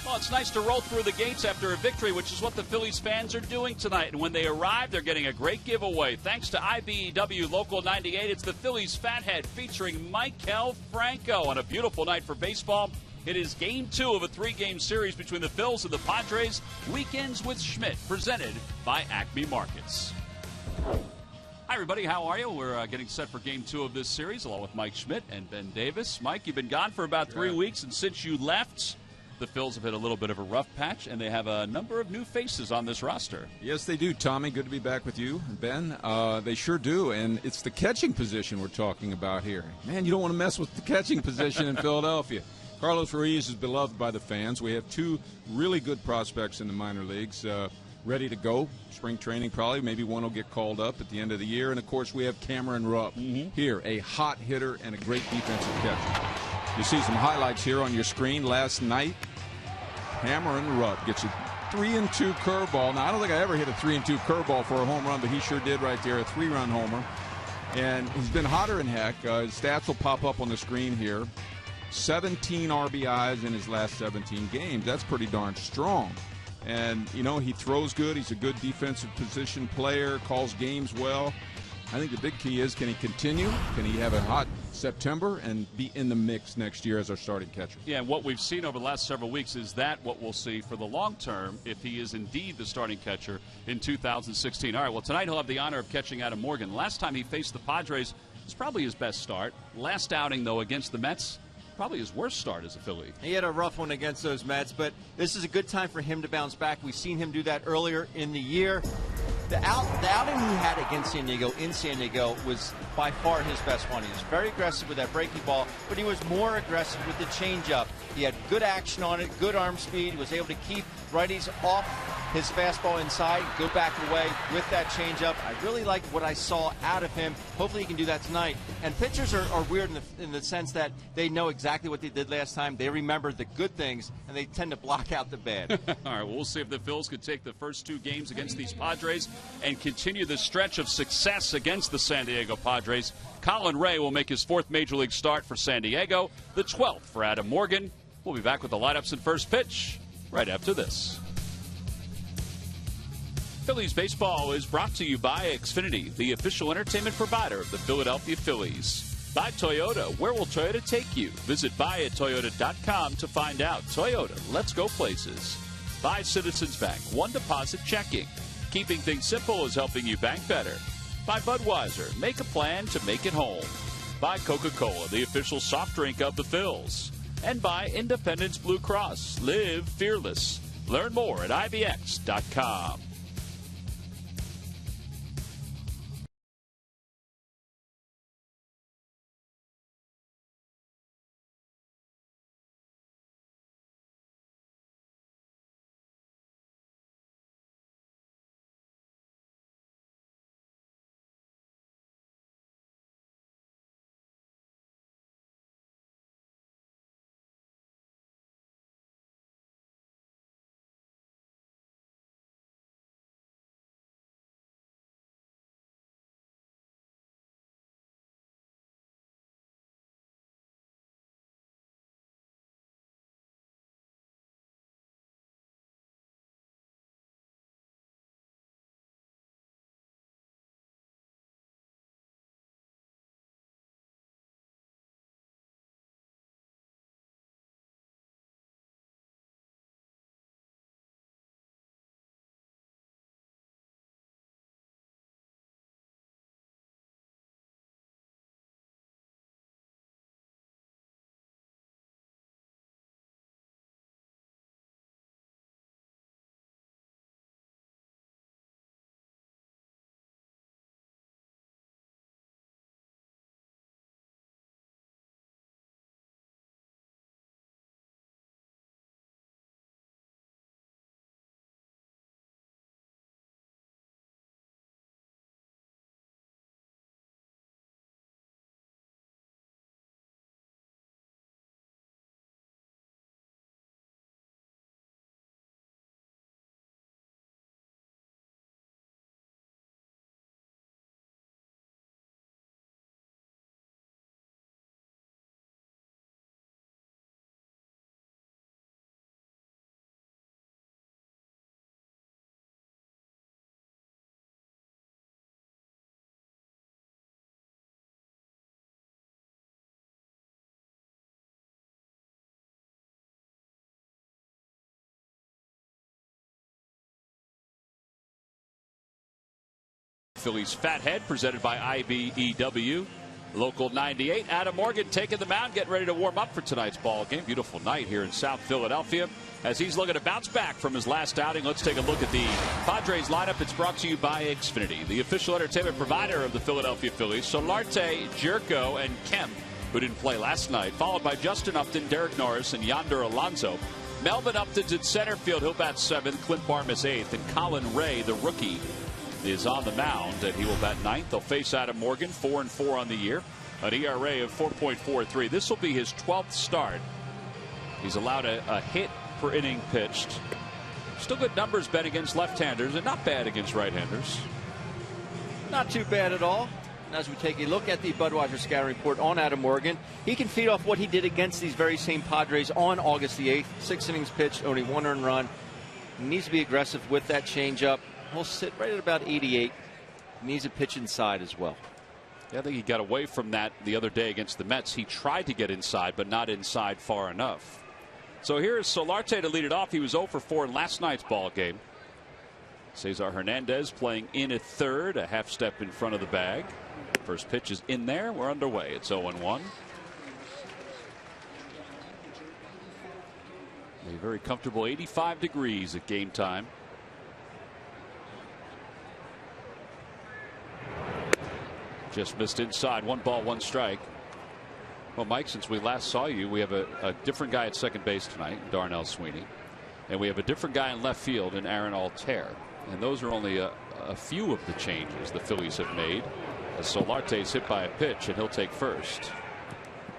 Well, it's nice to roll through the gates after a victory, which is what the Phillies fans are doing tonight. And when they arrive, they're getting a great giveaway. Thanks to IBEW Local 98, it's the Phillies Fathead featuring Maikel Franco on a beautiful night for baseball. It is Game 2 of a 3-game series between the Phils and the Padres. Weekends with Schmidt, presented by Acme Markets. Hi, everybody. How are you? We're getting set for Game 2 of this series, along with Mike Schmidt and Ben Davis. Mike, you've been gone for about 3 weeks, and since you left, the Phils have hit a little bit of a rough patch, and they have a number of new faces on this roster. Yes, they do, Tommy. Good to be back with you, Ben. They sure do, and it's the catching position we're talking about here. Man, you don't want to mess with the catching position in Philadelphia. Carlos Ruiz is beloved by the fans. We have 2 really good prospects in the minor leagues ready to go. Spring training probably. Maybe one will get called up at the end of the year. And, of course, we have Cameron Rupp here, a hot hitter and a great defensive catcher. You see some highlights here on your screen last night. Cameron Rupp gets a 3-2 curveball. Now, I don't think I ever hit a 3-2 curveball for a home run, but he sure did right there, a 3-run homer. And he's been hotter than heck. His stats will pop up on the screen here. 17 RBIs in his last 17 games. That's pretty darn strong. And, you know, he throws good. He's a good defensive position player, calls games well. I think the big key is, can he continue? Can he have a hot September and be in the mix next year as our starting catcher? Yeah, and what we've seen over the last several weeks is that what we'll see for the long term if he is indeed the starting catcher in 2016. All right, well, tonight he'll have the honor of catching Adam Morgan. Last time he faced the Padres was probably his best start. Last outing, though, against the Mets, probably his worst start as a Philly. He had a rough one against those Mets, but this is a good time for him to bounce back. We've seen him do that earlier in the year. The outing he had against San Diego in San Diego was by far his best one. He was very aggressive with that breaking ball, but he was more aggressive with the changeup. He had good action on it, good arm speed. He was able to keep righties off his fastball inside, go back away with that changeup. I really liked what I saw out of him. Hopefully he can do that tonight. And pitchers are weird in the sense that they know exactly what they did last time. They remember the good things, and they tend to block out the bad. All right, well, we'll see if the Phils could take the first 2 games against these Padres and continue the stretch of success against the San Diego Padres. Colin Ray will make his 4th Major League start for San Diego, the 12th for Adam Morgan. We'll be back with the lineups and first pitch right after this. Phillies baseball is brought to you by Xfinity, the official entertainment provider of the Philadelphia Phillies. By Toyota, where will Toyota take you? Visit buyattoyota.com to find out. Toyota, let's go places. By Citizens Bank, one deposit checking. Keeping things simple is helping you bank better. By Budweiser, make a plan to make it home. By Coca-Cola, the official soft drink of the Phils. And by Independence Blue Cross, live fearless. Learn more at IBX.com. Phillies Fathead, presented by IBEW. Local 98. Adam Morgan taking the mound, getting ready to warm up for tonight's ball game. Beautiful night here in South Philadelphia as he's looking to bounce back from his last outing. Let's take a look at the Padres lineup. It's brought to you by Xfinity, the official entertainment provider of the Philadelphia Phillies. Solarte, Jerko, and Kemp, who didn't play last night, followed by Justin Upton, Derek Norris, and Yonder Alonso. Melvin Upton's in center field. He'll bat 7th. Clint Barmas 8th. And Colin Ray, the rookie, is on the mound, and he will bat 9th. They'll face Adam Morgan, 4-4 on the year, an ERA of 4.43. This will be his 12th start. He's allowed a hit per inning pitched. Still good numbers, Ben, against left-handers, and not bad against right-handers. Not too bad at all. As we take a look at the Budweiser scouting report on Adam Morgan, he can feed off what he did against these very same Padres on August the 8th. 6 innings pitched, only 1 earned run. He needs to be aggressive with that changeup. He'll sit right at about 88. He needs a pitch inside as well. Yeah, I think he got away from that the other day against the Mets. He tried to get inside, but not inside far enough. So here is Solarte to lead it off. He was 0 for 4 in last night's ball game. Cesar Hernandez playing in at third, a half step in front of the bag. First pitch is in there. We're underway. It's 0-1. A very comfortable 85 degrees at game time. Just missed inside. 1 ball, 1 strike. Well, Mike, since we last saw you, we have a different guy at second base tonight, Darnell Sweeney. And we have a different guy in left field in Aaron Altair. And those are only a few of the changes the Phillies have made. As Solarte's hit by a pitch, and he'll take first.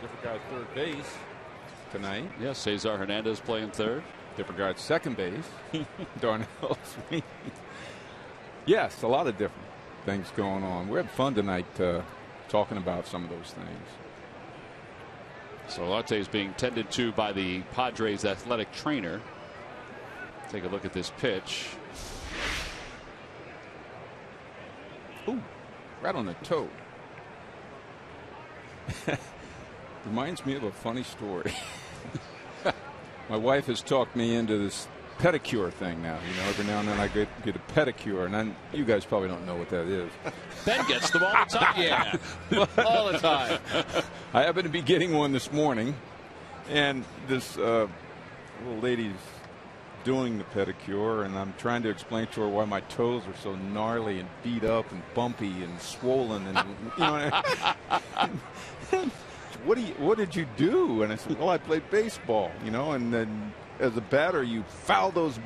Different guy at third base tonight. Yes, Cesar Hernandez playing third. Different guy at second base. Darnell Sweeney. Yes, a lot of different things going on. We had fun tonight talking about some of those things. Solarte is being tended to by the Padres athletic trainer. Take a look at this pitch. Ooh, right on the toe. Reminds me of a funny story. My wife has talked me into this pedicure thing now. You know, every now and then I get a pedicure, and then you guys probably don't know what that is. Ben gets them all the time. Yeah, all the time. I happen to be getting one this morning, and this little lady's doing the pedicure, and I'm trying to explain to her why my toes are so gnarly and beat up and bumpy and swollen, and you know. What did you do? And I said, well, I played baseball, you know, and then as a batter you foul those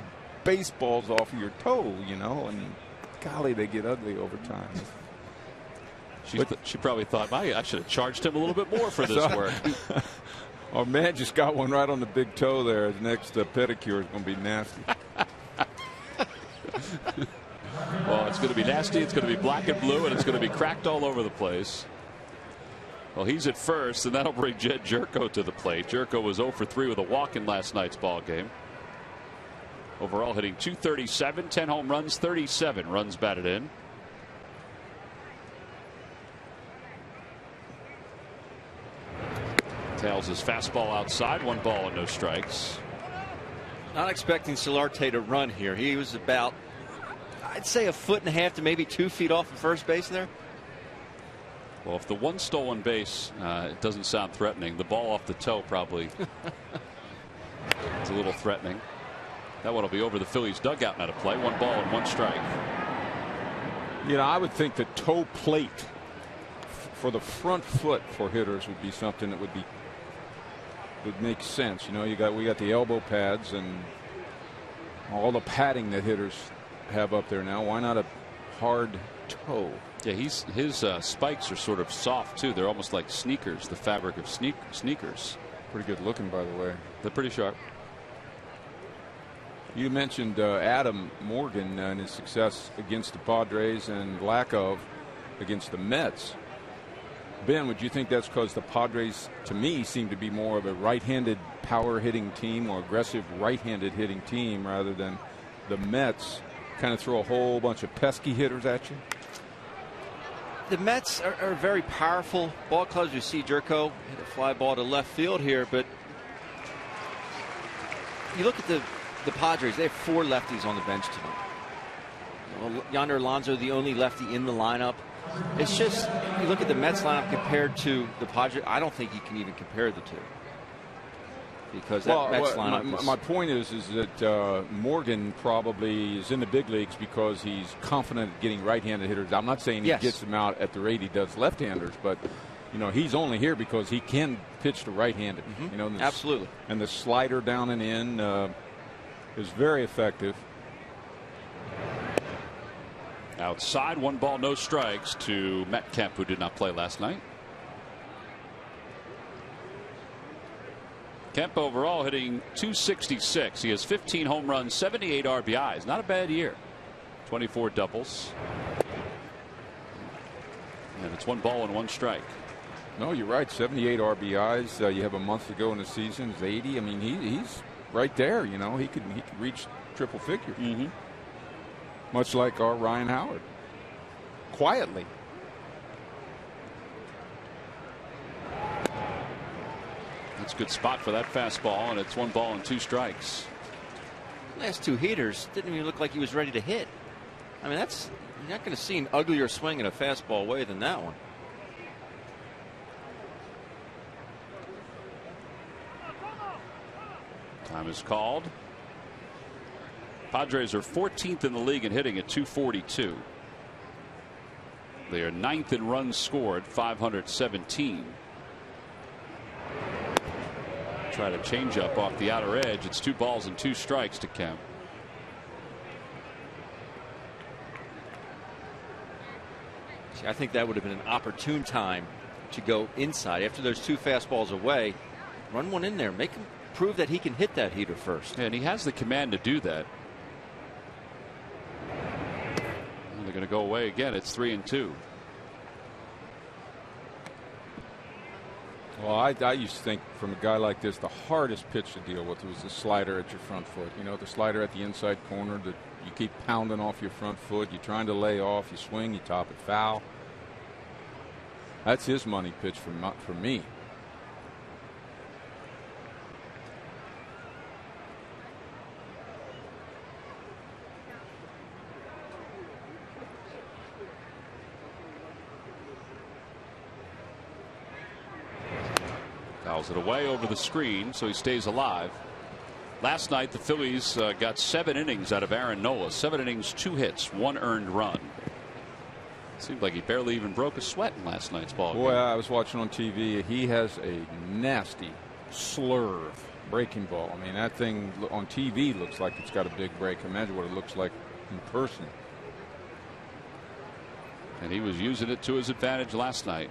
baseballs off of your toe, you know, and golly, they get ugly over time. She probably thought, I should have charged him a little bit more for this work. Our man just got one right on the big toe there. His next pedicure is going to be nasty. Well, it's going to be nasty. It's going to be black and blue, and it's going to be cracked all over the place. Well, he's at first, and that'll bring Jed Jerko to the plate. Jerko was 0 for 3 with a walk in last night's ball game. Overall hitting .237, 10 home runs, 37 runs batted in. Tails his fastball outside, 1 ball and no strikes. Not expecting Solarte to run here. He was about, I'd say, 1.5 feet to maybe 2 feet off of first base there. Well, if the 1 stolen base, it doesn't sound threatening. The ball off the toe probably it's a little threatening. That one will be over the Phillies dugout now to play. 1 ball and 1 strike. You know, I would think the toe plate for the front foot for hitters would be something that would make sense. You know, we got the elbow pads and all the padding that hitters have up there now. Why not a hard toe? Yeah, his spikes are sort of soft too. They're almost like sneakers, the fabric of sneakers. Pretty good looking, by the way. They're pretty sharp. You mentioned Adam Morgan and his success against the Padres and lack of against the Mets. Ben, would you think that's because the Padres, to me, seem to be more of a right-handed power hitting team or aggressive right-handed hitting team rather than the Mets kind of throw a whole bunch of pesky hitters at you? The Mets are very powerful ball clubs. You see Jerko hit a fly ball to left field here, but you look at the Padres. They have 4 lefties on the bench tonight. Yonder Alonso, the only lefty in the lineup. It's just, you look at the Mets lineup compared to the Padres, I don't think you can even compare the two. Because that Mets lineup my point is that Morgan probably is in the big leagues because he's confident at getting right-handed hitters. I'm not saying he gets them out at the rate he does left-handers, but he's only here because he can pitch to right-handed. Absolutely. And the slider down and in is very effective. Outside, 1 ball, no strikes to Metcalf, who did not play last night. Kemp overall hitting .266. He has 15 home runs, 78 RBIs. Not a bad year. 24 doubles. And it's 1 ball and 1 strike. No, you're right. 78 RBIs. You have a month to go in the season. It's 80. I mean, he's right there. He could reach triple figure. Much like our Ryan Howard. Quietly. That's a good spot for that fastball, and it's 1 ball and 2 strikes. Last 2 heaters didn't even look like he was ready to hit. I mean, you're not going to see an uglier swing in a fastball way than that one. Time is called. Padres are 14th in the league in hitting at .242. They are 9th in runs scored, 517. Try to change up off the outer edge. It's 2 balls and 2 strikes to Kemp. See, I think that would have been an opportune time to go inside after those 2 fastballs away. Run one in there, make him prove that he can hit that heater first. And he has the command to do that. And they're going to go away again. It's 3-2. Well, I used to think from a guy like this, the hardest pitch to deal with was the slider at your front foot. The slider at the inside corner that you keep pounding off your front foot. You're trying to lay off. You swing, you top it foul. That's his money pitch for me. Fouls it away over the screen, so he stays alive. Last night, the Phillies got 7 innings out of Aaron Nola. 7 innings, 2 hits, 1 earned run. Seemed like he barely even broke a sweat in last night's ball game. Boy, I was watching on TV. He has a nasty slurve breaking ball. I mean, that thing on TV looks like it's got a big break. Imagine what it looks like in person. And he was using it to his advantage last night.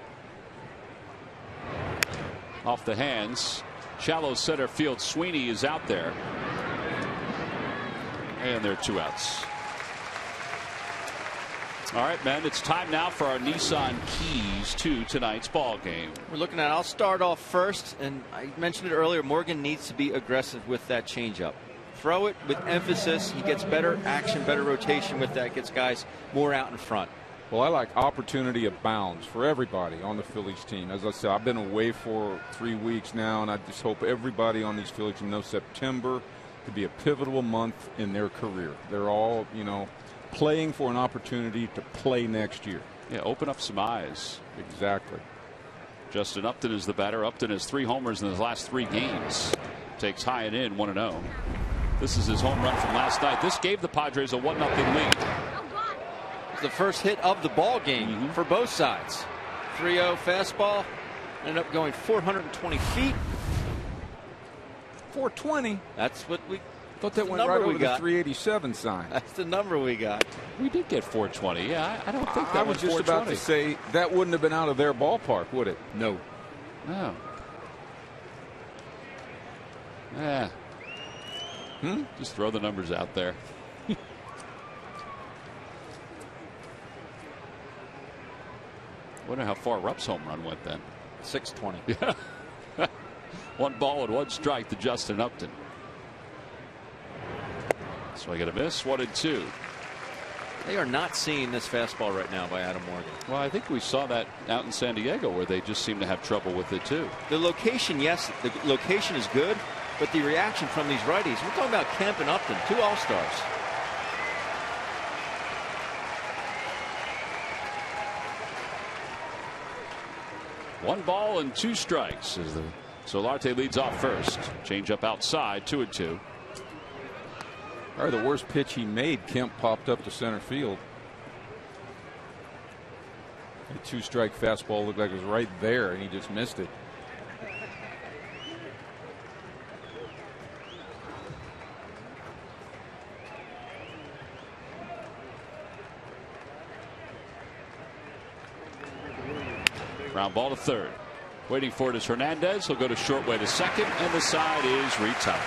Off the hands, shallow center field. Sweeney is out there, and there are 2 outs. All right, men, it's time now for our Nissan keys to tonight's ball game. We're looking at, I'll start off first, and I mentioned it earlier, Morgan needs to be aggressive with that changeup. Throw it with emphasis. He gets better action, better rotation with that, gets guys more out in front. Well, I like opportunity abounds for everybody on the Phillies team. As I said, I've been away for 3 weeks now, and I just hope everybody on these Phillies can know September could be a pivotal month in their career. They're all, playing for an opportunity to play next year. Yeah, open up some eyes. Exactly. Justin Upton is the batter. Upton has 3 homers in his last 3 games. Takes high and in, 1-0. This is his home run from last night. This gave the Padres a 1-0 lead. The first hit of the ball game for both sides. 3-0 fastball, ended up going 420 feet. 420. That's what we thought that went right over the 387 sign. That's the number we got. We did get 420. Yeah, I don't think that I was just about to say that wouldn't have been out of their ballpark, would it? No. No. Yeah. Just throw the numbers out there. Wonder how far Rupp's home run went then. 620. Yeah. 1 ball and 1 strike to Justin Upton. So I get a miss. 1-2. They are not seeing this fastball right now by Adam Morgan. Well, I think we saw that out in San Diego where they just seem to have trouble with it too. The location, yes, the location is good, but the reaction from these righties. We're talking about Kemp and Upton, 2 All-Stars. 1 ball and 2 strikes as the Solarte leads off first. Change up outside, 2-2. Or the worst pitch he made, Kemp popped up to center field. A 2-strike fastball looked like it was right there, and he just missed it. Ground ball to third. Waiting for it is Hernandez. He'll go to short, way to second, and the side is retired.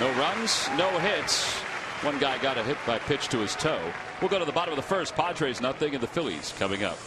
No runs, no hits. One guy got a hit by pitch to his toe. We'll go to the bottom of the first. Padres nothing, and the Phillies coming up.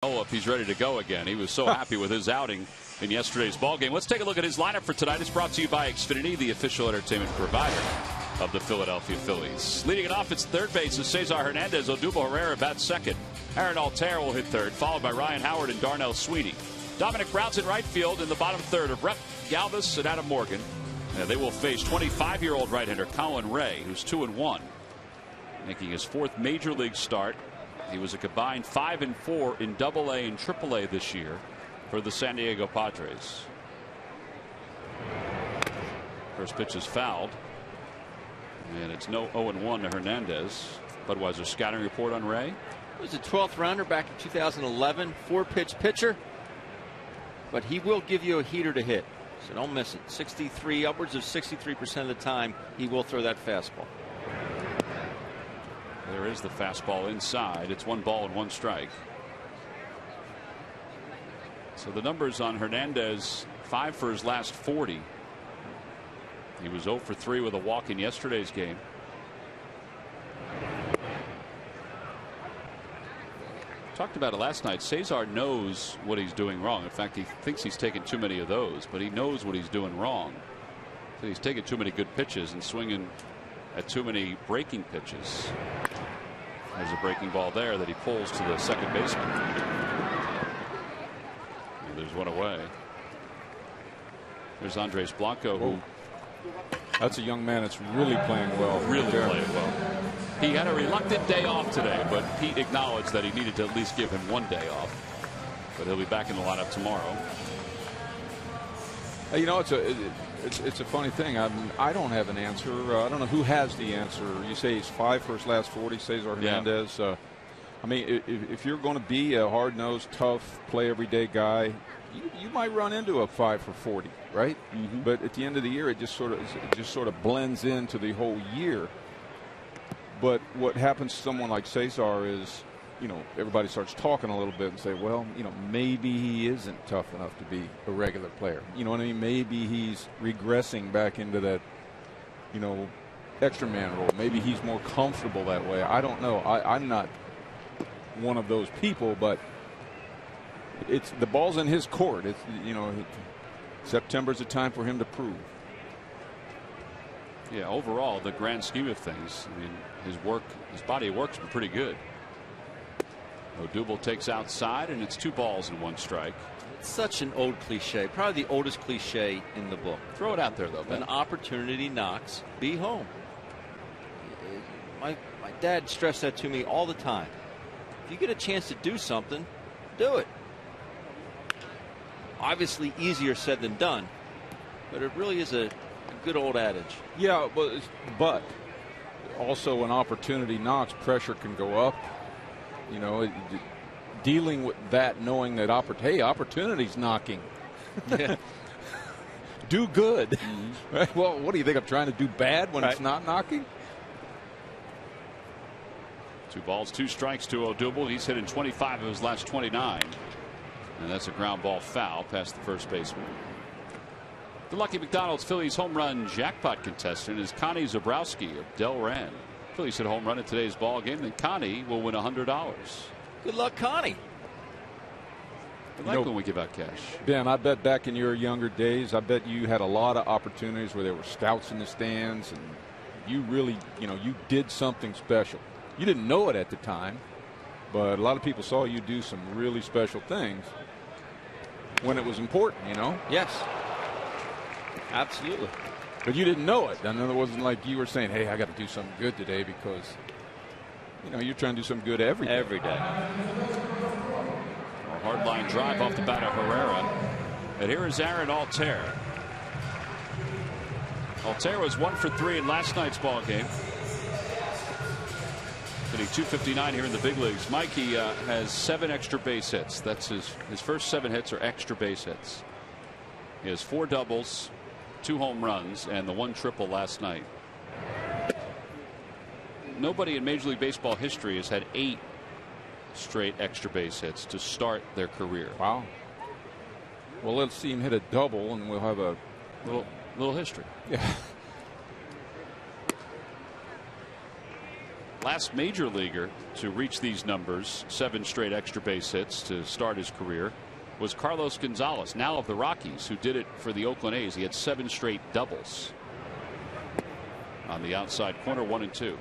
Oh, if he's ready to go again. He was so happy with his outing in yesterday's ballgame. Let's take a look at his lineup for tonight. It's brought to you by Xfinity, the official entertainment provider of the Philadelphia Phillies. Leading it off, it's third base is Cesar Hernandez. Odubel Herrera bats second. Aaron Altair will hit third, followed by Ryan Howard and Darnell Sweeney. Dominic Brown's in right field in the bottom third of Rep Galvis and Adam Morgan. And they will face 25-year-old right-hander Colin Ray, who's 2-1, making his 4th major league start. He was a combined 5-4 in AA and AAA this year for the San Diego Padres. First pitch is fouled, and it's no 0-1 to Hernandez. Budweiser scouting report on Ray. He was a 12th rounder back in 2011, 4-pitch pitcher, but he will give you a heater to hit, so don't miss it. 63, upwards of 63% of the time, he will throw that fastball. There is the fastball inside. It's 1 ball and 1 strike. So the numbers on Hernandez: 5 for his last 40. He was 0 for 3 with a walk in yesterday's game. Talked about it last night. Cesar knows what he's doing wrong. In fact, he thinks he's taken too many of those, but he knows what he's doing wrong. So he's taking too many good pitches and swinging at too many breaking pitches. There's a breaking ball there that he pulls to the second baseman. And there's one away. There's Andres Blanco, who. That's a young man that's really playing well. Really playing well. He had a reluctant day off today, but Pete acknowledged that he needed to at least give him 1 day off. But he'll be back in the lineup tomorrow. You know, it's a funny thing. I don't have an answer. I don't know who has the answer. You say he's 5 for his last 40, Cesar Hernandez. Yeah. I mean, if you're going to be a hard-nosed, tough, play-everyday guy, you might run into a 5 for 40, right? Mm-hmm. But at the end of the year, it just sort of blends into the whole year. But what happens to someone like Cesar is, you know, everybody starts talking a little bit and say, well, you know, maybe he isn't tough enough to be a regular player. You know what I mean? Maybe he's regressing back into that, you know, extra man role. Maybe he's more comfortable that way. I don't know. I'm not one of those people, but it's the ball's in his court. It's, you know, September's a time for him to prove. Yeah, overall, the grand scheme of things, I mean, his body of work's been pretty good. Odubel takes outside, and it's 2 balls and 1 strike. It's such an old cliche, probably the oldest cliche in the book. Throw it out there, though, Ben. An opportunity knocks, be home. My dad stressed that to me all the time. If you get a chance to do something, do it. Obviously easier said than done, but it really is a good old adage. Yeah, but also an opportunity knocks, pressure can go up. You know, dealing with that, knowing that opportunity's knocking. Yeah. Do good. Mm-hmm. Right? Well, what do you think? I'm trying to do bad when it's not knocking? 2 balls, 2 strikes to Odubel. He's hit in 25 of his last 29. And that's a ground ball foul past the first baseman. The Lucky McDonald's Phillies home run jackpot contestant is Connie Zabrowski of Delran. Phillies hit a home run in today's ball game, then Connie will win $100. Good luck, Connie. I like when we give out cash. Ben, I bet back in your younger days, I bet you had a lot of opportunities where there were scouts in the stands, and you really, you know, you did something special. You didn't know it at the time, but a lot of people saw you do some really special things when it was important, you know? Yes. Absolutely. But you didn't know it. And it wasn't like you were saying, hey, I got to do something good today, because, you know, you're trying to do something good every day. Every day. A hard line drive off the bat of Herrera. And here is Aaron Altair. Altair was 1 for 3 in last night's ball game. Hitting .259 here in the big leagues. Mikey has 7 extra base hits. That's his first 7 hits are extra base hits. He has 4 doubles, 2 home runs, and the 1 triple last night. Nobody in Major League Baseball history has had 8 straight extra base hits to start their career. Wow. Well, let's see him hit a double, and we'll have a little history. Yeah. Last major leaguer to reach these numbers, 7 straight extra base hits to start his career, was Carlos Gonzalez, now of the Rockies, who did it for the Oakland A's. He had 7 straight doubles on the outside corner, 1 and 2.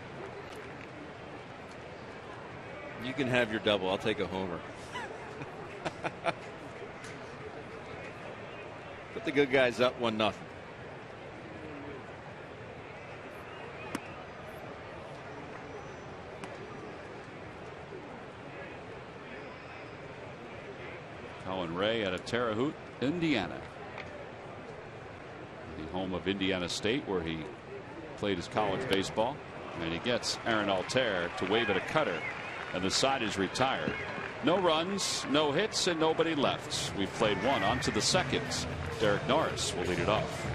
You can have your double. I'll take a homer. Put the good guys up 1-0. Colin Ray out of Terre Haute, Indiana. The home of Indiana State, where he played his college baseball. And he gets Aaron Altair to wave at a cutter, and the side is retired. No runs, no hits, and nobody left. We've played 1. On to the second. Derek Norris will lead it off.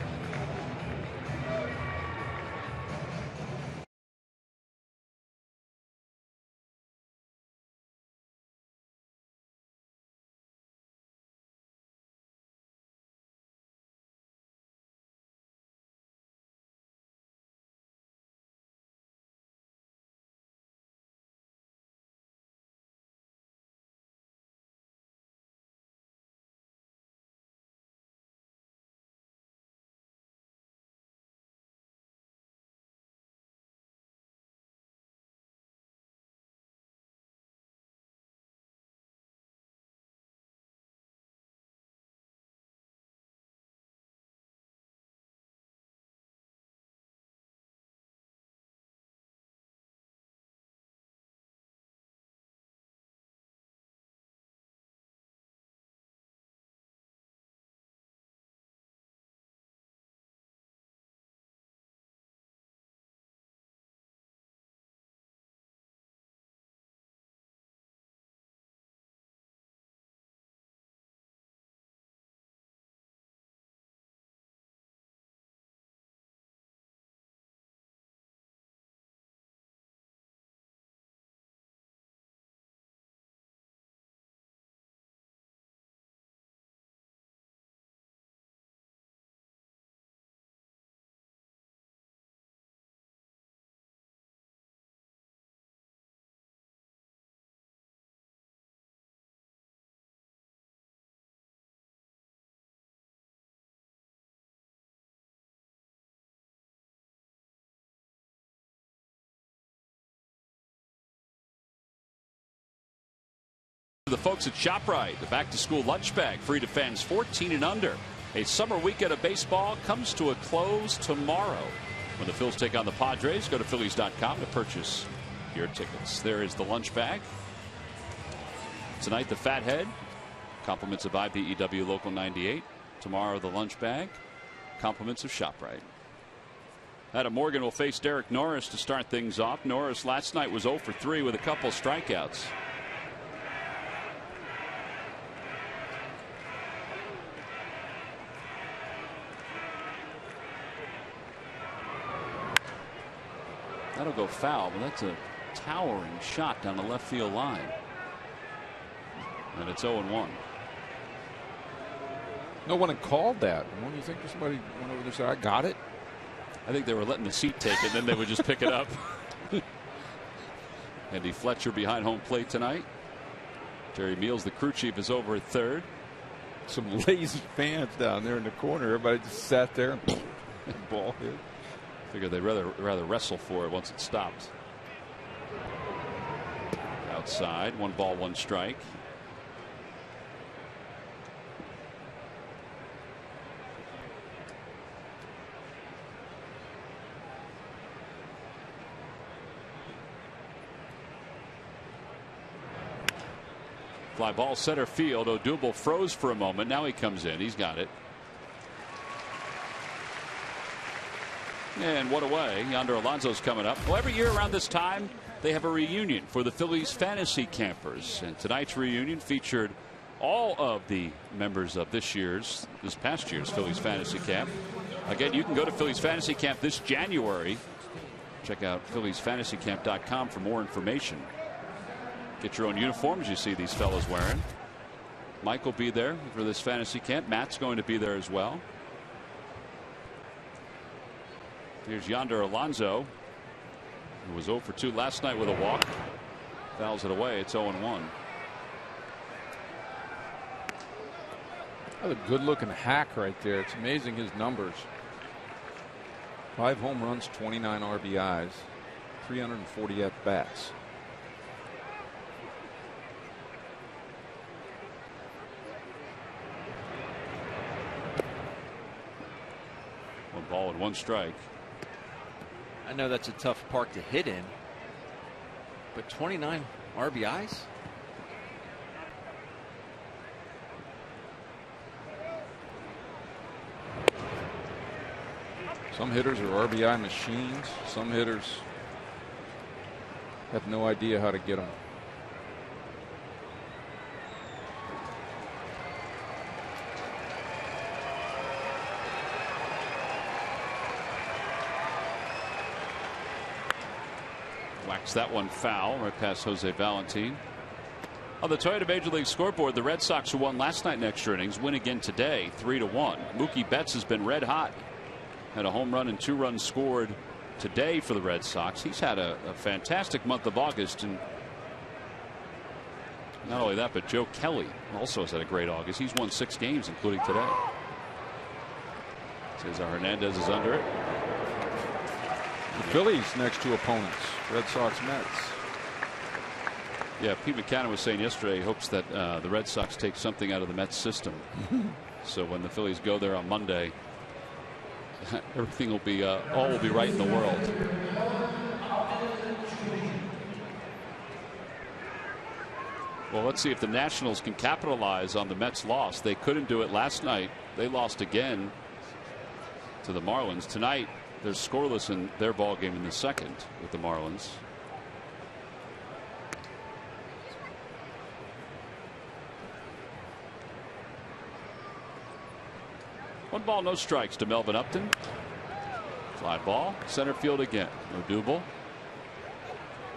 folks at ShopRite. The back-to-school lunch bag, free to fans 14 and under. A summer weekend of baseball comes to a close tomorrow. When the Phils take on the Padres, go to Phillies.com to purchase your tickets. There is the lunch bag. Tonight, the Fathead. Compliments of IBEW Local 98. Tomorrow, the lunch bag. Compliments of ShopRite. Adam Morgan will face Derek Norris to start things off. Norris last night was 0 for 3 with a couple strikeouts. That'll go foul, but that's a towering shot down the left field line. And it's 0-1. No one had called that. Don't you think somebody went over there and said, I got it? I think they were letting the seat take it, and then they would just pick it up. Andy Fletcher behind home plate tonight. Jerry Meals, the crew chief, is over at third. Some lazy fans down there in the corner. Everybody just sat there and ball hit. Figure they'd rather wrestle for it once it stopped. Outside, 1 ball, 1 strike. Fly ball center field. Odubel froze for a moment. Now he comes in. He's got it. And what away. Yonder Alonso's coming up. Well, every year around this time, they have a reunion for the Phillies fantasy campers. And tonight's reunion featured all of the members of this past year's Phillies fantasy camp. Again, you can go to Phillies fantasy camp this January. Check out philliesfantasycamp.com for more information. Get your own uniforms. You see these fellows wearing. Mike will be there for this fantasy camp. Matt's going to be there as well. Here's Yonder Alonso, who was 0 for 2 last night with a walk. Fouls it away. It's 0-1. That's a good-looking hack right there. It's amazing his numbers. 5 home runs, 29 RBIs, 340 at-bats. One ball and 1 strike. I know that's a tough park to hit in, but 29 RBIs? Some hitters are RBI machines. Some hitters have no idea how to get them. Whacks that one foul right past Jose Valentin. On the Toyota Major League scoreboard, the Red Sox, who won last night in extra innings, win again today 3-1. Mookie Betts has been red hot. Had a home run and 2 runs scored today for the Red Sox. He's had a fantastic month of August, and not only that, but Joe Kelly also has had a great August. He's won 6 games, including today. Cesar Hernandez is under it. The Phillies next 2 opponents, Red Sox, Mets. Yeah, Pete McCann was saying yesterday he hopes that the Red Sox take something out of the Mets system. So when the Phillies go there on Monday, everything will be all will be right in the world. Well, let's see if the Nationals can capitalize on the Mets' loss. They couldn't do it last night. They lost again to the Marlins. Tonight, they're scoreless in their ball game in the second with the Marlins. One ball, no strikes to Melvin Upton. Fly ball, center field again. Odubel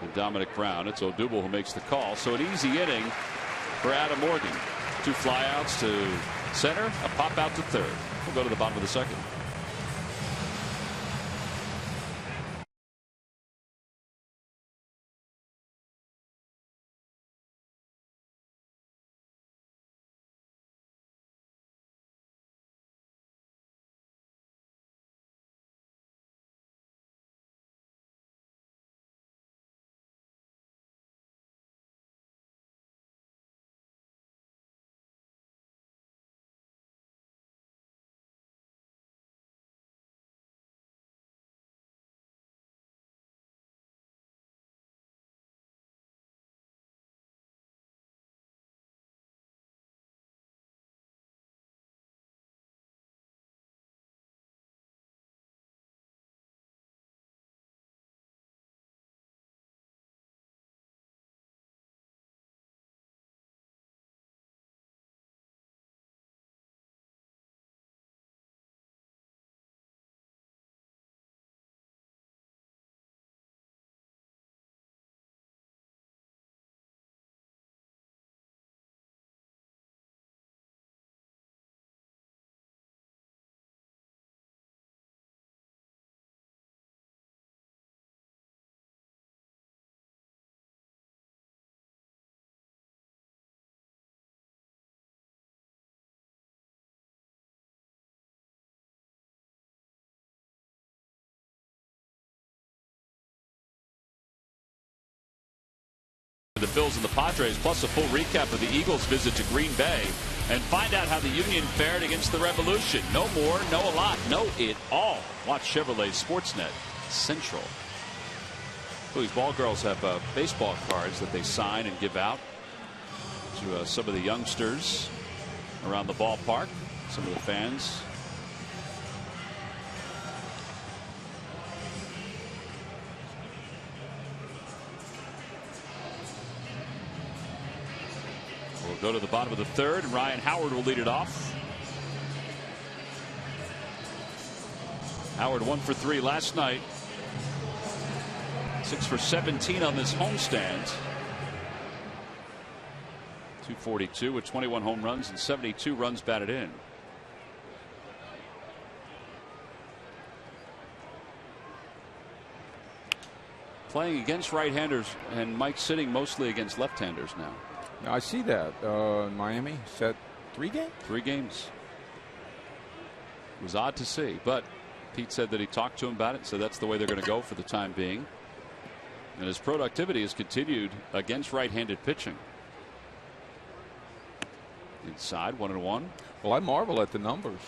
and Dominic Brown. It's Odubel who makes the call. So an easy inning for Adam Morgan. 2 flyouts to center, a pop out to third. We'll go to the bottom of the second. the Phillies and the Padres, plus a full recap of the Eagles' visit to Green Bay, and find out how the Union fared against the Revolution. No more, no a lot, no it all. Watch Chevrolet Sportsnet Central. Phillies ball girls have baseball cards that they sign and give out to some of the youngsters around the ballpark, some of the fans. We'll go to the bottom of the third, and Ryan Howard will lead it off. Howard 1 for 3 last night. 6 for 17 on this homestand. 242 with 21 home runs and 72 runs batted in. Playing against right-handers, and Mike sitting mostly against left-handers now. I see that. Miami set 3 games? 3 games. It was odd to see, but Pete said that he talked to him about it, so that's the way they're going to go for the time being. And his productivity has continued against right-handed pitching. Inside, 1-1. Well, I marvel at the numbers.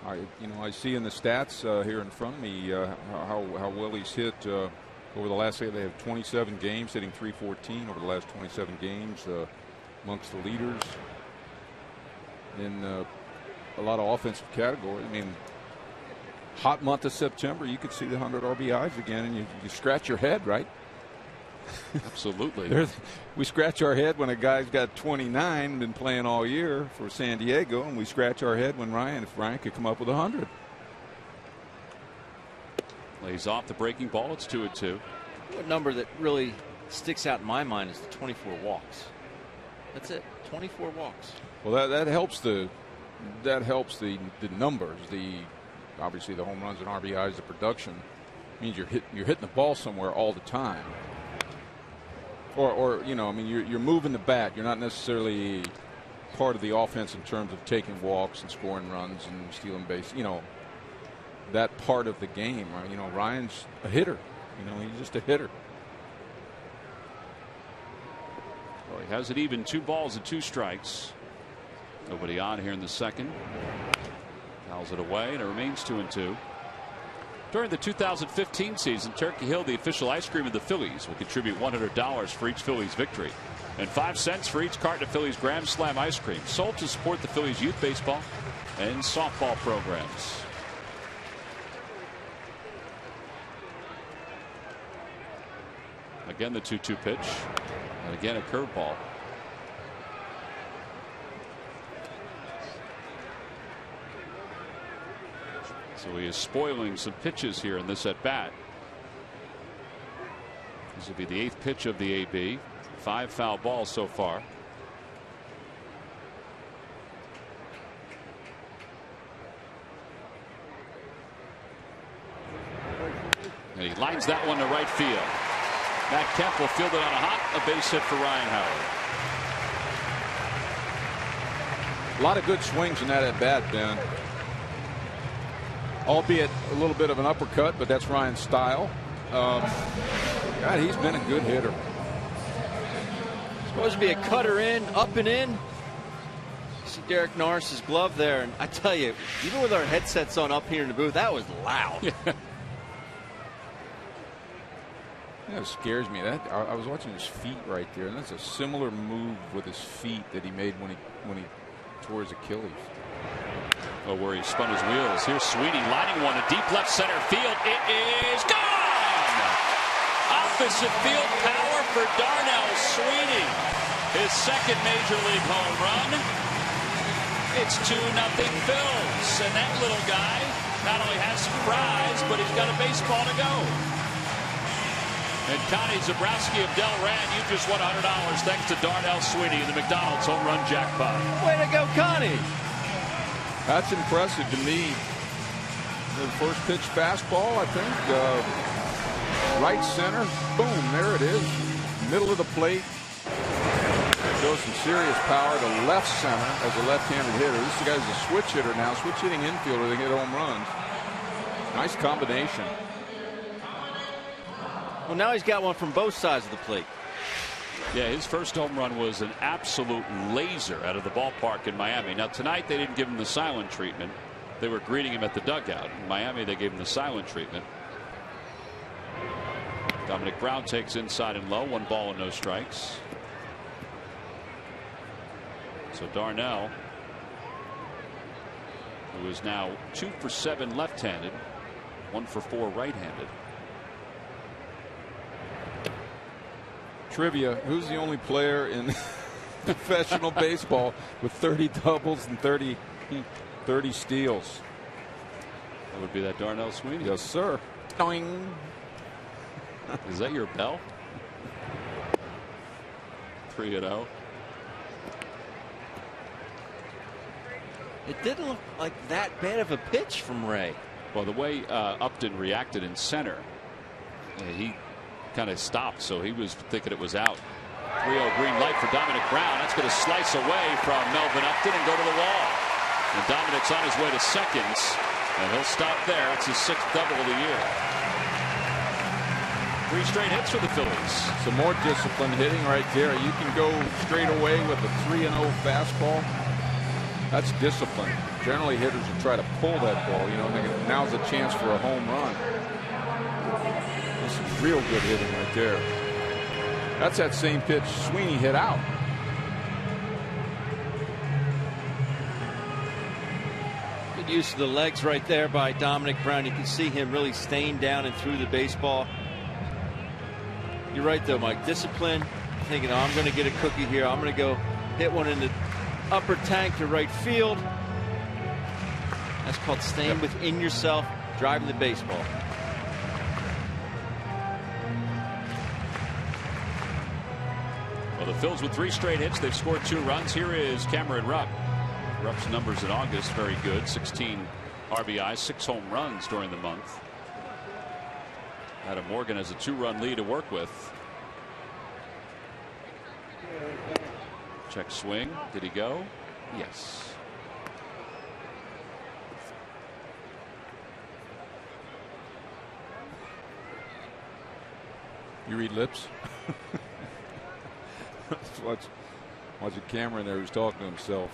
I see in the stats here in front of me how well he's hit over the last year. They have 27 games, hitting .314 over the last 27 games, amongst the leaders in a lot of offensive categories. I mean, hot month of September, you could see the 100 RBIs again, and you scratch your head, right? Absolutely. We scratch our head when a guy's got 29, been playing all year for San Diego, and we scratch our head when if Ryan could come up with 100. Lays off the breaking ball. It's 2-2. One number that really sticks out in my mind is the 24 walks. That's it. 24 walks. Well, that helps the numbers. Obviously the home runs and RBIs, the production means you're hitting the ball somewhere all the time. Or you're moving the bat. You're not necessarily part of the offense in terms of taking walks and scoring runs and stealing base. That part of the game. Ryan's a hitter. He's just a hitter. Well, he has it even, 2 balls and 2 strikes. Nobody on here in the second. Fouls it away, and it remains 2-2. During the 2015 season, Turkey Hill, the official ice cream of the Phillies, will contribute $100 for each Phillies victory and 5 cents for each carton of Phillies Grand Slam ice cream, sold to support the Phillies youth baseball and softball programs. Again, the 2-2 pitch, and again a curveball. So he is spoiling some pitches here in this at bat. This will be the 8th pitch of the AB. 5 foul balls so far. And he lines that one to right field. Matt Kemp will field it on a hop. A base hit for Ryan Howard. A lot of good swings in that at bat, Ben. Albeit a little bit of an uppercut, but that's Ryan's style. God, he's been a good hitter. Supposed to be a cutter in, up and in. See Derek Norris's glove there, and I tell you, even with our headsets on up here in the booth, that was loud. Yeah. That scares me. I was watching his feet right there, and that's a similar move with his feet that he made when he tore his Achilles. Oh, where he spun his wheels. Here's Sweeney lining one to deep left center field. It is gone! Opposite field power for Darnell Sweeney. His second major league home run. It's 2-0 Phils. And that little guy not only has some fries, but he's got a baseball to go. And Connie Zabrowski of Del Rand, you just won $100 thanks to Darnell Sweeney in the McDonald's home run jackpot. Way to go, Connie. That's impressive to me. The first pitch fastball, I think. Right center. Boom, there it is. Middle of the plate. Shows some serious power to left center as a left-handed hitter. This guy's a switch hitter now. Switch hitting infielder. They get home runs. Nice combination. Well, now he's got one from both sides of the plate. Yeah, his first home run was an absolute laser out of the ballpark in Miami. Now tonight they didn't give him the silent treatment. They were greeting him at the dugout. In Miami they gave him the silent treatment. Dominic Brown takes inside and low. 1 ball and no strikes. So Darnell, who is now 2 for 7 left-handed, 1 for 4 right-handed. Trivia: who's the only player in professional baseball with 30 doubles and 30 steals? That would be that Darnell Sweeney. Yes, sir. Doing. Is that your bell? 3-0. It didn't look like that bad of a pitch from Ray. Well, the way Upton reacted in center, he kind of stopped, so he was thinking it was out. 3-0 green light for Dominic Brown. That's going to slice away from Melvin Upton and go to the wall. And Dominic's on his way to seconds, and he'll stop there. It's his 6th double of the year. 3 straight hits for the Phillies. Some more disciplined hitting right there. You can go straight away with a 3-0 fastball. That's discipline. Generally, hitters will try to pull that ball. You know, thinking now's a chance for a home run. This is real good hitting right there. That's that same pitch Sweeney hit out. Good use of the legs right there by Dominic Brown. You can see him really staying down and through the baseball. You're right, though, Mike. Discipline. Thinking, oh, I'm going to get a cookie here. I'm going to go hit one in the upper tank to right field. That's called staying within yourself, driving the baseball. Well, the Phils with 3 straight hits. They've scored 2 runs. Here is Cameron Rupp. Rupp's numbers in August very good. 16 RBIs, 6 home runs during the month. Adam Morgan has a 2-run lead to work with. Check swing. Did he go? Yes. You read lips? watch a camera in there who's talking to himself.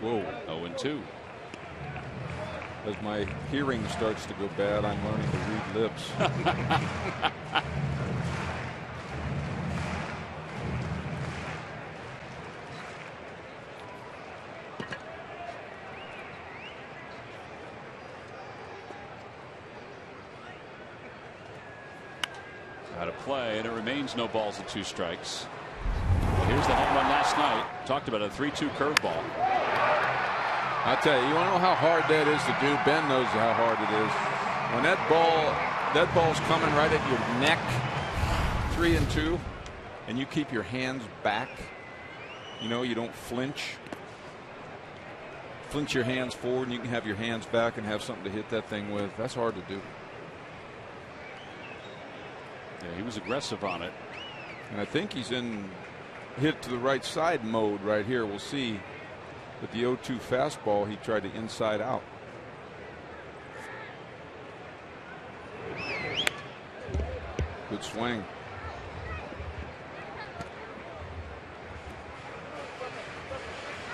Whoa. 0-2. As my hearing starts to go bad, I'm learning to read lips. Out of play, and it remains no balls and 2 strikes. Well, here's the home run last night. Talked about a 3-2 curveball. I tell you, you want to know how hard that is to do? Ben knows how hard it is. When that ball's coming right at your neck, 3-2, and you keep your hands back. You know, you don't flinch. Flinch your hands forward, and you can have your hands back and have something to hit that thing with. That's hard to do. Yeah, he was aggressive on it. And I think he's in hit to the right side mode right here. We'll see. With the 0-2 fastball, he tried to inside out. Good swing.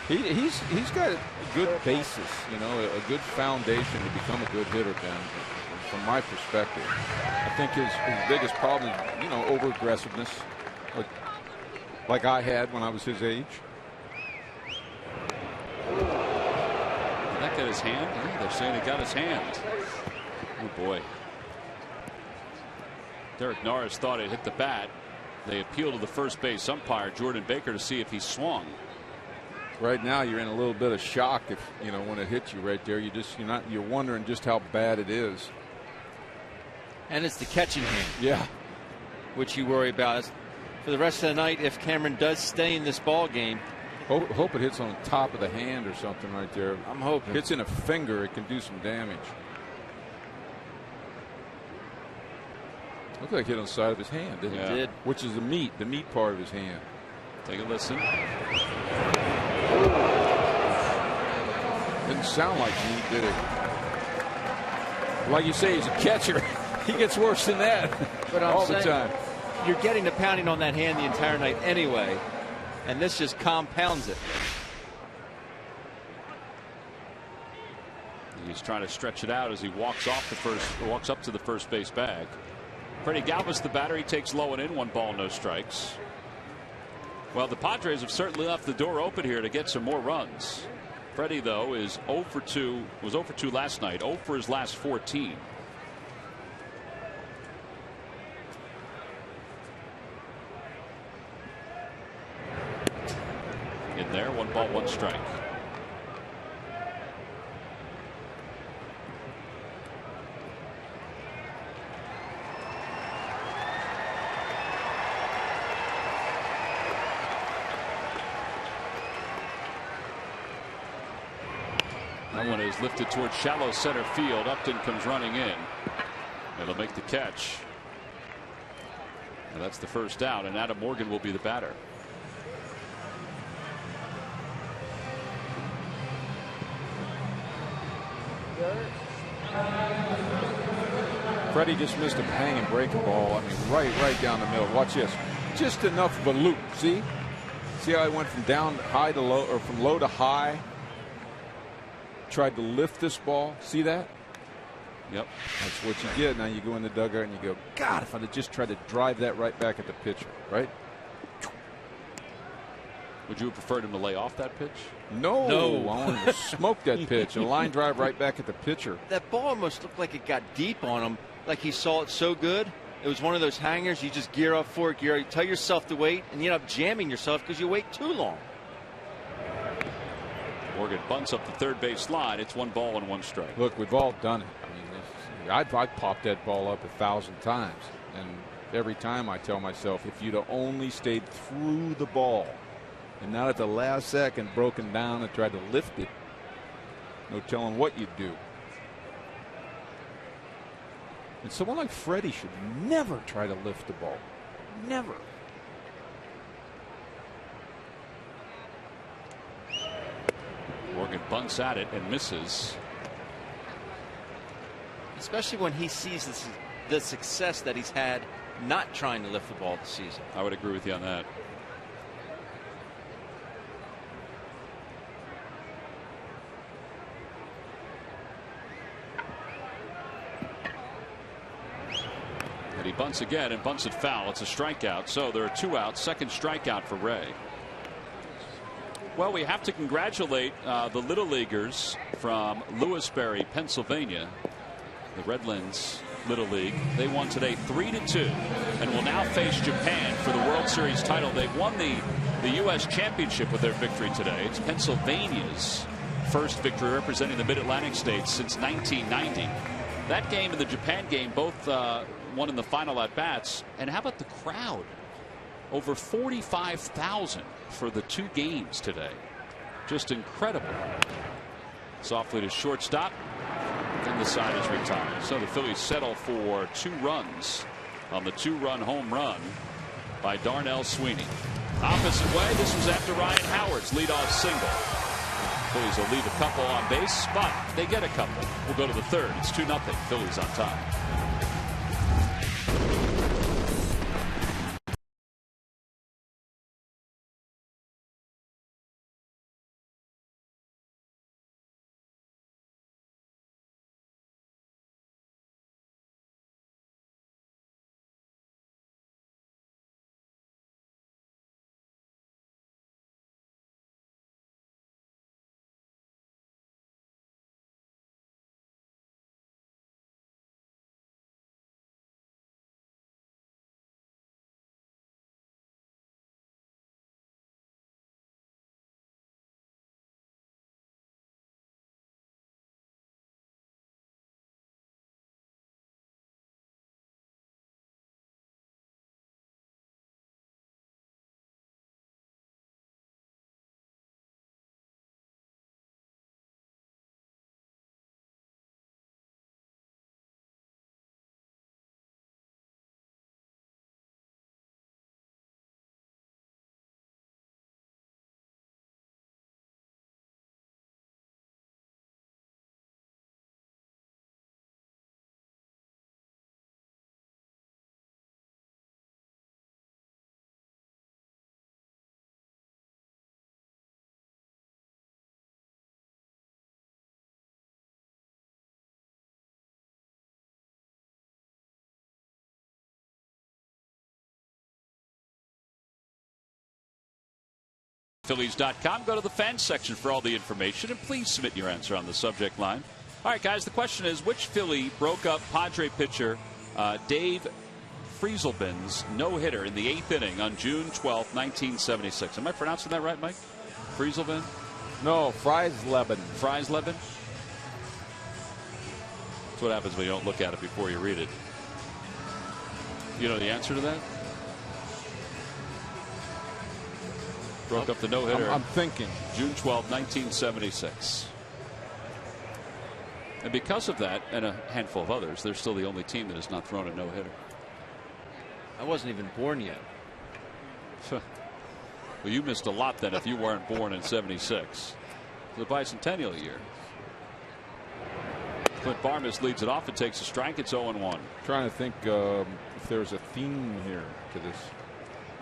He's got a good basis, you know, a good foundation to become a good hitter, Ben. From my perspective, I think his biggest problem is, you know, over aggressiveness, like I had when I was his age. Did that get his hand? Yeah, they're saying it got his hand. Oh boy. Derek Norris thought it hit the bat. They appealed to the first base umpire Jordan Baker to see if he swung. Right now you're in a little bit of shock if you know when it hits you right there. You're wondering just how bad it is. And it's the catching hand. Yeah. Which you worry about. For the rest of the night, if Cameron does stay in this ball game. Hope it hits on the top of the hand or something right there. I'm hoping. Hits in a finger, it can do some damage. Looked like it hit on the side of his hand, didn't it? It did. Which is the meat part of his hand. Take a listen. Didn't sound like meat, did it? Like you say, he's a catcher. He gets worse than that But I'm all the saying, time. You're getting the pounding on that hand the entire night anyway, and this just compounds it. He's trying to stretch it out as he walks up to the first base bag. Freddie Galvis, the batter, he takes low and in, 1 ball, no strikes. Well, the Padres have certainly left the door open here to get some more runs. Freddie, though, is 0 for 2, was 0 for 2 last night, 0 for his last 14. In there, 1 ball, 1 strike. That one is lifted towards shallow center field. Upton comes running in. It'll make the catch. And that's the first out, and Adam Morgan will be the batter. Freddie just missed a hanging breaking ball. I mean, right down the middle. Watch this. Just enough of a loop. See how he went from down high to low, or from low to high. Tried to lift this ball. See that? Yep. That's what you get. Now you go in the dugout and you go, God, if I'd have just tried to drive that right back at the pitcher, right? Would you have preferred him to lay off that pitch? No. I wanted to smoke that pitch. A line drive right back at the pitcher. That ball almost looked like it got deep on him, like he saw it so good. It was one of those hangers. You just gear up for it, you tell yourself to wait, and you end up jamming yourself because you wait too long. Morgan bunts up the third base line. It's 1 ball and 1 strike. Look, we've all done it. I mean, I've popped that ball up 1,000 times, and every time I tell myself, if you'd have only stayed through the ball and not at the last second broken down and tried to lift it, no telling what you'd do. And someone like Freddie should never try to lift the ball. Never. Morgan bunts at it and misses. Especially when he sees the success that he's had not trying to lift the ball this season. I would agree with you on that. And he bunts again and bunts it foul. It's a strikeout. So there are 2 outs. Second strikeout for Ray. Well, we have to congratulate the Little Leaguers from Lewisberry, Pennsylvania. The Redlands Little League. They won today 3-2 and will now face Japan for the World Series title. They won the U.S. Championship with their victory today. It's Pennsylvania's first victory representing the Mid-Atlantic states since 1990. That game and the Japan game both won in the final at bats. And how about the crowd? Over 45,000 for the 2 games today. Just incredible. Softly to shortstop. And the side is retired. So the Phillies settle for 2 runs on the 2-run home run by Darnell Sweeney. Opposite way, this was after Ryan Howard's leadoff single. Phillies will leave a couple on base, but they get a couple. We'll go to the 3rd. It's 2-0. Phillies on top. Phillies.com. Go to the fans section for all the information, and please submit your answer on the subject line. All right, guys, the question is, which Philly broke up Padre pitcher Dave Frieselben's no-hitter in the 8th inning on June 12, 1976? Am I pronouncing that right, Mike? Frieselben? No, Friesleben. Friesleben? That's what happens when you don't look at it before you read it. You know the answer to that? Broke up the no-hitter. I'm thinking. June 12, 1976. And because of that, and a handful of others, they're still the only team that has not thrown a no-hitter. I wasn't even born yet. Well, you missed a lot then if you weren't born in 76. The bicentennial year. Clint Barmas leads it off and takes a strike. It's 0-1. Trying to think if there's a theme here to this.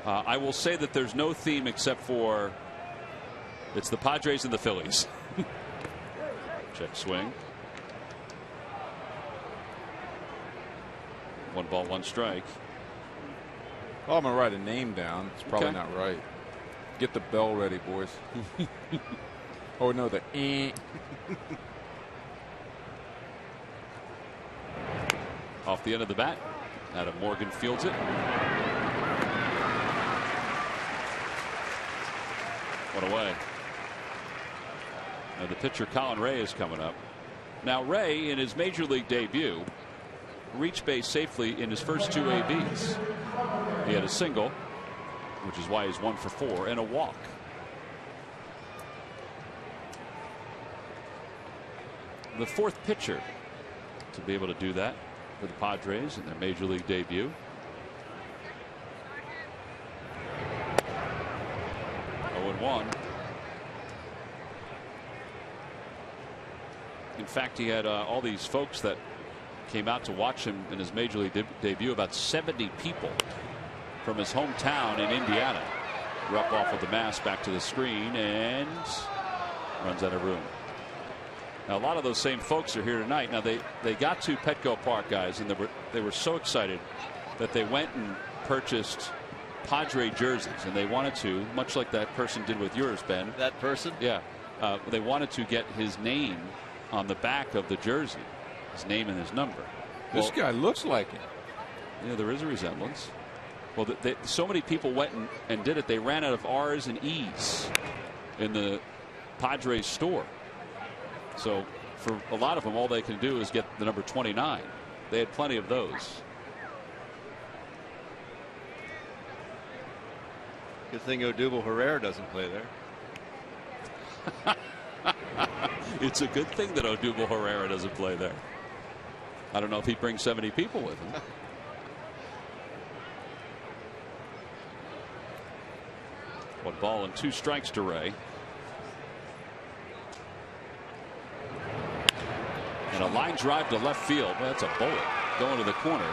I will say that there's no theme except for it's the Padres and the Phillies. Check swing. 1 ball, 1 strike. Oh, I'm going to write a name down. It's probably Okay. not right. Get the bell ready, boys. Oh, no, the Off the end of the bat. Adam Morgan fields it. One away. Now the pitcher Colin Ray is coming up. Now Ray, in his major league debut, reached base safely in his first 2 ABs. He had a single, which is why he's 1 for 4, and a walk. The 4th pitcher to be able to do that for the Padres in their major league debut. 0-1. In fact, he had all these folks that came out to watch him in his major league debut. About 70 people from his hometown in Indiana. Rupp off with the mask back to the screen and runs out of room. Now a lot of those same folks are here tonight. Now they got to Petco Park, guys, and they were so excited that they went and purchased Padre jerseys, and they wanted to, much like that person did with yours, Ben. That person? Yeah. They wanted to get his name on the back of the jersey, his name and his number. This guy looks like him. Yeah, there is a resemblance. Well, so many people went and did it. They ran out of R's and E's in the Padres store. So for a lot of them, all they can do is get the number 29. They had plenty of those. Good thing Odubel Herrera doesn't play there. It's a good thing that Odubel Herrera doesn't play there. I don't know if he brings 70 people with him. One ball and 2 strikes to Ray. And a line drive to left field. Well, that's a bullet going to the corner.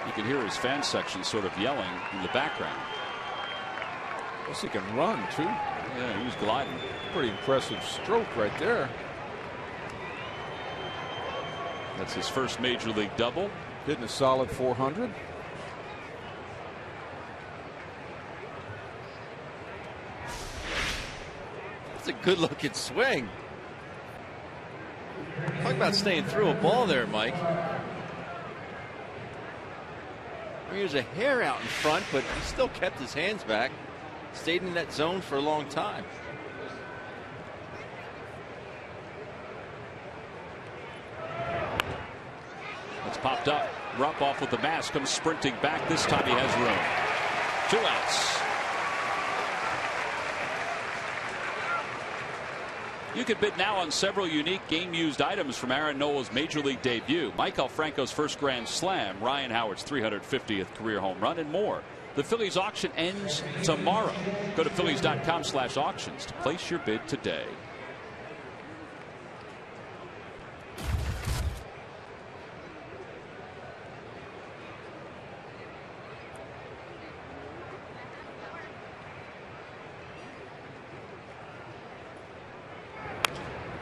You can hear his fan section sort of yelling in the background. Guess he can run, too. Yeah, he was gliding. Pretty impressive stroke right there. That's his first major league double. Hitting a solid 400. That's a good looking swing. Talk about staying through a ball there, Mike. I mean, he was a hair out in front, but he still kept his hands back. Stayed in that zone for a long time. It's popped up. Rupp off with the mask, comes sprinting back. This time he has room. 2 outs. You can bid now on several unique game-used items from Aaron Nola's major league debut, Michael Franco's first grand slam, Ryan Howard's 350th career home run, and more. The Phillies auction ends tomorrow. Go to Phillies.com/auctions to place your bid today.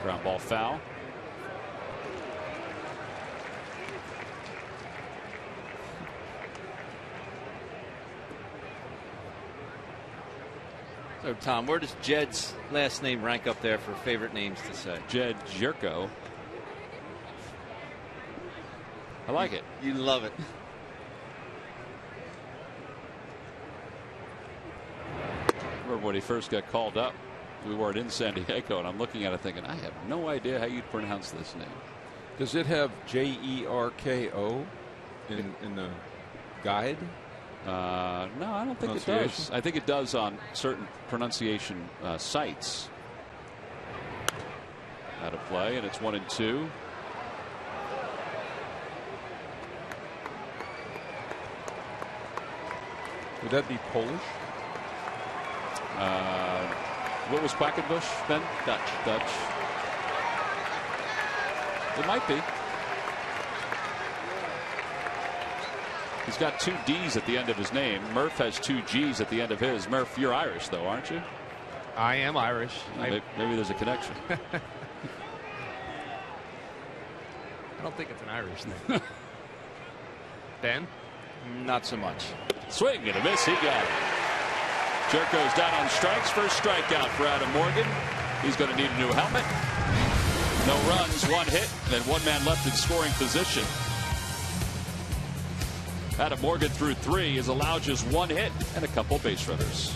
Ground ball foul. So, Tom, where does Jed's last name rank up there for favorite names to say? Jed Jerko. I like it. You love it. Remember when he first got called up, we weren't in San Diego, and I'm looking at it thinking, I have no idea how you'd pronounce this name. Does it have Jerko in the guide? No, I don't think it does. I think it does on certain pronunciation sites. Out of play, and it's 1-2. Would that be Polish? What was Quackenbush, Ben? Dutch. It might be. He's got 2 D's at the end of his name. Murph has 2 G's at the end of his. Murph, you're Irish, though, aren't you? I am Irish. Maybe there's a connection. I don't think it's an Irish thing. Ben? Not so much. Swing and a miss. He got it. Jerko's down on strikes. First strikeout for Adam Morgan. He's going to need a new helmet. No runs, 1 hit, and 1 man left in scoring position. Adam Morgan through 3 has allowed just 1 hit and a couple base runners.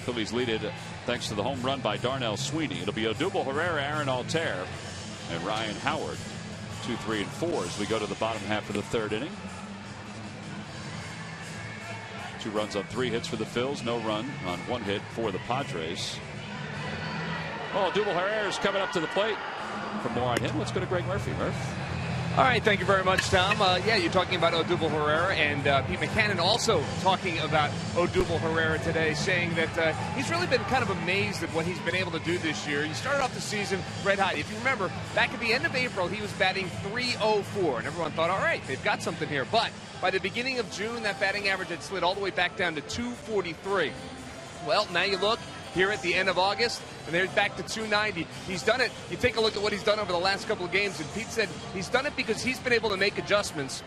Phillies lead it thanks to the home run by Darnell Sweeney. It'll be Odubel Herrera, Aaron Altair, and Ryan Howard. 2, 3, and 4 as we go to the bottom half of the 3rd inning. 2 runs on 3 hits for the Phils. No run on 1 hit for the Padres. Oh, Odubel Herrera is coming up to the plate. For more on him, let's go to Greg Murphy. Murph. All right, thank you very much, Tom. Yeah, you're talking about Odubel Herrera, and Pete Mackanin also talking about Odubel Herrera today, saying that he's really been kind of amazed at what he's been able to do this year. He started off the season red hot. If you remember, back at the end of April, he was batting .304, and everyone thought, all right, they've got something here. But by the beginning of June, that batting average had slid all the way back down to .243. Well, now you look here at the end of August, and they're back to .290. He's done it. You take a look at what he's done over the last couple of games, and Pete said he's done it because he's been able to make adjustments.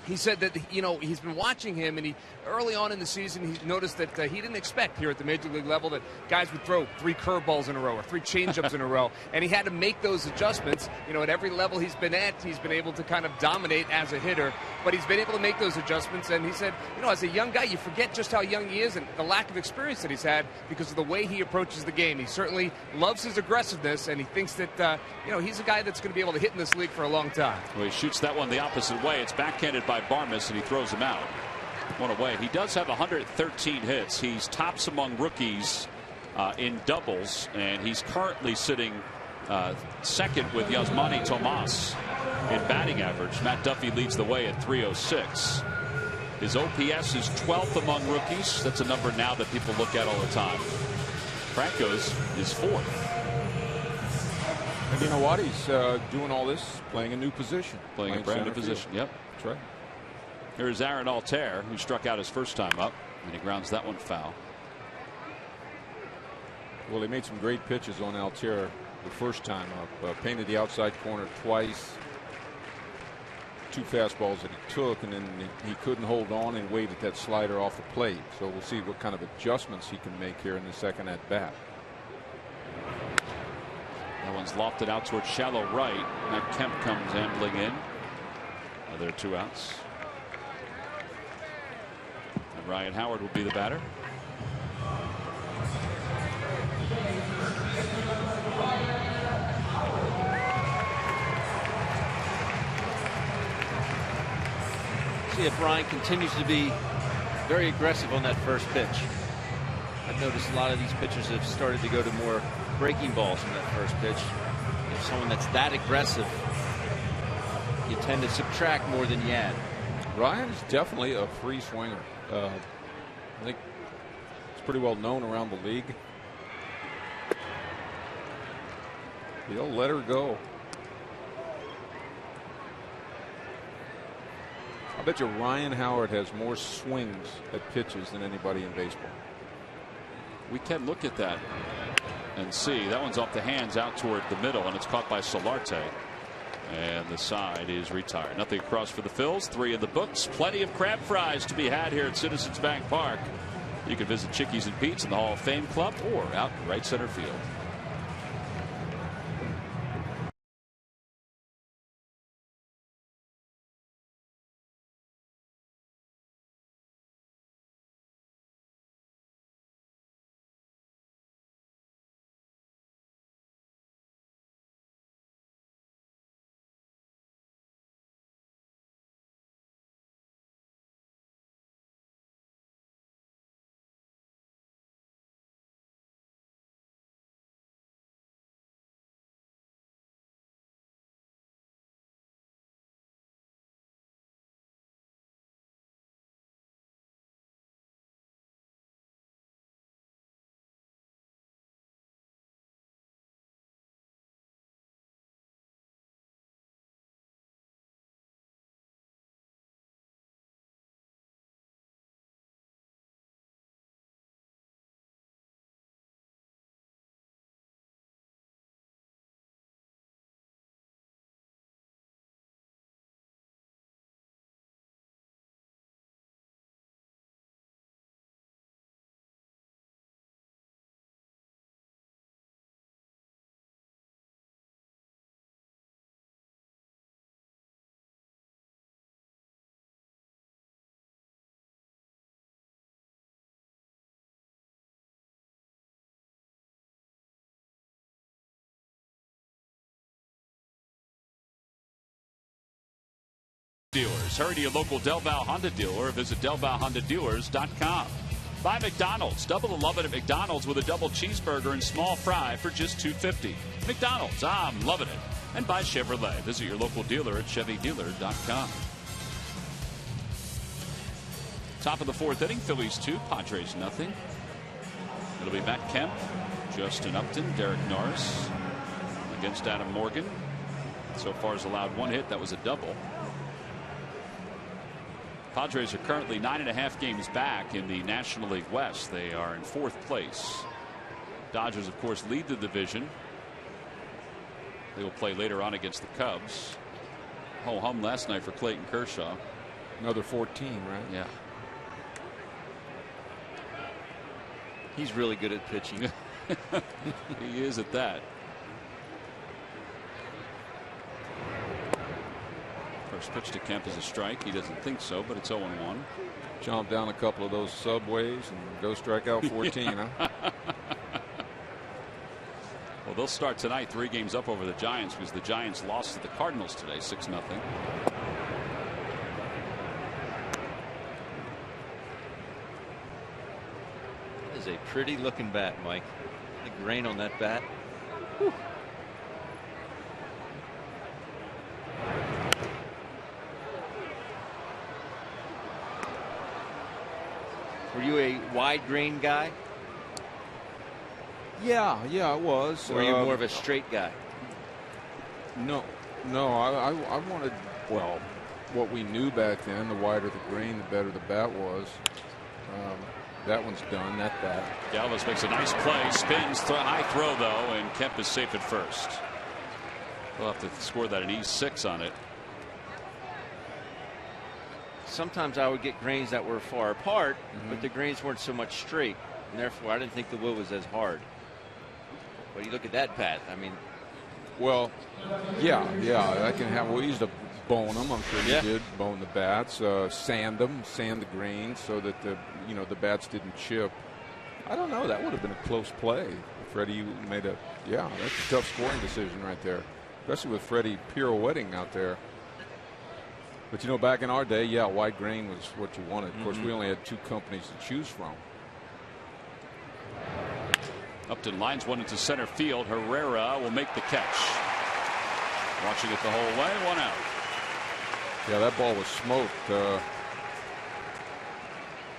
He said that, you know, he's been watching him, and he early on in the season, he noticed that he didn't expect here at the major league level that guys would throw 3 curveballs in a row or 3 changeups in a row, and he had to make those adjustments. You know, at every level he's been at, he's been able to kind of dominate as a hitter, but he's been able to make those adjustments. And he said, you know, as a young guy, you forget just how young he is and the lack of experience that he's had because of the way he approaches the game. He certainly loves his aggressiveness, and he thinks that, you know, he's a guy that's going to be able to hit in this league for a long time. Well, he shoots that one the opposite way. It's backhanded by Barmes, and he throws him out. 1 away. He does have 113 hits. He's tops among rookies in doubles, and he's currently sitting second with Yasmani Tomas in batting average. Matt Duffy leads the way at .306. His OPS is 12th among rookies. That's a number now that people look at all the time. Franco's is 4th. And you know what? He's doing all this playing a new position. Playing a brand new position. Yep. That's right. Here's Aaron Altair, who struck out his first time up, and he grounds that one foul. Well, he made some great pitches on Altair the first time up. Painted the outside corner twice. 2 fastballs that he took, and then he couldn't hold on and waved at that slider off the plate. So we'll see what kind of adjustments he can make here in the second at bat. That one's lofted out towards shallow right. Matt Kemp comes ambling in. There are 2 outs. And Ryan Howard will be the batter. See if Ryan continues to be very aggressive on that first pitch. I've noticed a lot of these pitchers have started to go to more breaking balls from that first pitch. If someone that's that aggressive, you tend to subtract more than you add. Ryan is definitely a free swinger. I think it's pretty well known around the league. He'll let her go. I bet you Ryan Howard has more swings at pitches than anybody in baseball. We can look at that and see. That one's off the hands out toward the middle, and it's caught by Solarte. And the side is retired. Nothing across for the Phils. 3 in the books. Plenty of crab fries to be had here at Citizens Bank Park. You can visit Chickies and Pete's in the Hall of Fame Club or out in right center field. Dealers. Hurry to your local Del Val Honda dealer or visit DelValHondaDealers.com. By McDonald's. Double the love it at McDonald's with a double cheeseburger and small fry for just $2.50. McDonald's. I'm loving it. And by Chevrolet. Visit your local dealer at ChevyDealer.com. Top of the 4th inning. Phillies 2, Padres nothing. It'll be Matt Kemp, Justin Upton, Derek Norris against Adam Morgan. So far has allowed 1 hit. That was a double. Padres are currently 9.5 games back in the National League West. They are in 4th place. Dodgers, of course, lead the division. They will play later on against the Cubs. Ho hum last night for Clayton Kershaw. Another 14, right? Yeah. He's really good at pitching. He is at that. First pitch to Kemp is a strike. He doesn't think so, but it's 0-1. Jump down a couple of those subways and go strike out 14. Huh? Well, they'll start tonight 3 games up over the Giants because the Giants lost to the Cardinals today 6-0. That is a pretty looking bat, Mike. The grain on that bat. Whew. Were you a wide grain guy? Yeah, I was. Or are you more of a straight guy? No, I wanted, well, what we knew back then, the wider the green, the better the bat was. That one's done. That bat. Galvis makes a nice play, spins, high throw though, and Kemp is safe at first. We'll have to score that an E6 on it. Sometimes I would get grains that were far apart, but the grains weren't so much straight, and therefore I didn't think the wood was as hard. But you look at that bat, I mean. Well, yeah, I can have. We used to bone them. I'm sure you did bone the bats, sand them, sand the grains so that the bats didn't chip. I don't know. That would have been a close play. Freddie made a that's a tough scoring decision right there, especially with Freddie pirouetting out there. But back in our day, white grain was what you wanted. Of course, we only had 2 companies to choose from. Upton lines one into center field. Herrera will make the catch. Watching it the whole way, 1 out. Yeah, that ball was smoked.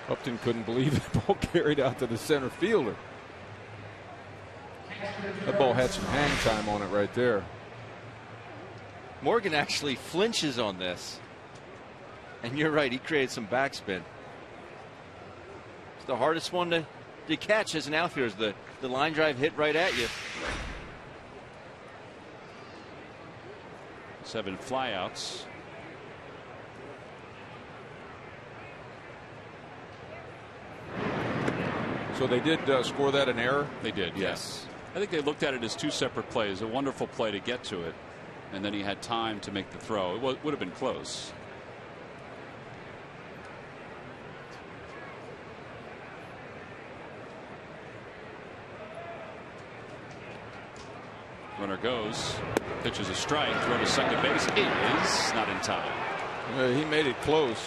Upton couldn't believe the ball carried out to the center fielder. That ball had some hang time on it right there. Morgan actually flinches on this. And you're right, he created some backspin. It's the hardest one to catch as an outfielder, is the line drive hit right at you. 7 flyouts. So they did score that an error? They did, yes. I think they looked at it as 2 separate plays. A wonderful play to get to it, and then he had time to make the throw. It would have been close. Runner goes, pitches a strike, throw to second base is not in time. He made it close,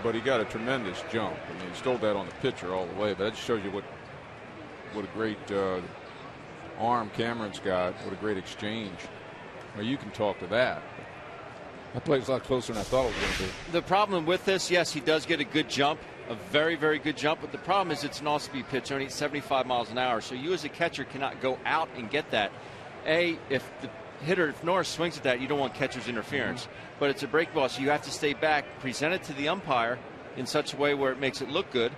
but he got a tremendous jump. I mean, he stole that on the pitcher all the way, but that just shows you what a great arm Cameron's got. What a great exchange. Well, you can talk to that. That play's a lot closer than I thought it was going to be. The problem with this, yes, he does get a good jump, a very, very good jump, but the problem is it's an off-speed pitch, only 75 miles an hour, so you as a catcher cannot go out and get that. If the hitter, if Norris swings at that, you don't want catcher's interference. But it's a break ball, so you have to stay back, present it to the umpire in such a way where it makes it look good,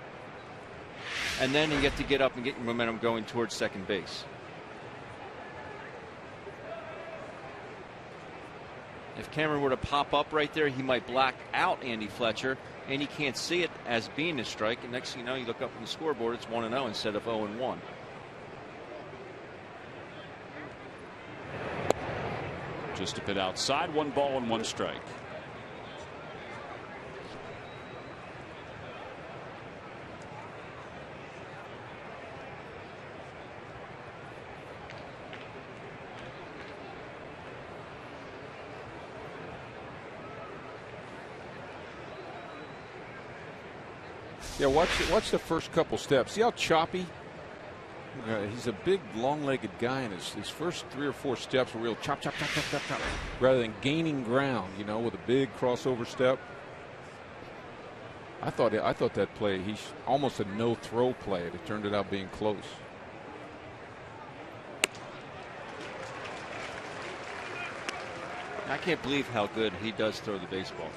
and then you get to get up and get your momentum going towards second base. If Cameron were to pop up right there, he might black out Andy Fletcher, and he can't see it as being a strike. And next thing you know, you look up on the scoreboard, it's 1-0 instead of 0-1. Just a bit outside, 1 ball and 1 strike. Yeah, watch the first couple steps. See how choppy? He's a big, long-legged guy, and his first 3 or 4 steps were real chop, chop, chop, chop, chop, chop, rather than gaining ground, with a big crossover step. I thought that play, he's almost a no-throw play. It turned it out being close. I can't believe how good he does throw the baseball.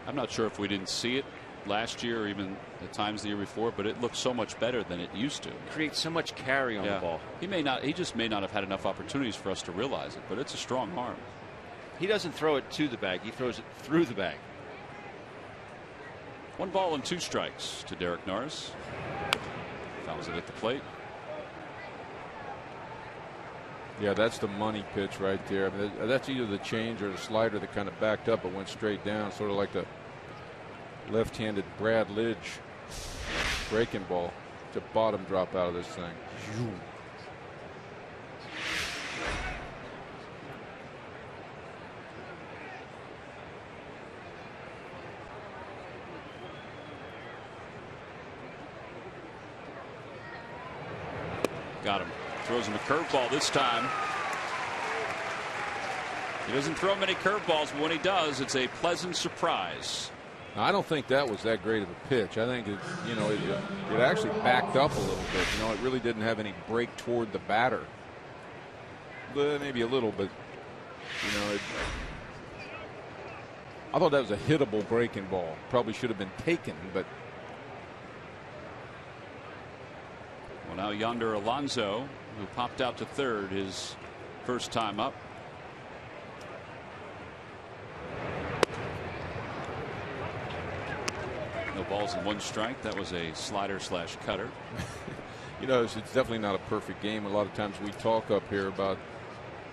I'm not sure if we didn't see it last year or even the times the year before, but it looks so much better than it used to. Creates so much carry on the ball. He just may not have had enough opportunities for us to realize it, but it's a strong arm. He doesn't throw it to the bag, he throws it through the bag. 1 ball and 2 strikes to Derek Norris. Fouls it at the plate. Yeah, that's the money pitch right there. I mean, that's either the change or the slider that kind of backed up and went straight down, sort of like the left-handed Brad Lidge breaking ball. To bottom drop out of this thing. Got him. Throws him a curveball this time. He doesn't throw many curveballs, but when he does, it's a pleasant surprise. Now, I don't think that was that great of a pitch. I think it actually backed up a little bit. It really didn't have any break toward the batter. maybe a little, but you know, I thought that was a hittable breaking ball. Probably should have been taken, but. Well, now yonder Alonso, who popped out to third his first time up. No balls and 1 strike. That was a slider / cutter. You know, it's definitely not a perfect game. A lot of times we talk up here about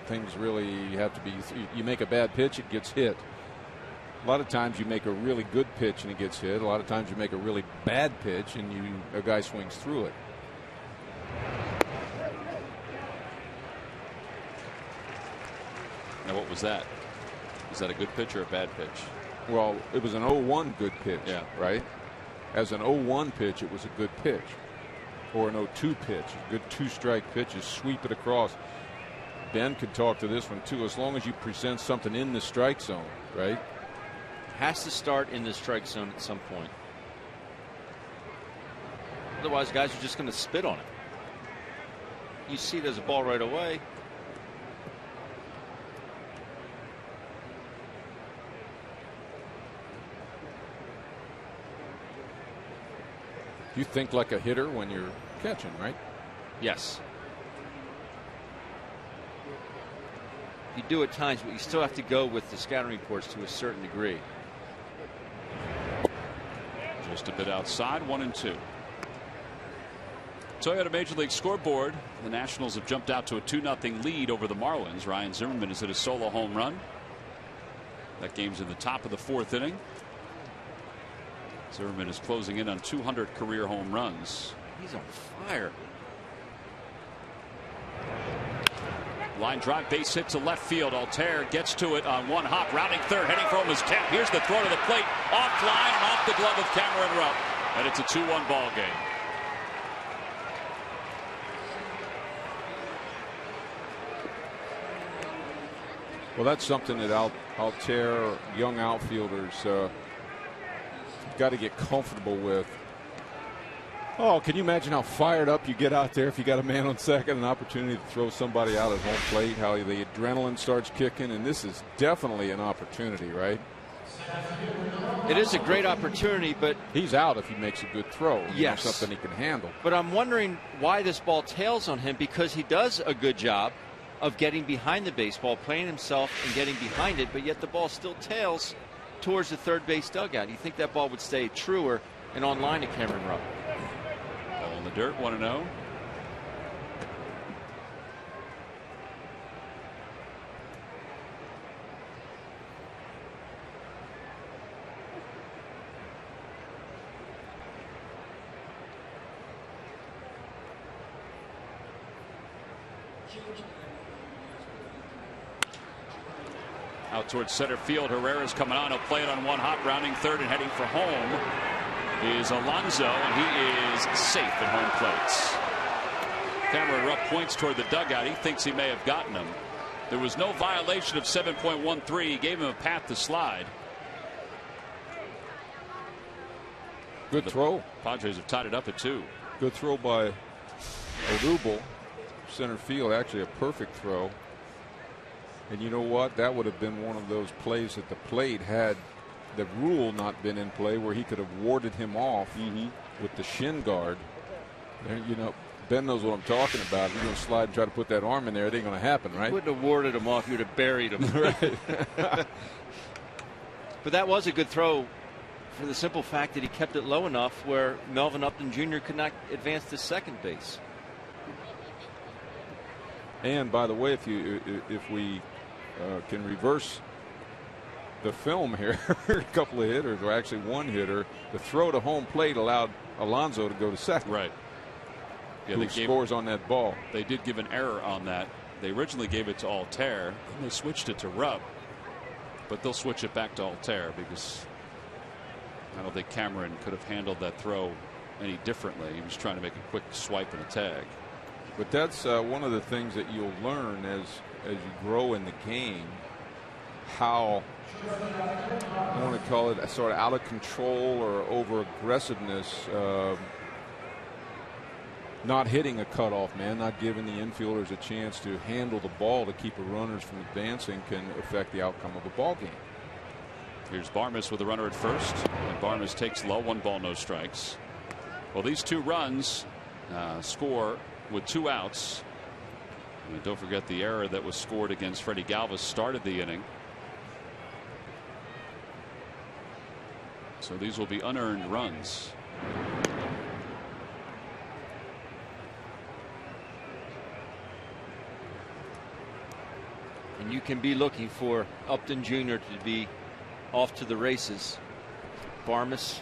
things really have to be. You make a bad pitch, it gets hit. A lot of times you make a really good pitch and it gets hit. A lot of times you make a really bad pitch and a guy swings through it. Now, what was that? Was that a good pitch or a bad pitch? Well, it was an 0-1 good pitch, yeah. Right? As an 0-1 pitch, it was a good pitch. Or an 0-2 pitch, a good 2-strike pitch, is sweep it across. Ben could talk to this one, too, as long as you present something in the strike zone, right? Has to start in the strike zone at some point. Otherwise, guys are just going to spit on it. You see there's a ball right away. You think like a hitter when you're catching, right? Yes. You do at times, but you still have to go with the scouting reports to a certain degree. Just a bit outside, 1-2. So at a Major League scoreboard, the Nationals have jumped out to a 2-0 lead over the Marlins. Ryan Zimmerman has hit a solo home run. That game's in the top of the 4th inning. Zimmerman is closing in on 200 career home runs. He's on fire. Line drive, base hit to left field. Altair gets to it on 1 hop, rounding third, heading for him is Kemp. Here's the throw to the plate, offline and off the glove of Cameron Rupp, and it's a 2-1 ball game. Well, that's something that Altair, young outfielders, got to get comfortable with. Oh, can you imagine how fired up you get out there if you got a man on second, an opportunity to throw somebody out at home plate, how the adrenaline starts kicking, and this is definitely an opportunity, right? It is a great opportunity, but he's out if he makes a good throw. Yes. Something he can handle. But I'm wondering why this ball tails on him, because he does a good job of getting behind the baseball, playing himself and getting behind it, but yet the ball still tails towards the third base dugout. You think that ball would stay truer and on line to Cameron Rupp? Ball in the dirt, 1-0. Out towards center field. Herrera's coming on. He'll play it on 1 hop, rounding third and heading for home is Alonso, and he is safe at home plates. Cameron Rupp points toward the dugout. He thinks he may have gotten him. There was no violation of 7.13. He gave him a path to slide. Good throw. Padres have tied it up at 2. Good throw by Odubel, center field. Actually, a perfect throw. And you know what? That would have been one of those plays at the plate had the rule not been in play, where he could have warded him off with the shin guard. And, you know, Ben knows what I'm talking about. He's going to slide and try to put that arm in there. It ain't going to happen, right? You wouldn't have warded him off. You would have buried him. Right. But that was a good throw for the simple fact that he kept it low enough where Melvin Upton Jr. could not advance to second base. And by the way, if we can reverse the film here, a couple of hitters, or actually one hitter, the throw to home plate allowed Alonso to go to second. Right. Yeah, who scores on that ball. They did give an error on that. They originally gave it to Altair, and they switched it to Rupp. But they'll switch it back to Altair because I don't think Cameron could have handled that throw any differently. He was trying to make a quick swipe and a tag. But that's one of the things that you'll learn as you grow in the game, how I want to call it a sort of out of control or over aggressiveness not hitting a cutoff man, not giving the infielders a chance to handle the ball to keep the runners from advancing can affect the outcome of a ball game. Here's Barmes with a runner at first, and Barmes takes low, 1 ball, no strikes. Well, these 2 runs score with 2 outs. And don't forget the error that was scored against Freddie Galvis started the inning. So these will be unearned runs. And you can be looking for Upton Jr. to be off to the races. Barmes,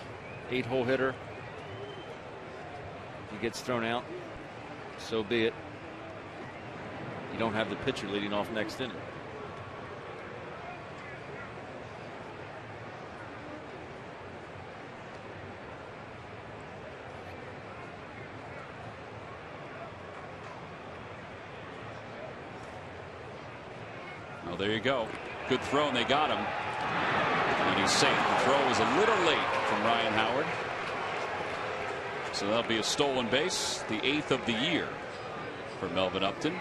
8-hole hitter. If he gets thrown out, so be it. You don't have the pitcher leading off next inning. Well, there you go. Good throw, and they got him. And he's safe. The throw was a little late from Ryan Howard. So that'll be a stolen base, the 8th of the year for Melvin Upton.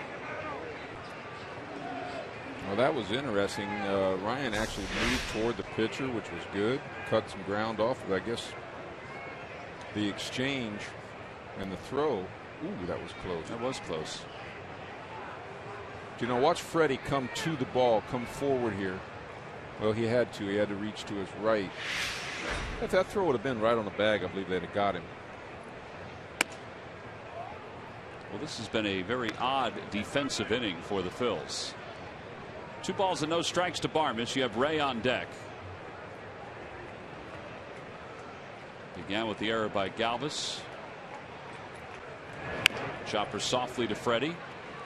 Well, that was interesting. Ryan actually moved toward the pitcher, which was good. Cut some ground off, but I guess the exchange and the throw, ooh, that was close. That was close. You know, watch Freddie come to the ball, come forward here. Well, he had to. He had to reach to his right. If that throw would have been right on the bag, I believe they'd have got him. Well, this has been a very odd defensive inning for the Phils. 2 balls and no strikes to Barmes. You have Ray on deck. Began with the error by Galvis. Chopper softly to Freddie.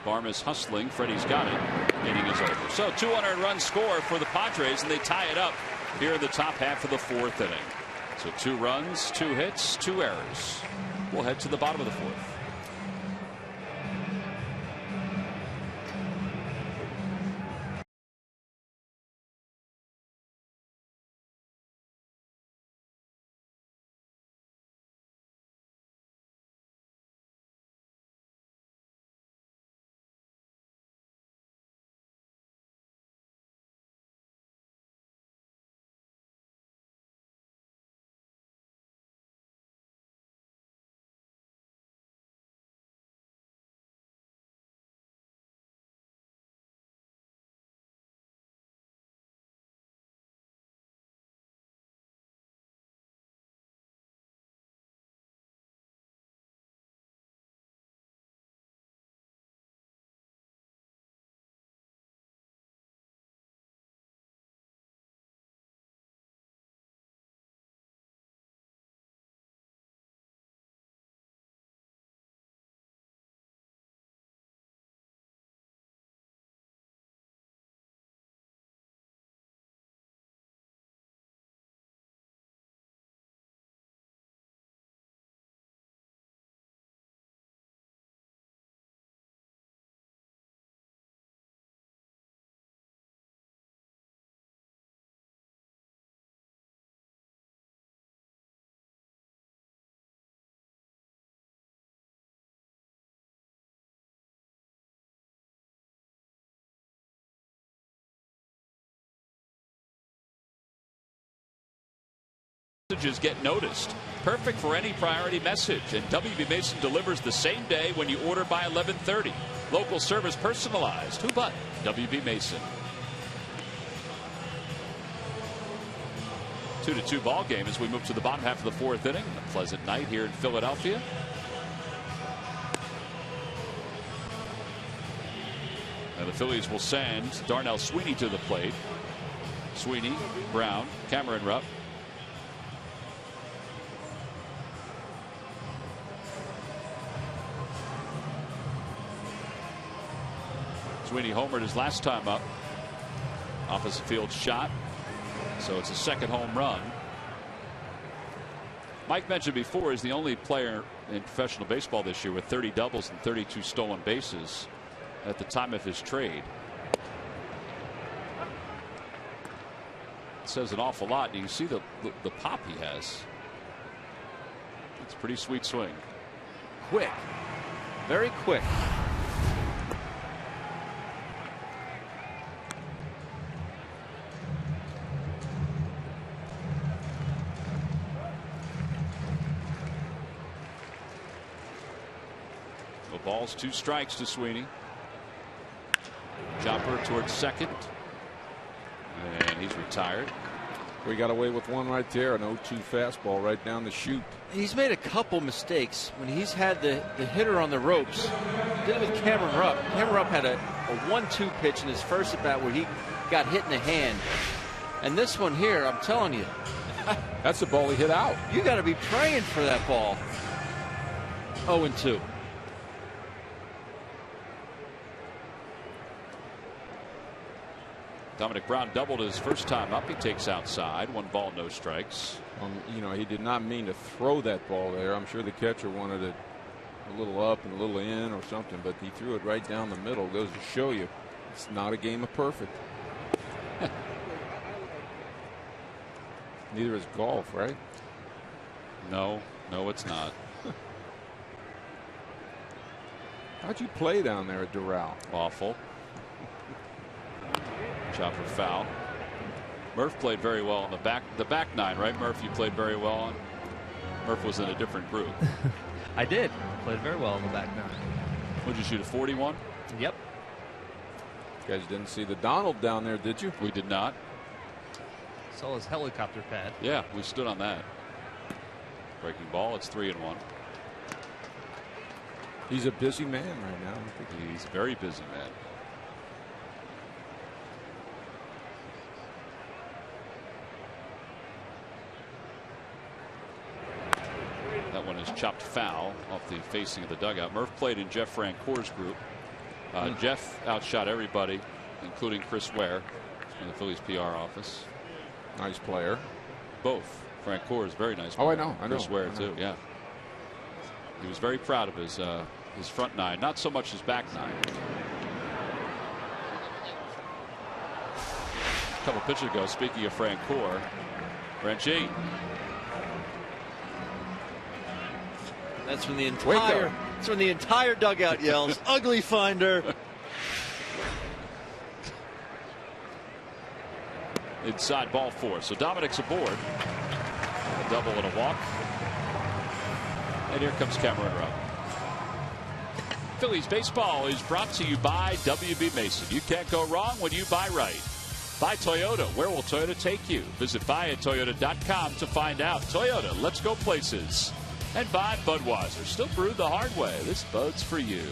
Barmes hustling. Freddie's got it. Inning is over. So 2 unearned runs score for the Padres, and they tie it up here in the top half of the 4th inning. So 2 runs, 2 hits, 2 errors. We'll head to the bottom of the 4th. Messages get noticed. Perfect for any priority message, and WB Mason delivers the same day when you order by 11:30. Local service personalized. Who but WB Mason? 2-2 ball game as we move to the bottom half of the 4th inning. A pleasant night here in Philadelphia. And the Phillies will send Darnell Sweeney to the plate. Sweeney, Brown, Cameron Rupp. Sweeney homered his last time up. Opposite field shot. So it's a 2nd home run. Mike mentioned before he's the only player in professional baseball this year with 30 doubles and 32 stolen bases at the time of his trade. It says an awful lot. You can see the pop he has. It's a pretty sweet swing. Quick. Very quick. The ball's 2 strikes to Sweeney. Chopper towards second. And he's retired. We got away with one right there, an 0-2 fastball right down the chute. He's made a couple mistakes when he's had the hitter on the ropes. Did it with Cameron Rupp. Cameron Rupp had a 1-2 pitch in his first at bat where he got hit in the hand. And this one here, I'm telling you, that's the ball he hit out. You got to be praying for that ball. 0-2. Dominic Brown doubled his first time up. He takes outside. 1 ball, no strikes. You know, he did not mean to throw that ball there. I'm sure the catcher wanted it a little up and a little in or something, but he threw it right down the middle. Goes to show you it's not a game of perfect. Neither is golf, right? No, it's not. How'd you play down there at Doral? Awful. Chopper foul. Murph played very well on the back 9, right? Murph, you played very well on. Murph was in a different group. I did. Played very well on the back 9. Would you shoot a 41? Yep. You guys didn't see the Donald down there, did you? We did not. Saw his helicopter pad. Yeah, we stood on that. Breaking ball. It's 3-1. He's a busy man right now. He's a very busy man. That one is chopped foul off the facing of the dugout. Murph played in Jeff Francoeur's group. Jeff outshot everybody, including Chris Ware from the Phillies PR office. Nice player. Both. Francoeur is very nice player. Oh, I know. Chris Ware too. Yeah. He was very proud of his front 9, not so much his back 9. A couple pitches ago, speaking of Francoeur, Frenchie. That's when the entire dugout yells, "Ugly finder." Inside, ball 4. So Dominic's aboard. A double and a walk. And here comes Cameron Rupp. Phillies baseball is brought to you by WB Mason. You can't go wrong when you buy right. By Toyota. Where will Toyota take you? Visit buyatoyota.com to find out. Toyota, let's go places. And by Budweiser. Still brewed the hard way. This Bud's for you.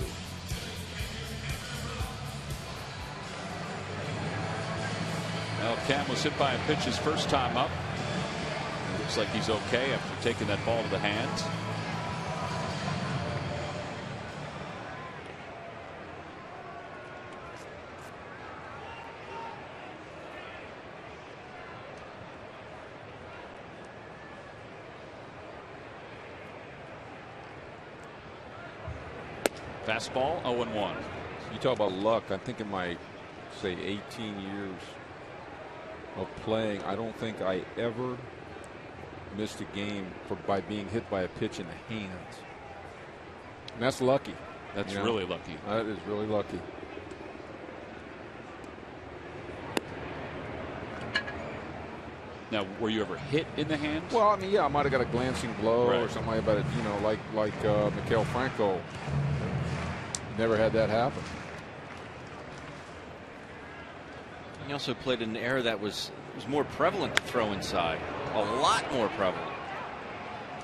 Well, Cam was hit by a pitch his first time up. It looks like he's okay after taking that ball to the hands. Fastball, 0-1. You talk about luck. I think in my, say, 18 years of playing, I don't think I ever missed a game by being hit by a pitch in the hands. And that's lucky. That's really lucky. That is really lucky. Now, were you ever hit in the hands? Well, I mean, yeah, I might have got a glancing blow or something like that. You know, like Maikel Franco. Never had that happen. He also played in an era that was more prevalent to throw inside. A lot more prevalent.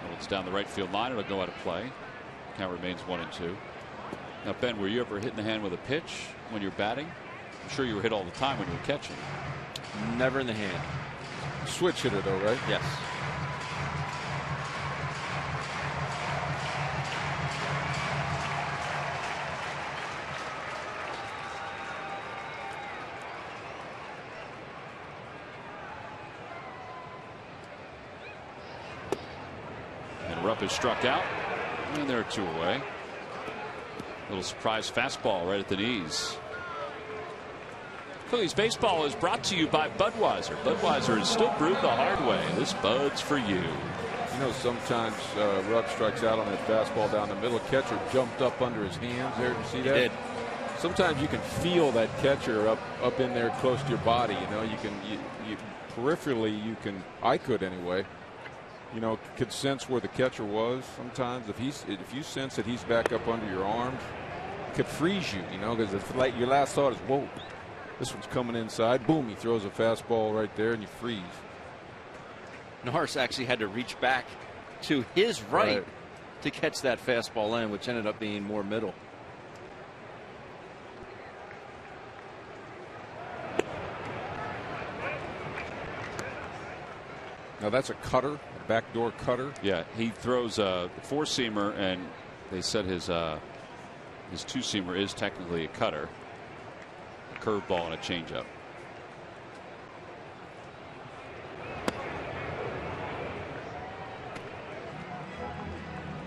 Well, it's down the right field line. It'll go out of play. Count remains 1-2. Now, Ben, were you ever hit in the hand with a pitch when you're batting? I'm sure you were hit all the time when you were catching. Never in the hand. Switch hitter, though, right? Yes. Rupp is struck out, and there are 2 away. Little surprise fastball right at the knees. Phillies baseball is brought to you by Budweiser. Budweiser is still brewed the hard way. This Bud's for you. You know, sometimes Rupp strikes out on that fastball down the middle. Catcher jumped up under his hands there. Did you see that? He did. Sometimes you can feel that catcher up in there close to your body. You know, you peripherally you can. I could anyway. You know, could sense where the catcher was. Sometimes if you sense that he's back up under your arms, it could freeze you. You know, because it's like your last thought is, whoa, this one's coming inside. Boom, he throws a fastball right there, and you freeze. Norris actually had to reach back to his right to catch that fastball in, which ended up being more middle. Now that's a cutter, a backdoor cutter. Yeah, he throws a four-seamer, and they said his two-seamer is technically a cutter, a curveball and a changeup.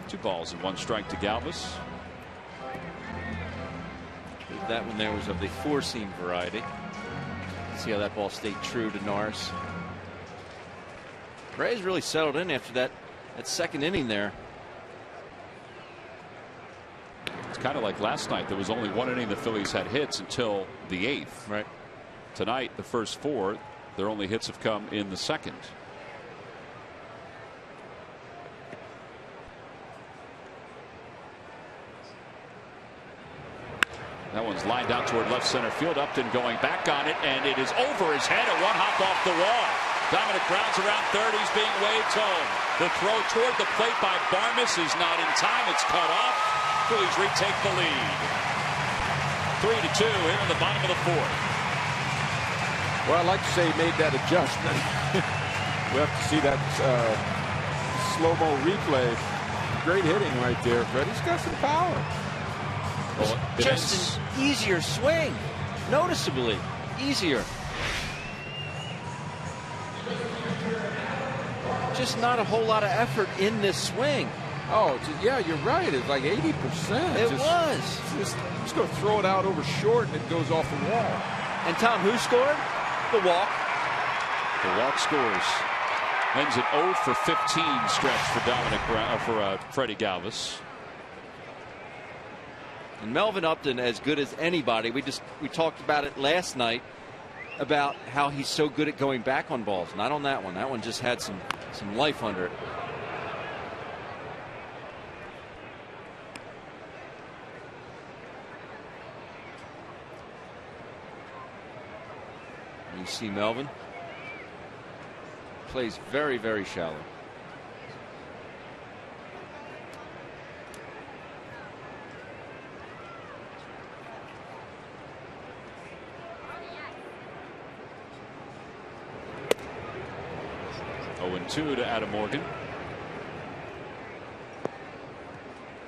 Two balls and one strike to Galvis. That one there was of the four-seam variety. See how that ball stayed true to Norris. Ray's really settled in after that second inning there. It's kind of like last night. There was only one inning the Phillies had hits until the eighth. Right. Tonight, the first four, their only hits have come in the second. That one's lined out toward left center field. Upton going back on it, and it is over his head. A one hop off the wall. Dominic Brown's around third. He's being waved home. The throw toward the plate by Barmes is not in time. It's cut off. Phillies retake the lead. 3-2 here in the bottom of the fourth. Well, I'd like to say he made that adjustment. We have to see that slow-mo replay. Great hitting right there, Fred. He's got some power. Well, Just an easier swing. Noticeably easier. Just not a whole lot of effort in this swing. Oh, yeah, you're right. It's like 80%. It was. Just go throw it out over short, and it goes off the wall. And Tom, who scored? The walk. The walk scores. Ends an 0 for 15 stretch for Dominic Brown, for Freddie Galvis. And Melvin Upton, as good as anybody. We talked about it last night about how he's so good at going back on balls. Not on that one. That one just had some life under it. You see Melvin plays very, very shallow. Two to Adam Morgan.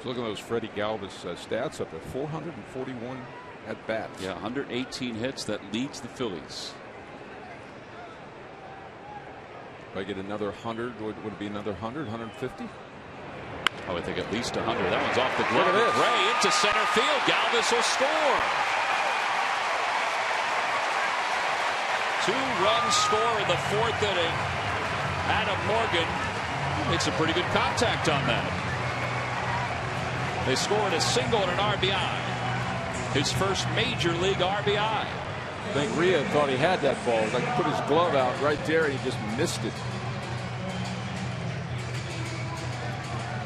So look at those Freddie Galvis stats up at 441 at bats. Yeah, 118 hits. That leads the Phillies. If I get another 100, would it be another 100, 150? I would think at least 100. That one's off the glove. Look at this. Ray into center field. Galvis will score. 2-run score in the fourth inning. Adam Morgan makes some pretty good contact on that. They scored a single and an RBI. His first major league RBI. I think Rhea thought he had that ball. Like put his glove out right there and he just missed it.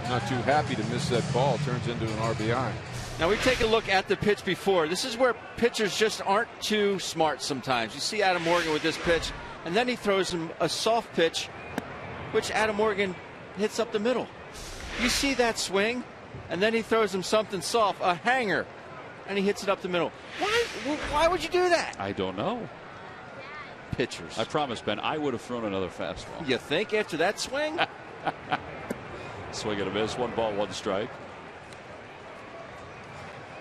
Not too happy to miss that ball. Turns into an RBI. Now we take a look at the pitch before. This is where pitchers just aren't too smart sometimes. You see Adam Morgan with this pitch, and then he throws him a soft pitch, which Adam Morgan hits up the middle. You see that swing, and then he throws him something soft, a hanger, and he hits it up the middle. Why would you do that? I don't know. Pitchers. I promise, Ben, I would have thrown another fastball. You think after that swing? Swing and a miss. 1 ball, 1 strike.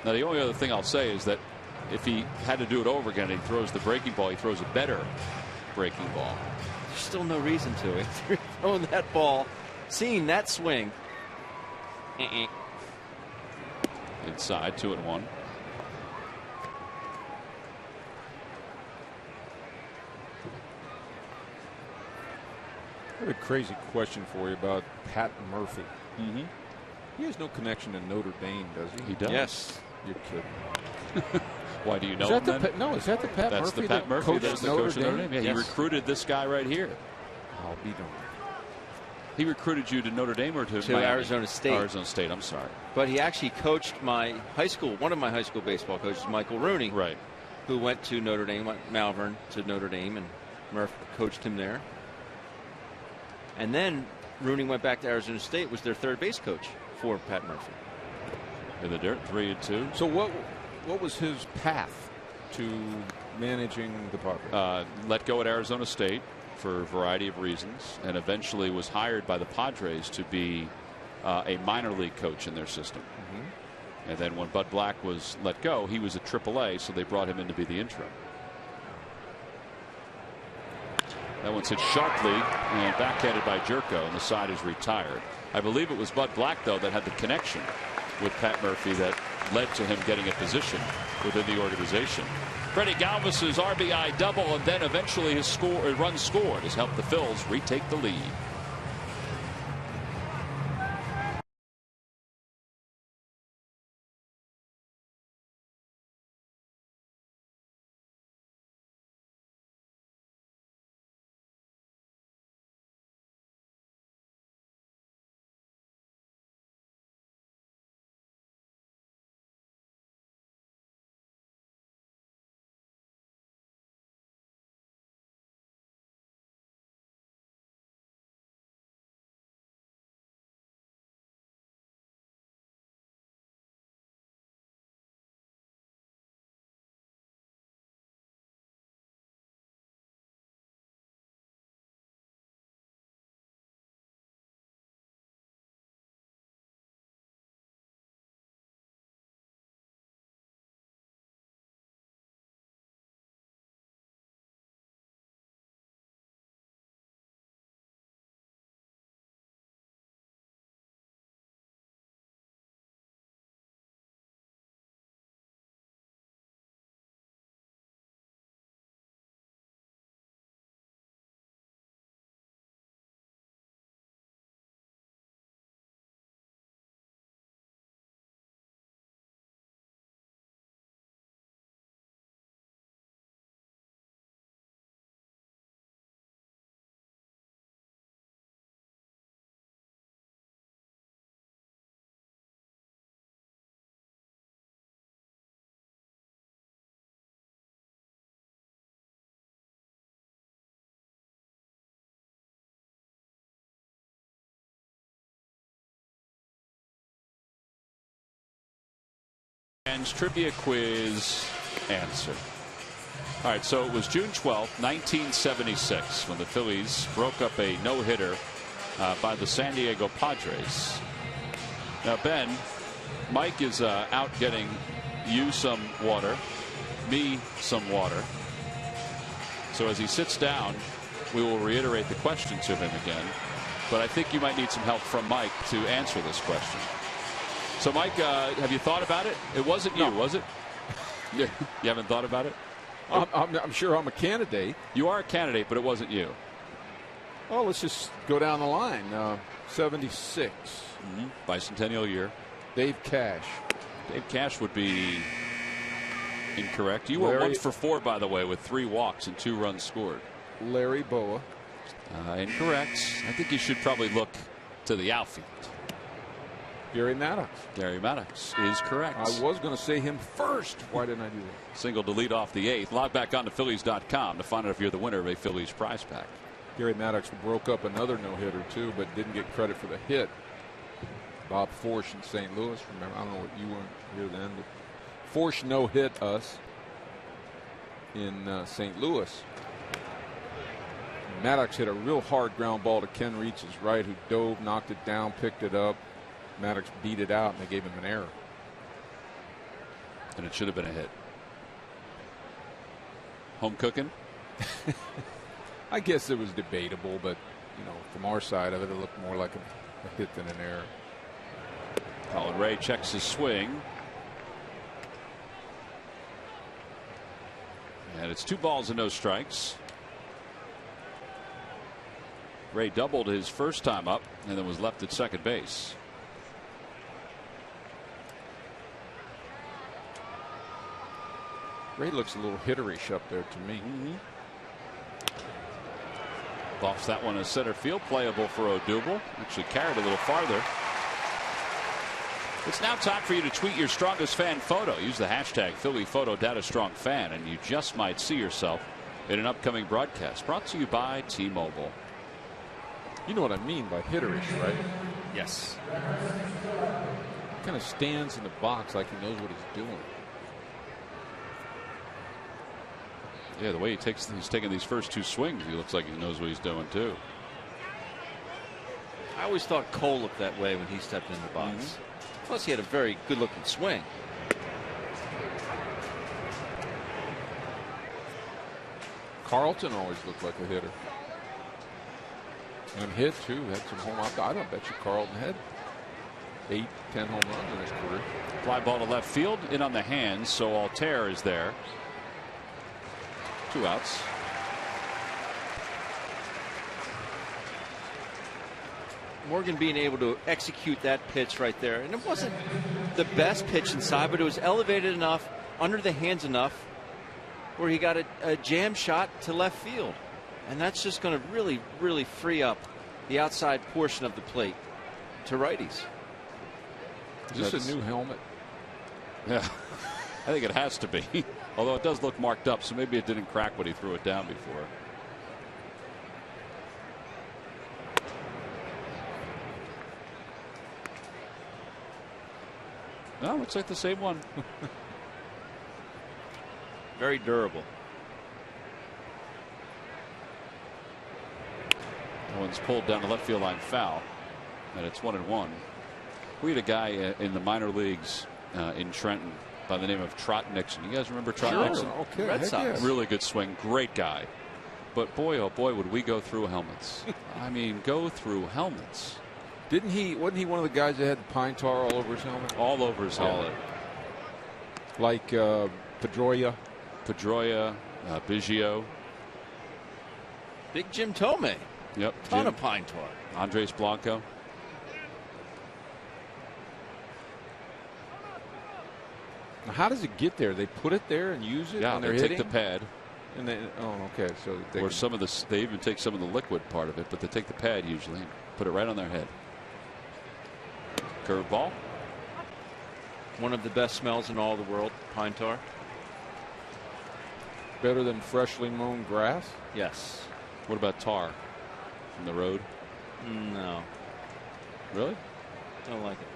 Now, the only other thing I'll say is that if he had to do it over again and he throws the breaking ball, he throws a better breaking ball. There's still no reason to it. Throwing that ball, seeing that swing. Inside, 2-1. I have a crazy question for you about Pat Murphy. Mm-hmm. He has no connection to Notre Dame, does he? He does. Yes. You're kidding. Why do you know Is that him? the no? Is that the Pat That's Murphy? the Pat Murphy that's the coach of Notre Dame. Yeah, Yes. he recruited this guy right here. I'll be darned. He recruited you to Notre Dame or to To Miami? Arizona State. Arizona State. I'm sorry. But he actually coached my high school, one of my high school baseball coaches, Michael Rooney, Right. who went to Notre Dame, went Malvern to Notre Dame, and Murph coached him there. And then Rooney went back to Arizona State, was their third base coach for Pat Murphy. In the dirt, 3-2. So what was his path to managing the Padres? Let go at Arizona State for a variety of reasons, and eventually was hired by the Padres to be a minor league coach in their system. Mm-hmm. And then when Bud Black was let go, he was at AAA, so they brought him in to be the interim. That one's hit sharply and backhanded by Jerko, and the side is retired. I believe it was Bud Black, though, that had the connection with Pat Murphy that led to him getting a position within the organization. Freddie Galvis's RBI double, and then eventually his run scored has helped the Phils retake the lead. Trivia quiz answer. All right, so it was June 12th, 1976, when the Phillies broke up a no-hitter by the San Diego Padres. Now, Ben, Mike is out getting you some water, me some water. So as he sits down, we will reiterate the question to him again. But I think you might need some help from Mike to answer this question. So, Mike, have you thought about it? It wasn't you, was it? You haven't thought about it? I'm sure I'm a candidate. You are a candidate, but it wasn't you. Oh, let's just go down the line. 76. Bicentennial year. Dave Cash. Dave Cash would be incorrect. You were 1 for 4, by the way, with 3 walks and 2 runs scored. Larry Boa. Incorrect. I think you should probably look to the outfield. Gary Maddox. Gary Maddox is correct. I was going to say him first. Why didn't I do that? Single to lead off the 8th. Log back on to Phillies.com to find out if you're the winner of a Phillies prize pack. Gary Maddox broke up another no-hitter, too, but didn't get credit for the hit. Bob Forsch in St. Louis. Remember, I don't know what you weren't here then, but Forsch no-hit us in St. Louis. Maddox hit a real hard ground ball to Ken Reach's right, who dove, knocked it down, picked it up. Maddox beat it out, and they gave him an error. And it should have been a hit. Home cooking? I guess it was debatable, but, you know, from our side of it, it looked more like a hit than an error. Colin Ray checks his swing. And it's 2 balls and no strikes. Ray doubled his first time up and then was left at second base. Ray looks a little hitterish up there to me. Lofts that one as center field, playable for Odubel. Actually carried a little farther. It's now time for you to tweet your strongest fan photo. Use the hashtag #PhillyPhotoDataStrongFan and you just might see yourself in an upcoming broadcast. Brought to you by T-Mobile. You know what I mean by hitterish, right? Yes. Kind of stands in the box like he knows what he's doing. Yeah, the way he's taking these first two swings, he looks like he knows what he's doing too. I always thought Cole looked that way when he stepped in the box. Plus, he had a very good-looking swing. Carlton always looked like a hitter. And hit too. Had some home runs. I don't bet you Carlton had 8, 10 home runs in his career. Fly ball to left field, in on the hands, so Altair is there. 2 outs. Morgan being able to execute that pitch right there. And it wasn't the best pitch inside, but it was elevated enough, under the hands enough, where he got a jam shot to left field. And that's just going to really, really free up the outside portion of the plate to righties. Is this a new helmet? Yeah, I think it has to be. Although it does look marked up, so maybe it didn't crack when he threw it down before. No, looks like the same one. Very durable. That one's pulled down the left field line foul, and it's 1-1. We had a guy in the minor leagues in Trenton by the name of Trot Nixon. You guys remember Trot Nixon? Okay. Red Sox. Really good swing, great guy. But boy, oh boy, would we go through helmets. I mean, go through helmets. Wasn't he one of the guys that had pine tar all over his helmet? All over his helmet. Like Pedroia. Biggio. Big Jim Tomei. Yep. Ton of pine tar. Andres Blanco. Now, how does it get there? They put it there and use it Yeah, when they're they hitting? take the pad. And they, okay. So Or some of the, they even take some of the liquid part of it, but they take the pad usually and put it right on their head. Curveball. One of the best smells in all the world, pine tar. better than freshly mown grass? Yes. What about tar from the road? No. Really? Don't like it.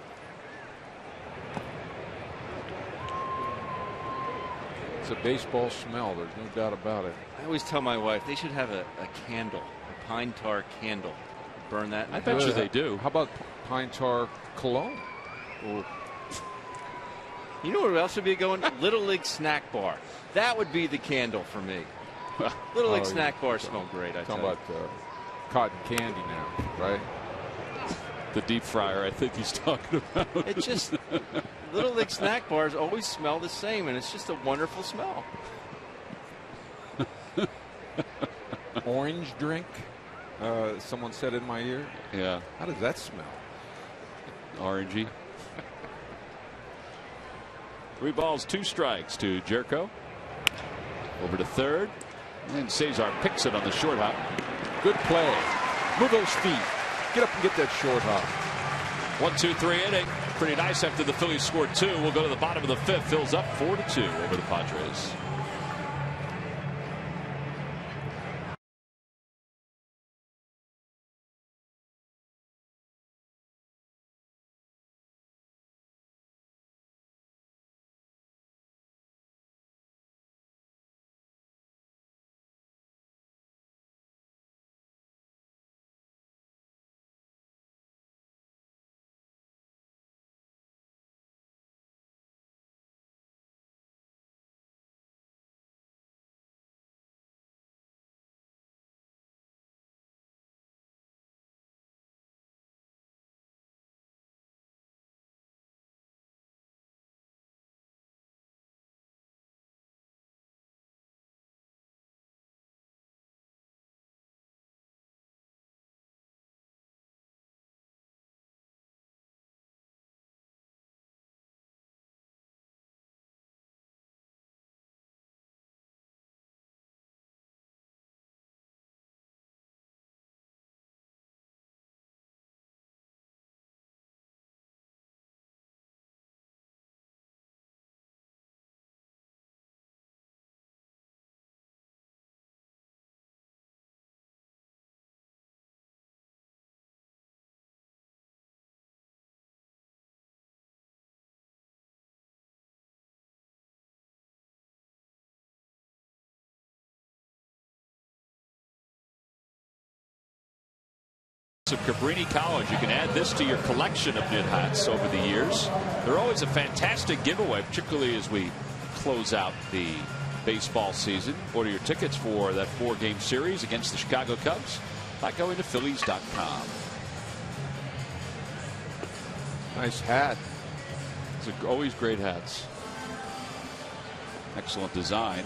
It's a baseball smell. There's no doubt about it. I always tell my wife they should have a candle, a pine tar candle. Burn that. In I the bet house. you they do. How about pine tar cologne? Ooh. You know what else would be going? Little League snack bar. That would be the candle for me. Little League snack bar smell great. I Talking tell about cotton candy now, right? The deep fryer, I think he's talking about. It just Little League snack bars always smell the same, and it's just a wonderful smell. Orange drink. Someone said in my ear. Yeah. How does that smell? Orangey. 3 balls, 2 strikes to Jerko. Over to third. And Cesar picks it on the short hop. Good play. Move those feet. Get up and get that short hop. 1, 2, 3 inning. Pretty nice after the Phillies scored 2. We'll go to the bottom of the 5th. Phil's up 4-2 over the Padres. of Cabrini College. You can add this to your collection of knit hats over the years. They're always a fantastic giveaway, particularly as we close out the baseball season. Order your tickets for that 4-game series against the Chicago Cubs by going to Phillies.com. Nice hat. It's always great hats. Excellent design.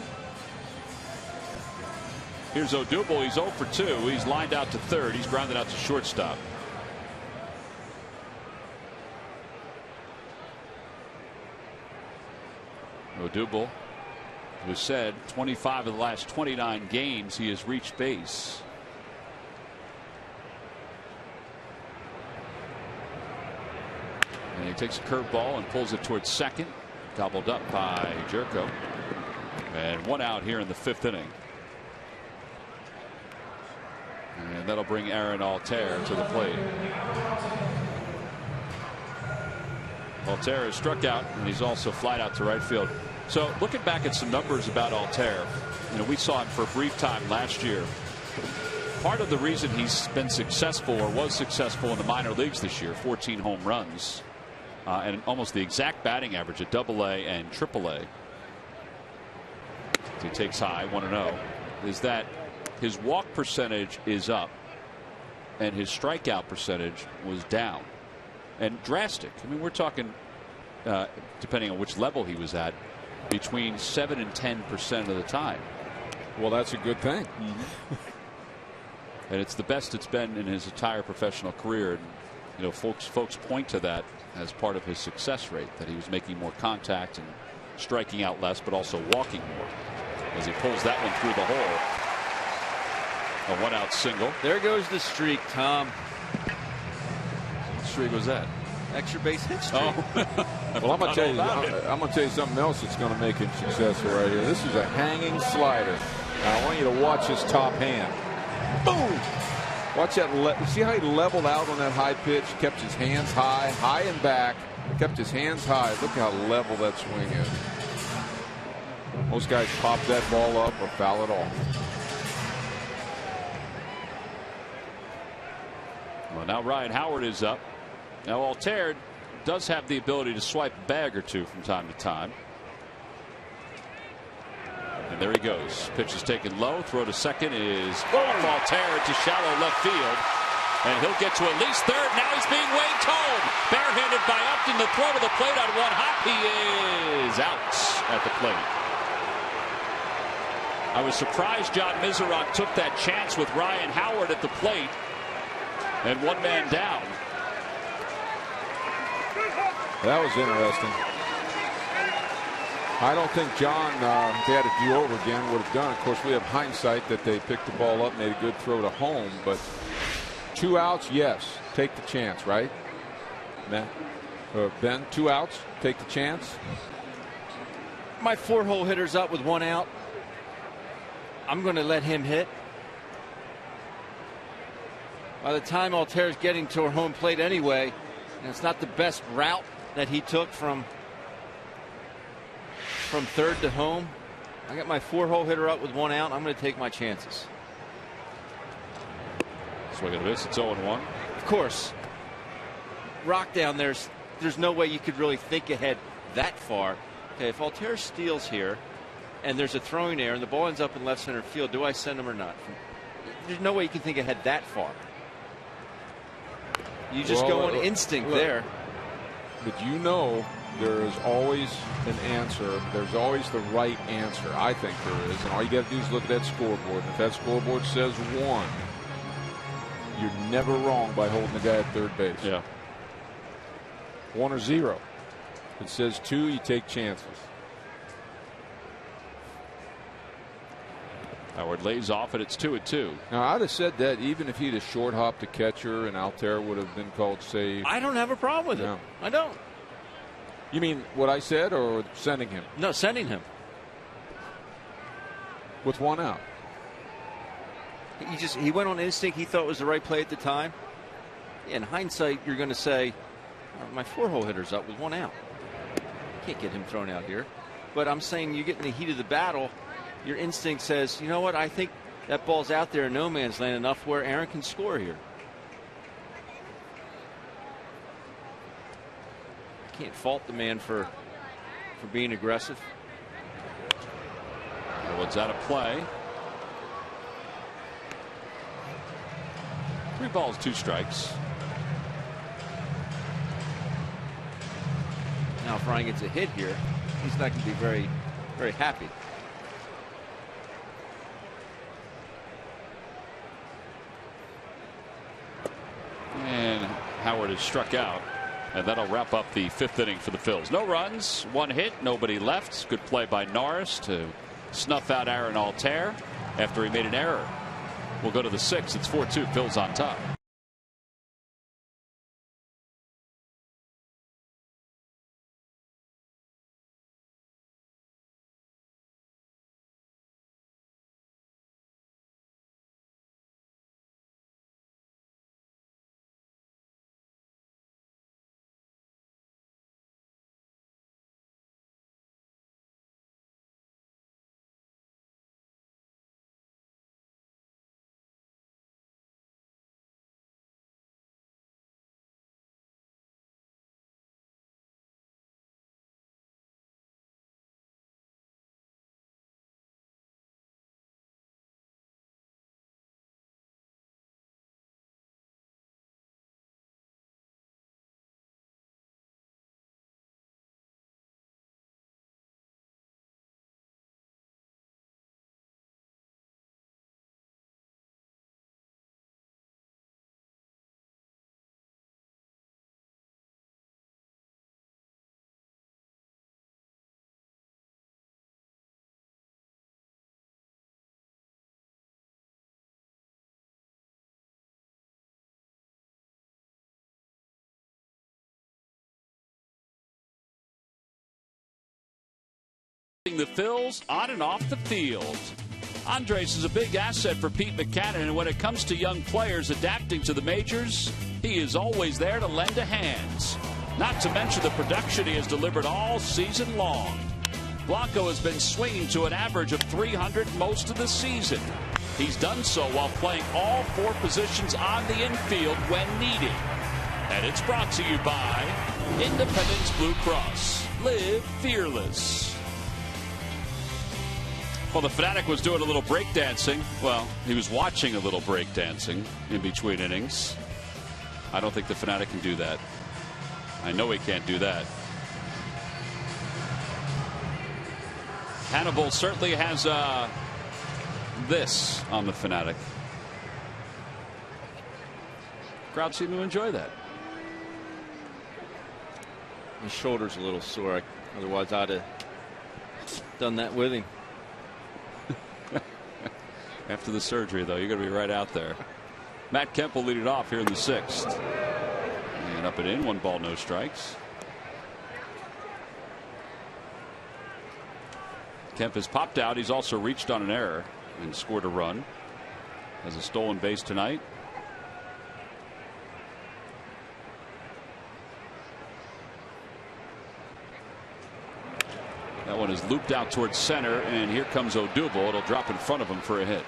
Here's Odubel. He's 0 for 2. He's lined out to third. He's grounded out to shortstop. Odubel, it was said 25 of the last 29 games he has reached base. And he takes a curveball and pulls it towards second. Gobbled up by Jerko. And 1 out here in the 5th inning. And that'll bring Aaron Altair to the plate. Altair is struck out, and he's also flied out to right field. So looking back at some numbers about Altair, we saw him for a brief time last year. Part of the reason he's been successful or was successful in the minor leagues this year, 14 home runs, and almost the exact batting average at AA and AAA. He takes high 1-0. Is that his walk percentage is up and his strikeout percentage was down, and drastic. I mean, we're talking depending on which level he was at, between 7 and 10% of the time. Well, that's a good thing. And it's the best it's been in his entire professional career. And folks point to that as part of his success rate, that he was making more contact and striking out less, but also walking more, as he pulls that one through the hole. A 1-out single. There goes the streak, Tom. What streak was that? Extra base hit streak. Oh. Well, I'm going to tell you something else that's going to make him successful right here. This is a hanging slider. Now, I want you to watch his top hand. Boom! Watch that. See how he leveled out on that high pitch? Kept his hands high and back. Kept his hands high. Look how level that swing is. Most guys pop that ball up or foul it off. Well, now Ryan Howard is up. Now Altair does have the ability to swipe a bag or two from time to time. And there he goes. Pitch is taken low. Throw to second is off Altair to shallow left field. And he'll get to at least third. Now he's being waved home. Barehanded by Upton. The throw to the plate on one hop. He is out at the plate. I was surprised John Miserock took that chance with Ryan Howard at the plate. And one man down. That was interesting. I don't think John, if they had to do over again, would have done. Of course, we have hindsight that they picked the ball up, made a good throw to home. But 2 outs, yes, take the chance, right? Ben, 2 outs, take the chance. My 4-hole hitter's up with 1 out. I'm going to let him hit. By the time Altair's getting to home plate anyway, and it's not the best route that he took from third to home. I got my 4-hole hitter up with 1 out. I'm going to take my chances. Swing and a miss. It's 0-1. Of course, rock down there's no way you could really think ahead that far. Okay, if Altair steals here and there's a throwing error and the ball ends up in left center field, do I send him or not? There's no way you can think ahead that far. You just go on instinct there. But there is always an answer. There's always the right answer. I think there is. And all you got to do is look at that scoreboard. And if that scoreboard says 1, you're never wrong by holding the guy at third base. Yeah. 1 or 0. If it says 2, you take chances. Howard lays off, and it's 2-2. Now, I'd have said that even if he'd have short hopped the catcher and Altair would have been called safe. I don't have a problem with it. I don't. You mean what I said or sending him? No, sending him. With 1 out. He went on instinct. He thought it was the right play at the time. In hindsight, you're going to say, my 4-hole hitter's up with 1 out. Can't get him thrown out here. But I'm saying you get in the heat of the battle. Your instinct says, you know what, I think that ball's out there in no man's land enough where Aaron can score here. can't fault the man for being aggressive. One's out of play. 3 balls, 2 strikes. Now if Ryan gets a hit here, he's not going to be very, very happy. And Howard is struck out. And that'll wrap up the 5th inning for the Phils. No runs, 1 hit, nobody left. Good play by Norris to snuff out Aaron Altair after he made an error. We'll go to the 6th. It's 4-2. Phils on top. The Phils on and off the field. Andres is a big asset for Pete Mackanin, and when it comes to young players adapting to the majors, he is always there to lend a hand. Not to mention the production he has delivered all season long. Blanco has been swinging to an average of 300 most of the season. He's done so while playing all 4 positions on the infield when needed. And it's brought to you by Independence Blue Cross. Live fearless. Well, the Fanatic was doing a little breakdancing. Well, he was watching a little breakdancing in between innings. I don't think the Fanatic can do that. I know he can't do that. Hannibal certainly has this on the Fanatic. Crowd seem to enjoy that. His shoulder's a little sore. Otherwise, I'd have done that with him. After the surgery, though, you're going to be right out there. Matt Kemp will lead it off here in the 6th. And up and in, 1 ball, no strikes. Kemp has popped out. He's also reached on an error and scored a run. Has a stolen base tonight. That one is looped out towards center, and here comes Odubel. It'll drop in front of him for a hit.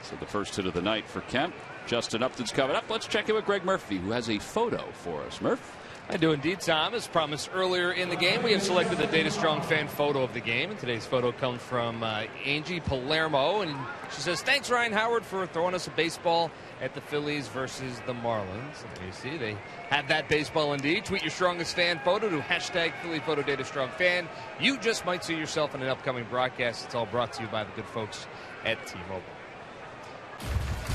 So the first hit of the night for Kemp. Justin Upton's coming up. Let's check in with Greg Murphy, who has a photo for us. Murph? I do indeed, Tom. As promised earlier in the game, we have selected the Data Strong fan photo of the game. And today's photo comes from Angie Palermo. And she says, thanks, Ryan Howard, for throwing us a baseball at the Phillies versus the Marlins. And you see, they have that baseball indeed. Tweet your strongest fan photo to hashtag Philly Photo Data Strong Fan. You just might see yourself in an upcoming broadcast. It's all brought to you by the good folks at T-Mobile.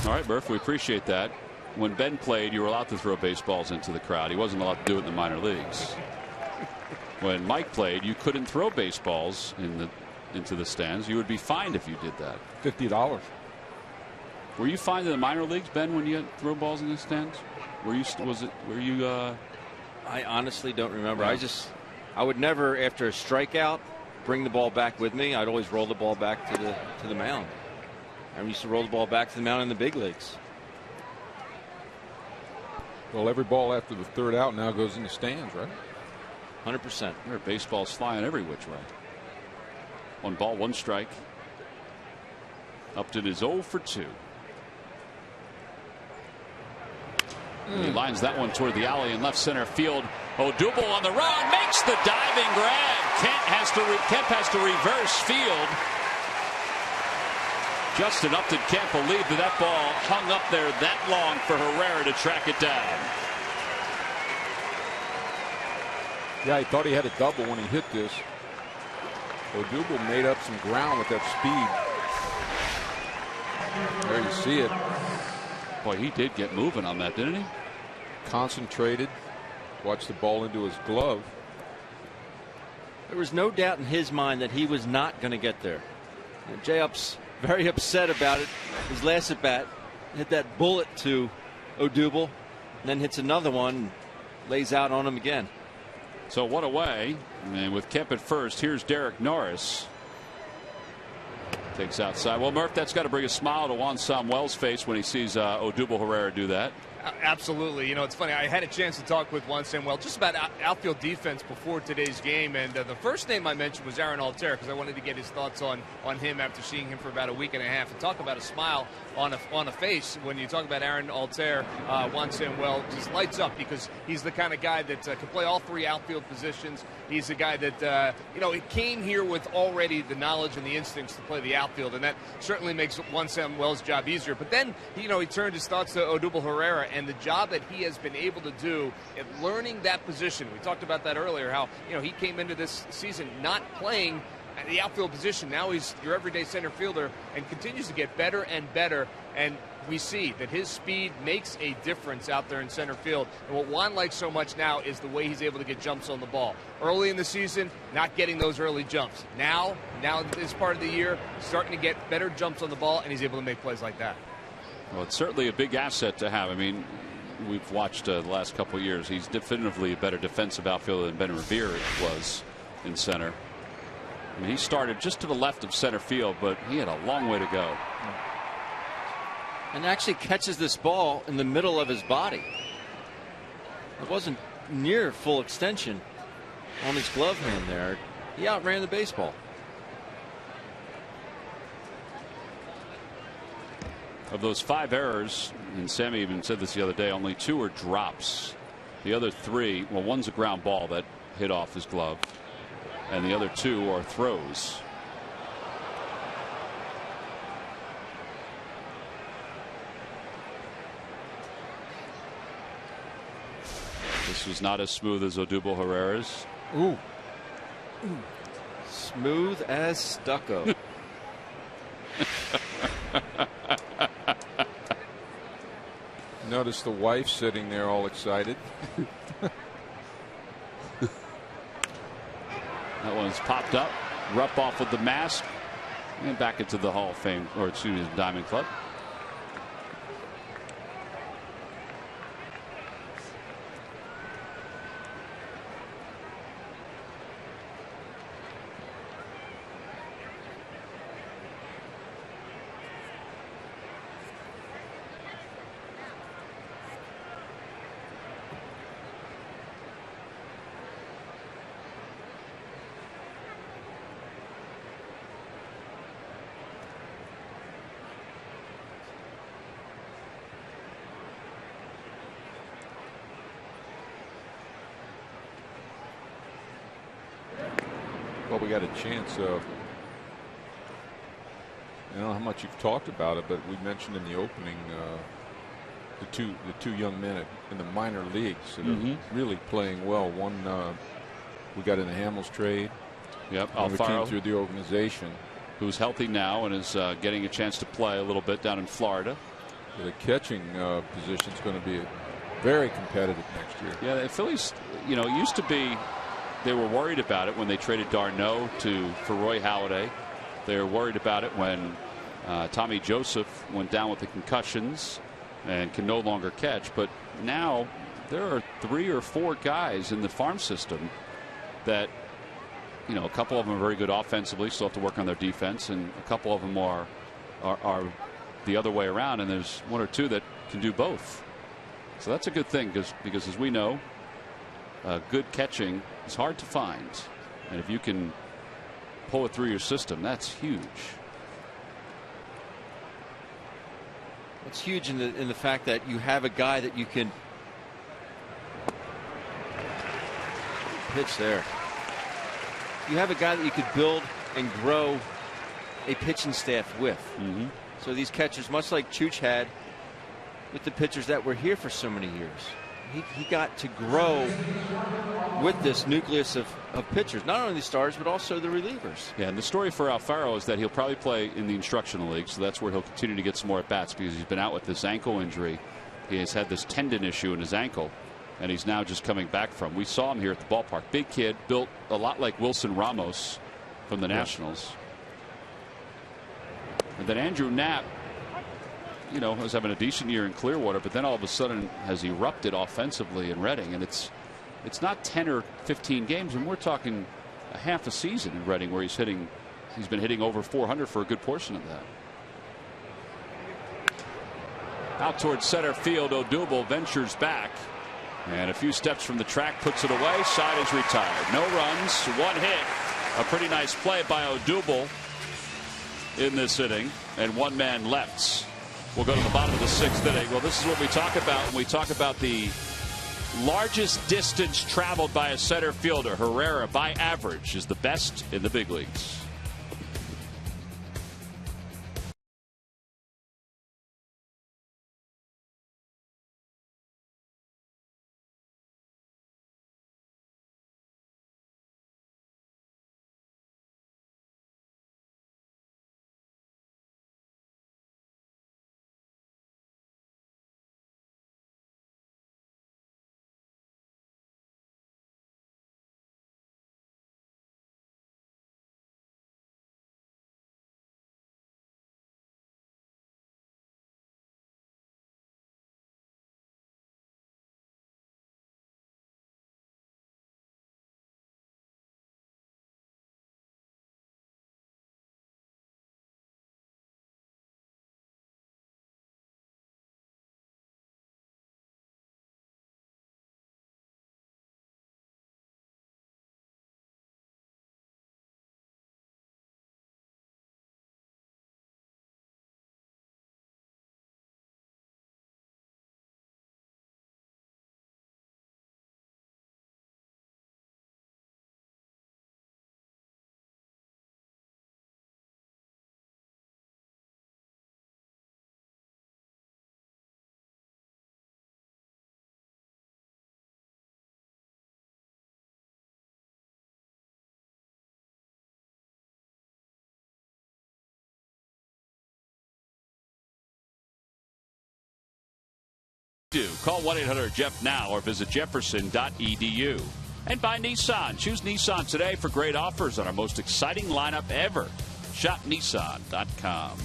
All right, Murph, we appreciate that. When Ben played, you were allowed to throw baseballs into the crowd. He wasn't allowed to do it in the minor leagues. When Mike played, you couldn't throw baseballs into the stands. You would be fined if you did that. $50. Were you fined in the minor leagues, Ben, when you had throw balls in the stands? Were you? I honestly don't remember. I would never, after a strikeout, bring the ball back with me. I'd always roll the ball back to the mound. I used to roll the ball back to the mound in the big leagues. Well, every ball after the 3rd out now goes in the stands, right? 100%. There are baseballs flying every which way. 1 ball, 1 strike. Upton is 0 for 2. He lines that one toward the alley in left center field. Odubel on the run, makes the diving grab. Kemp has to reverse field. Just enough did Kemp believe that ball hung up there that long for Herrera to track it down. Yeah, he thought he had a double when he hit this. Odubel made up some ground with that speed. There you see it. Boy, he did get moving on that, didn't he? Concentrated. Watched the ball into his glove. There was no doubt in his mind that he was not going to get there. J-Up's very upset about it. His last at bat hit that bullet to Odubel, and then hits another one, and lays out on him again. So one away, and with Kemp at first, here's Derek Norris. Takes outside. Well, Murph, that's got to bring a smile to Juan Samuel's face when he sees Odubel Herrera do that. Absolutely. You know, it's funny. I had a chance to talk with Juan Samuel just about outfield defense before today's game, and the first name I mentioned was Aaron Altair because I wanted to get his thoughts on him after seeing him for about a week and a half. And talk about a smile on a face when you talk about Aaron Altair. Juan Samuel just lights up because he's the kind of guy that can play all three outfield positions. He's a guy that he came here with already the knowledge and the instincts to play the outfield, and that certainly makes Juan Samuel's job easier. But then he turned his thoughts to Odubel Herrera and the job that he has been able to do at learning that position. We talked about that earlier, how he came into this season not playing at the outfield position. Now he's your everyday center fielder and continues to get better and better. And we see that his speed makes a difference out there in center field. And what Juan likes so much now is the way he's able to get jumps on the ball. Early in the season, not getting those early jumps. Now this part of the year, starting to get better jumps on the ball, and he's able to make plays like that. Well, it's certainly a big asset to have. I mean, we've watched the last couple of years. He's definitively a better defensive outfielder than Ben Revere was in center. I mean, he started just to the left of center field, but he had a long way to go. And actually catches this ball in the middle of his body. It wasn't near full extension on his glove hand there. He outran the baseball. Of those 5 errors, and Sammy even said this the other day, only 2 are drops. The other 3, well, one's a ground ball that hit off his glove, and the other 2 are throws. This was not as smooth as Odubel Herrera's. Ooh. Smooth as stucco. Notice the wife sitting there all excited. That one's popped up. Rupp off with the mask and back into the Hall of Fame, or excuse me, the Diamond Club. Well, we got a chance. I don't know how much you've talked about it, but we mentioned in the opening the two young men in the minor leagues that are really playing well. One we got in the Hamels trade. Yep, Alfaro came through the organization, who's healthy now and is getting a chance to play a little bit down in Florida. The catching position is going to be very competitive next year. Yeah, the Phillies, used to be. They were worried about it when they traded d'Arnaud for Roy Halladay. They were worried about it when Tommy Joseph went down with the concussions and can no longer catch. But now there are 3 or 4 guys in the farm system that, a couple of them are very good offensively, still have to work on their defense, and a couple of them are the other way around, and there's 1 or 2 that can do both. So that's a good thing because as we know, good catching is hard to find, and if you can pull it through your system, that's huge. It's huge in the fact that you have a guy that you can pitch there. You have a guy that you could build and grow a pitching staff with. So these catchers, much like Chooch had with the pitchers that were here for so many years, he got to grow with this nucleus of pitchers, not only the stars but also the relievers. Yeah, and the story for Alfaro is that he'll probably play in the instructional league, so that's where he'll continue to get some more at bats because he's been out with this ankle injury. He has had this tendon issue in his ankle, and he's now just coming back from. We saw him here at the ballpark. Big kid, built a lot like Wilson Ramos from the Nationals. And then Andrew Knapp, you know, was having a decent year in Clearwater, but then all of a sudden has erupted offensively in Reading, and it's not 10 or 15 games, and we're talking a half a season in Reading where he's been hitting over 400 for a good portion of that. Out towards center field, Odubel ventures back, and a few steps from the track puts it away. Side is retired. No runs, one hit. A pretty nice play by Odubel in this inning, and one man left. We'll go to the bottom of the 6th inning. Well, this is what we talk about when we talk about the largest distance traveled by a center fielder. Herrera, by average, is the best in the big leagues. Call 1-800-JEFF now or visit jefferson.edu. And by Nissan. Choose Nissan today for great offers on our most exciting lineup ever. Shop Nissan.com.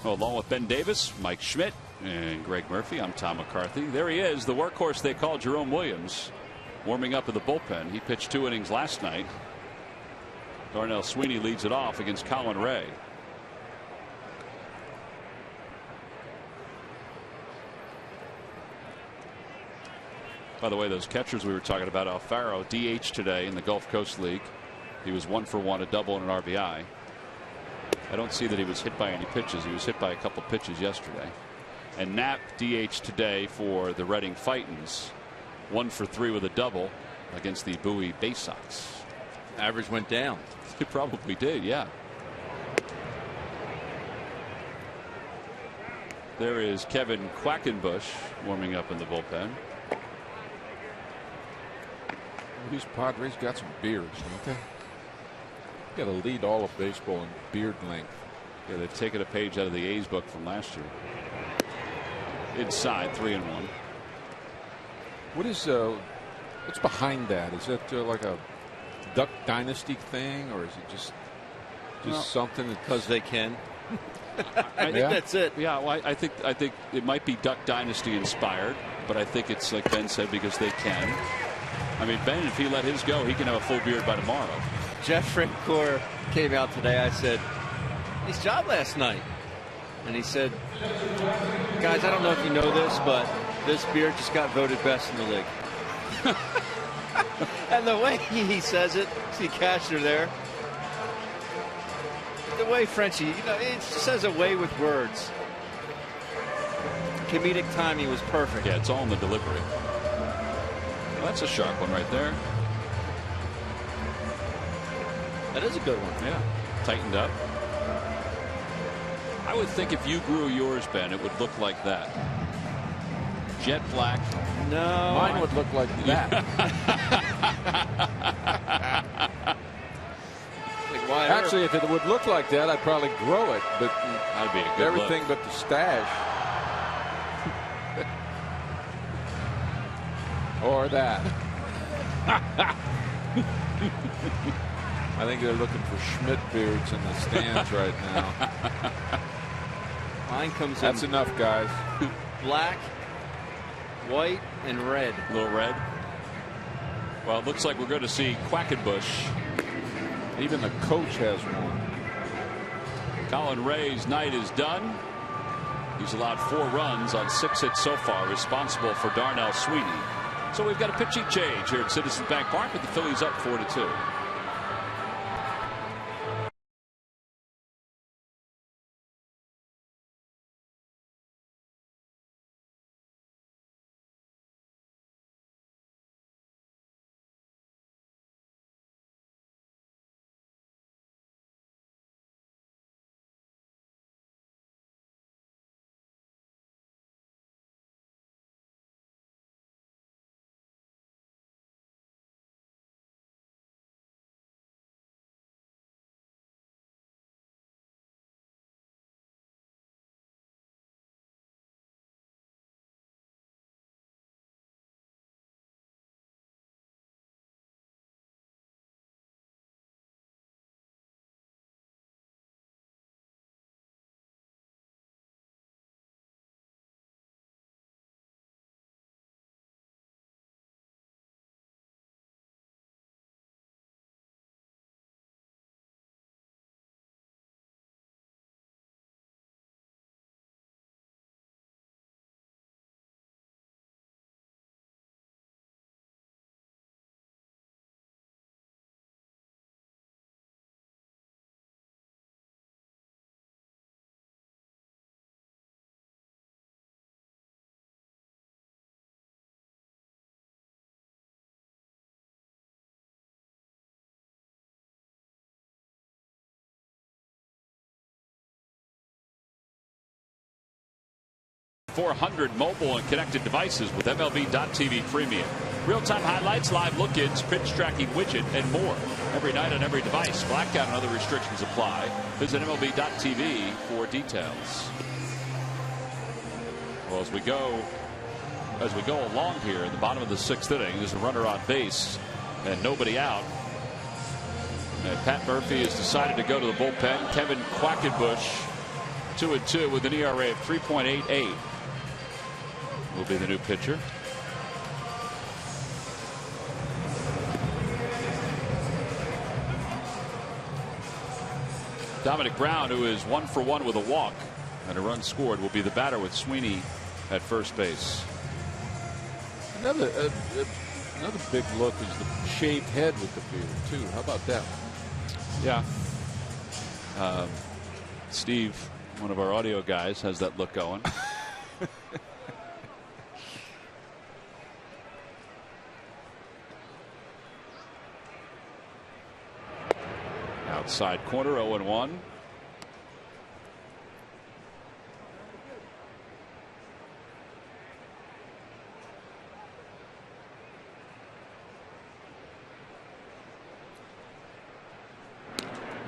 Well, along with Ben Davis, Mike Schmidt, and Greg Murphy, I'm Tom McCarthy. There he is, the workhorse they call Jerome Williams, warming up in the bullpen. He pitched 2 innings last night. Darnell Sweeney leads it off against Colin Ray. By the way, those catchers we were talking about, Alfaro, DH today in the Gulf Coast League. He was 1 for 1, a double and an RBI. I don't see that he was hit by any pitches. He was hit by a couple pitches yesterday. And Knapp, DH today for the Reading Fightins. 1 for 3 with a double against the Bowie Bay Sox. Average went down. It probably did, yeah. There is Kevin Quackenbush warming up in the bullpen. These Padres got some beards, don't they? Got to lead all of baseball in beard length. Yeah, they've taken a page out of the A's book from last year. Inside, 3-1. What is what's behind that? Is that like a Duck Dynasty thing, or is it just something because they can? I think that's it. Yeah, well, I think it might be Duck Dynasty inspired, but I think it's like Ben said, because they can. I mean, Ben, if he let his go, he can have a full beard by tomorrow. Jeff Francoeur came out today. I said, nice job last night. And he said, guys, I don't know if you know this, but this beard just got voted best in the league. And the way he says it, see Cashner there. The way Frenchie, it just has a way with words. Comedic timing was perfect. Yeah, it's all in the delivery. Well, that's a sharp one right there. That is a good one. Yeah. Tightened up. I would think if you grew yours, Ben, it would look like that. Jet black. No. Mine would look like that. Actually, if it would look like that, I'd probably grow it. But that'd be a good everything look. but the stash. Or that. I think they're looking for Schmidt beards in the stands right now. Mine comes That's in enough, guys. black, white, and red. A little red. Well, it looks like we're going to see Quackenbush. Even the coach has one. Colin Ray's night is done. He's allowed 4 runs on 6 hits so far, responsible for Darnell Sweeney. So we've got a pitching change here at Citizens Bank Park with the Phillies up 4-2. .400 mobile and connected devices with MLB.TV Premium. Real-time highlights, live look-ins, pitch tracking widget, and more. Every night on every device. Blackout and other restrictions apply. Visit MLB.TV for details. Well, as we go along here in the bottom of the 6th inning, there's a runner on base and nobody out. And Pat Murphy has decided to go to the bullpen. Kevin Quackenbush, 2-2 with an ERA of 3.88. Will be the new pitcher. Dominic Brown, who is 1 for 1 with a walk and a run scored, will be the batter with Sweeney at first base. Another big look is the shaved head with the beard too. How about that? Yeah. Steve, one of our audio guys, has that look going. Outside corner, 0-1.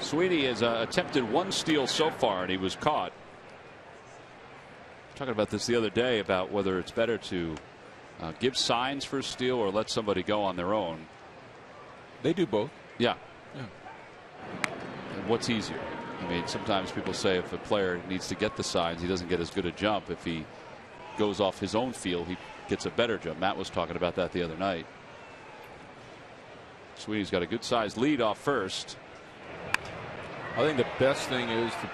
Sweeney has attempted 1 steal so far, and he was caught. Talking about this the other day about whether it's better to give signs for a steal or let somebody go on their own. They do both. Yeah. And what's easier? I mean, sometimes people say if a player needs to get the signs, he doesn't get as good a jump. If he goes off his own field, he gets a better jump. Matt was talking about that the other night. Sweeney's got a good sized lead off first. I think the best thing is to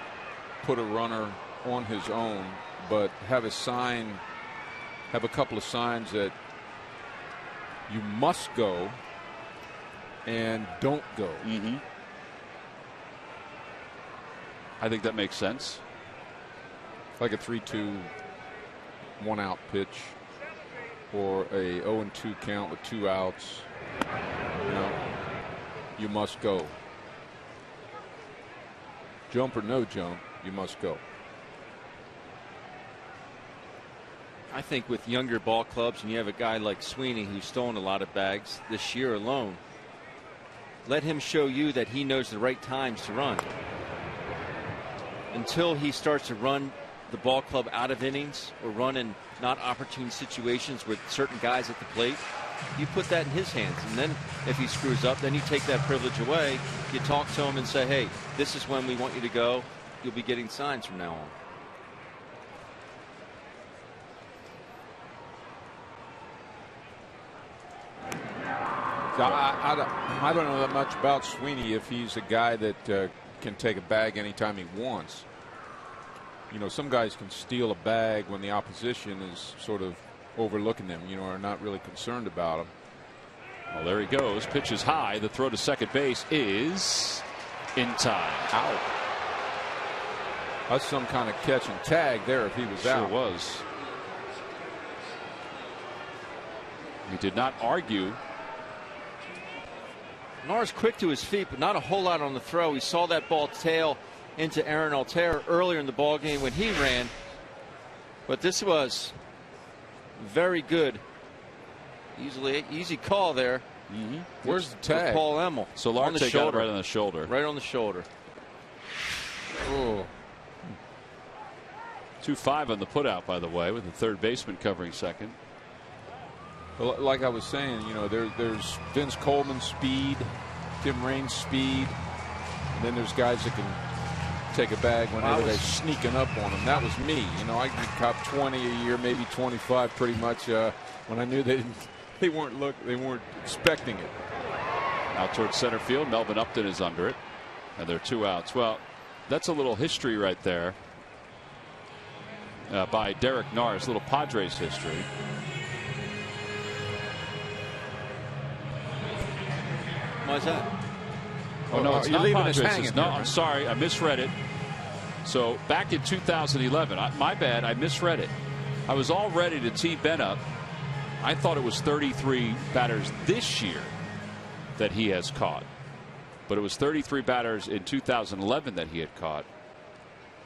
put a runner on his own, but have a couple of signs that you must go and don't go. Mm-hmm. I think that makes sense. Like a 3-2 1-out pitch. or a 0-2 count with 2 outs, you must go. Jump or no jump, you must go. I think with younger ball clubs, and you have a guy like Sweeney who's stolen a lot of bags this year alone, let him show you that he knows the right times to run. Until he starts to run the ball club out of innings or run in not opportune situations with certain guys at the plate, you put that in his hands. And then if he screws up, then you take that privilege away. You talk to him and say, hey, this is when we want you to go. You'll be getting signs from now on. I don't know that much about Sweeney, if he's a guy that can take a bag anytime he wants. Some guys can steal a bag when the opposition is sort of overlooking them, are not really concerned about him. Well, there he goes. Pitch is high. The throw to second base is in time. Out. That's some kind of catch and tag there if he was out. Sure was. He did not argue. Nar's quick to his feet, but not a whole lot on the throw. He saw that ball tail into Aaron Altherr earlier in the ball game when he ran. But this was very good. Easy call there. Where's the tag? Paul Emmel. Solarte got it right on the shoulder. Right on the shoulder. Oh. 2-5 on the putout, by the way, with the third baseman covering second. Well, like I was saying, there's Vince Coleman's speed, Tim Raines' speed, and then there's guys that can take a bag whenever they're sneaking up on them. That was me. I could cop 20 a year, maybe 25, pretty much when I knew they weren't expecting it. Out towards center field, Melvin Upton is under it, and there are 2 outs. Well, that's a little history right there by Derek Nars, little Padres history. Why is that? Oh, no, it's you're not leaving us Padres. hanging No, here. I'm sorry. I misread it. So back in 2011, my bad, I misread it. I was all ready to tee Ben up. I thought it was 33 batters this year that he has caught. But it was 33 batters in 2011 that he had caught.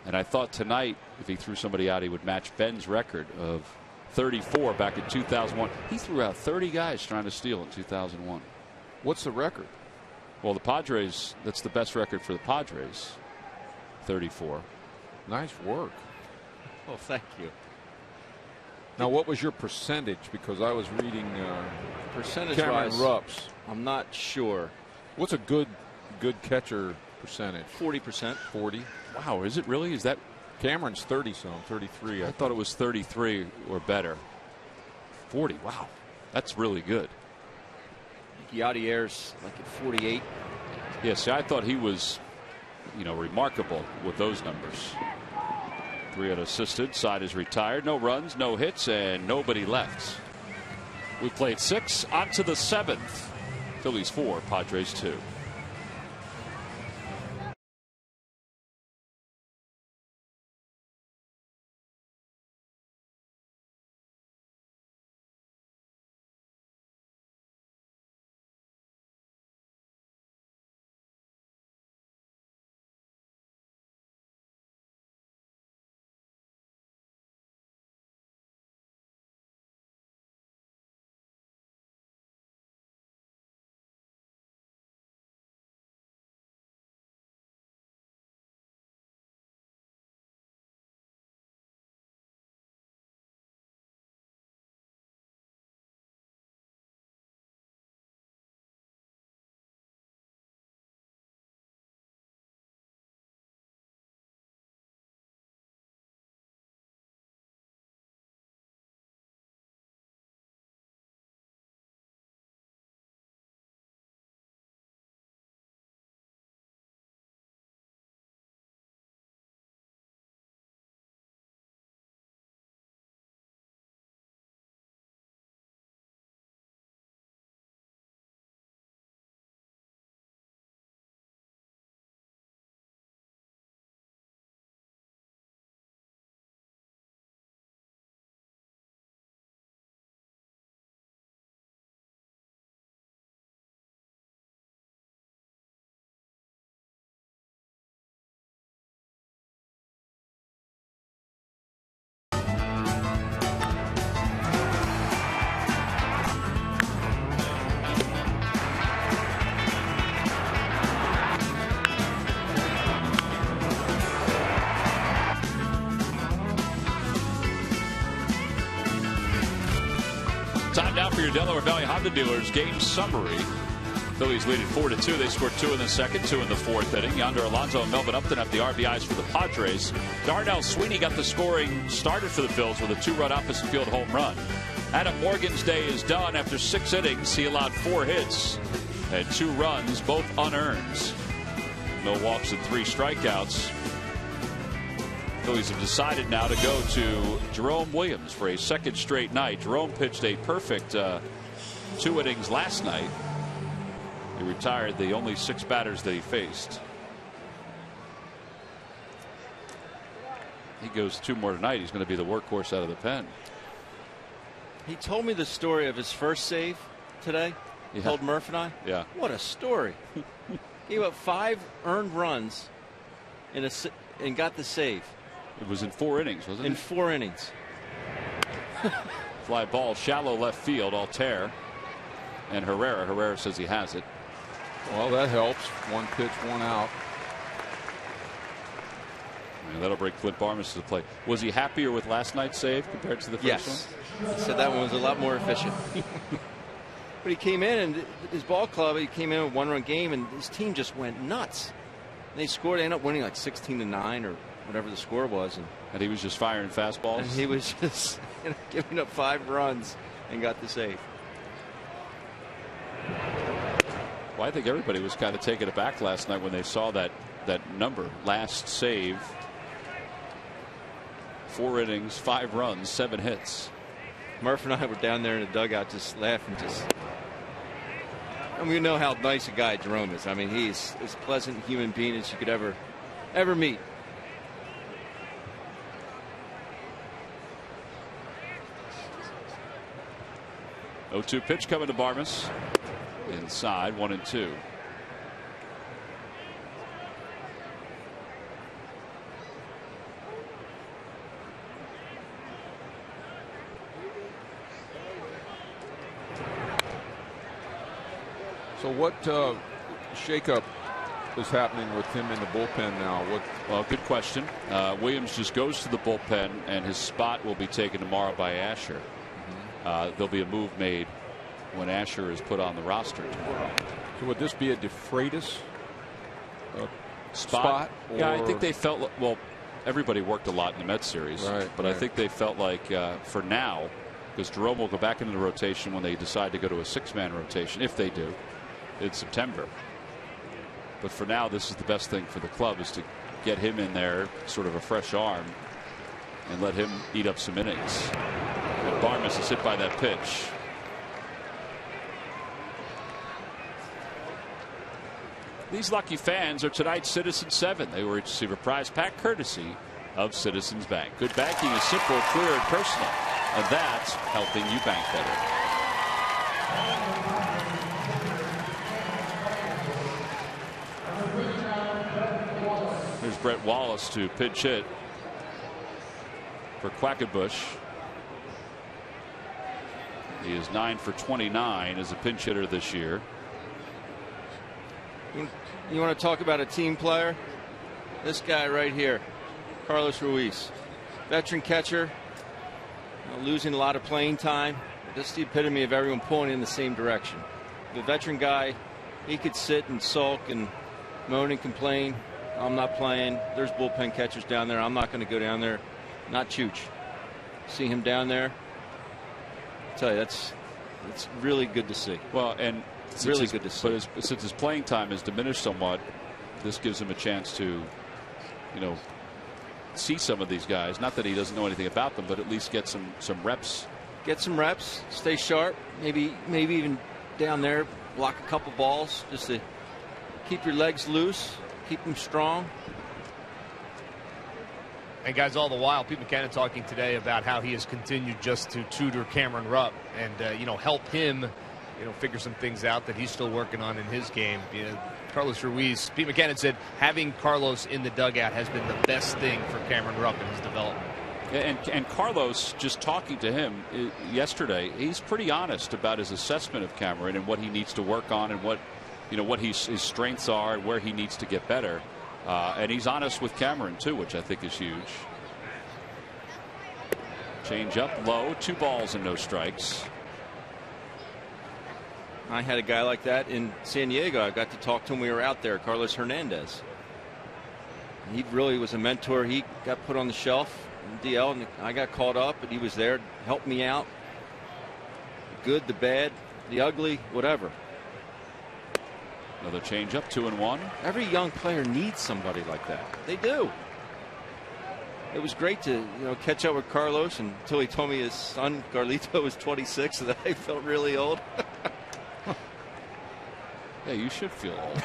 And I thought tonight, if he threw somebody out, he would match Ben's record of 34 back in 2001. He threw out 30 guys trying to steal in 2001. What's the record? Well, the Padres, that's the best record for the Padres. 34. Nice work. Oh, thank you. Now, what was your percentage? Because I was reading Percentage Cameron wise, Rupp's. I'm not sure. What's a good catcher percentage? 40%. 40. Wow, is it really? Is that? Cameron's 30-some, 33. I thought it was 33 or better. 40. Wow, that's really good. Yaudier's like at 48. Yeah, see, I thought he was, remarkable with those numbers. 3 unassisted. Side is retired. No runs, no hits, and nobody left. We played 6. On to the 7th. Phillies 4, Padres 2. for your Delaware Valley Honda dealers. Game summary. Phillies lead it 4-2. They scored 2 in the second, 2 in the fourth inning. Yonder Alonso and Melvin Upton have the RBIs for the Padres. Darnell Sweeney got the scoring started for the Phils with a 2-run opposite field home run. Adam Morgan's day is done. After 6 innings, he allowed 4 hits and 2 runs, both unearned. No walks and 3 strikeouts. Phillies have decided now to go to Jerome Williams for a second straight night. Jerome pitched a perfect 2 innings last night. He retired the only 6 batters that he faced. He goes 2 more tonight. He's going to be the workhorse out of the pen. He told me the story of his first save today. He told Murph and I. Yeah. What a story. He got 5 earned runs and got the save. It was in 4 innings, wasn't it? In 4 innings. Fly ball, shallow left field, Altair. And Herrera says he has it. Well, that helps. 1 pitch, 1 out. And that'll bring Clint Barmes to the plate. Was he happier with last night's save compared to the first one? He said that one was a lot more efficient. But he came in, and his ball club, he came in with a 1-run game, and his team just went nuts. And they scored. They ended up winning like 16-9 or whatever the score was. And he was just firing fastballs? And he was just giving up 5 runs and got the save. Well, I think everybody was kind of taken aback last night when they saw that number. Last save, 4 innings, 5 runs, 7 hits. Murph and I were down there in the dugout just laughing. And we know how nice a guy Jerome is. I mean, he's as pleasant a human being as you could ever meet. Oh, 2 pitch coming to Barmes. Inside, 1-2. So what shakeup is happening with him in the bullpen now? Well, good question. Williams just goes to the bullpen, and his spot will be taken tomorrow by Asher. There'll be a move made when Asher is put on the roster tomorrow. So would this be a DeFreitas spot? Yeah, I think they felt, well, everybody worked a lot in the Mets series, but I think they felt like for now, because Jerome will go back into the rotation when they decide to go to a 6-man rotation, if they do, in September. But for now, this is the best thing for the club, is to get him in there, sort of a fresh arm, and let him eat up some innings. And Barmes is hit by that pitch. These lucky fans are tonight's Citizens 7. They will receive a prize pack courtesy of Citizens Bank. Good banking is simple, clear, and personal, and that's helping you bank better. Here's Brett Wallace to pinch hit for Quackenbush. He is 9 for 29 as a pinch hitter this year. You want to talk about a team player? This guy right here, Carlos Ruiz, veteran catcher, losing a lot of playing time. Just the epitome of everyone pulling in the same direction. The veteran guy, he could sit and sulk and moan and complain. I'm not playing. There's bullpen catchers down there. I'm not going to go down there. Not Chooch. See him down there. I tell you, it's really good to see. Well, and really good to see. But since his playing time has diminished somewhat, this gives him a chance to, see some of these guys. Not that he doesn't know anything about them, but at least get some reps. Get some reps. Stay sharp. Maybe even down there, block a couple balls just to keep your legs loose, keep them strong. And guys, all the while, Pete Mackanin talking today about how he has continued just to tutor Cameron Rupp and help him figure some things out that he's still working on in his game. Carlos Ruiz, Pete Mackanin said having Carlos in the dugout has been the best thing for Cameron Rupp in his development. And Carlos, just talking to him yesterday, he's pretty honest about his assessment of Cameron and what he needs to work on and what his strengths are and where he needs to get better. And he's honest with Cameron too, which I think is huge. Change up low, 2 balls and no strikes. I had a guy like that in San Diego. I got to talk to him. We were out there, Carlos Hernandez. He really was a mentor. He got put on the shelf in DL, and I got called up, and he was there to help me out. The good, the bad, the ugly, whatever. Another changeup, 2-1. Every young player needs somebody like that. They do. It was great to catch up with Carlos until he told me his son Carlito was 26, and that I felt really old. Yeah, you should feel old.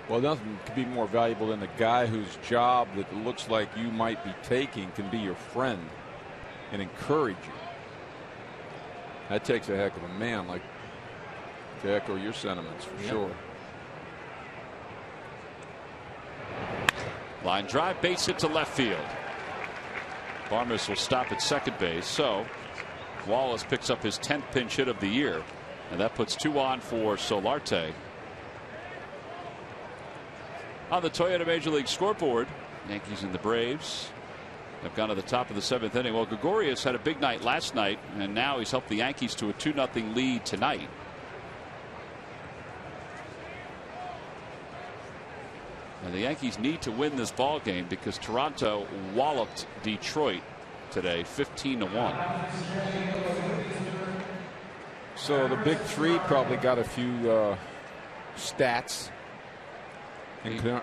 Well, nothing could be more valuable than a guy whose job that looks like you might be taking can be your friend and encourage you. That takes a heck of a man, like, to echo your sentiments for sure. Line drive, base hit to left field. Barmes will stop at second base, so Wallace picks up his 10th pinch hit of the year, and that puts 2 on for Solarte. On the Toyota Major League scoreboard, Yankees and the Braves have gone to the top of the 7th inning. Well, Gregorius had a big night last night, and now he's helped the Yankees to a 2-0 lead tonight. And the Yankees need to win this ball game because Toronto walloped Detroit today 15-1. So the big three probably got a few stats.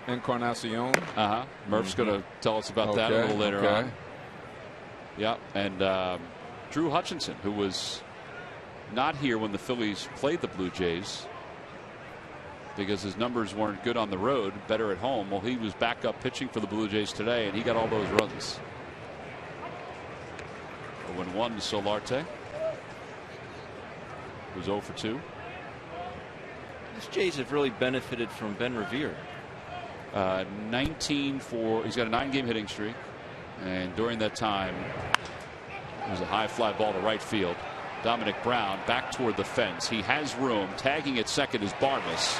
Encarnacion. Murph's going to tell us about that a little later on. Yeah, and Drew Hutchinson, who was not here when the Phillies played the Blue Jays because his numbers weren't good on the road, better at home. Well, he was back up pitching for the Blue Jays today, and he got all those runs. 0-1 to Solarte, who's 0 for 2. These Jays have really benefited from Ben Revere. 19 for, he's got a 9-game hitting streak, and during that time it was a high fly ball to right field. Dominic Brown back toward the fence. He has room. Tagging at second is Barmes.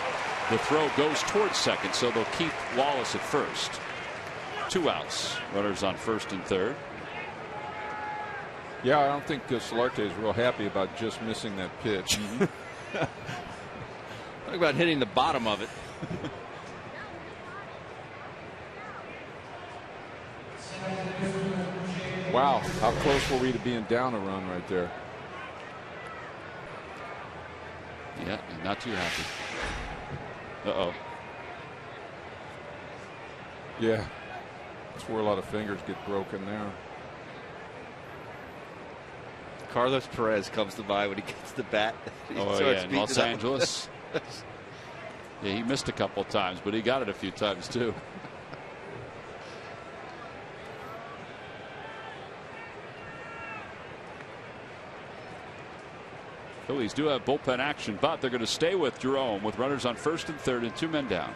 The throw goes towards second, so they'll keep Wallace at first. 2 outs. Runners on first and third. Yeah, I don't think Solarte is real happy about just missing that pitch. Talk about hitting the bottom of it. Wow, how close were we to being down a run right there? Yeah, not too happy. Uh-oh. Yeah, that's where a lot of fingers get broken there. Carlos Perez comes to mind when he gets the bat. Oh, yeah, in Los Angeles. Yeah, he missed a couple of times, but he got it a few times, too. Phillies do have bullpen action, but they're going to stay with Jerome with runners on first and third and 2 men down.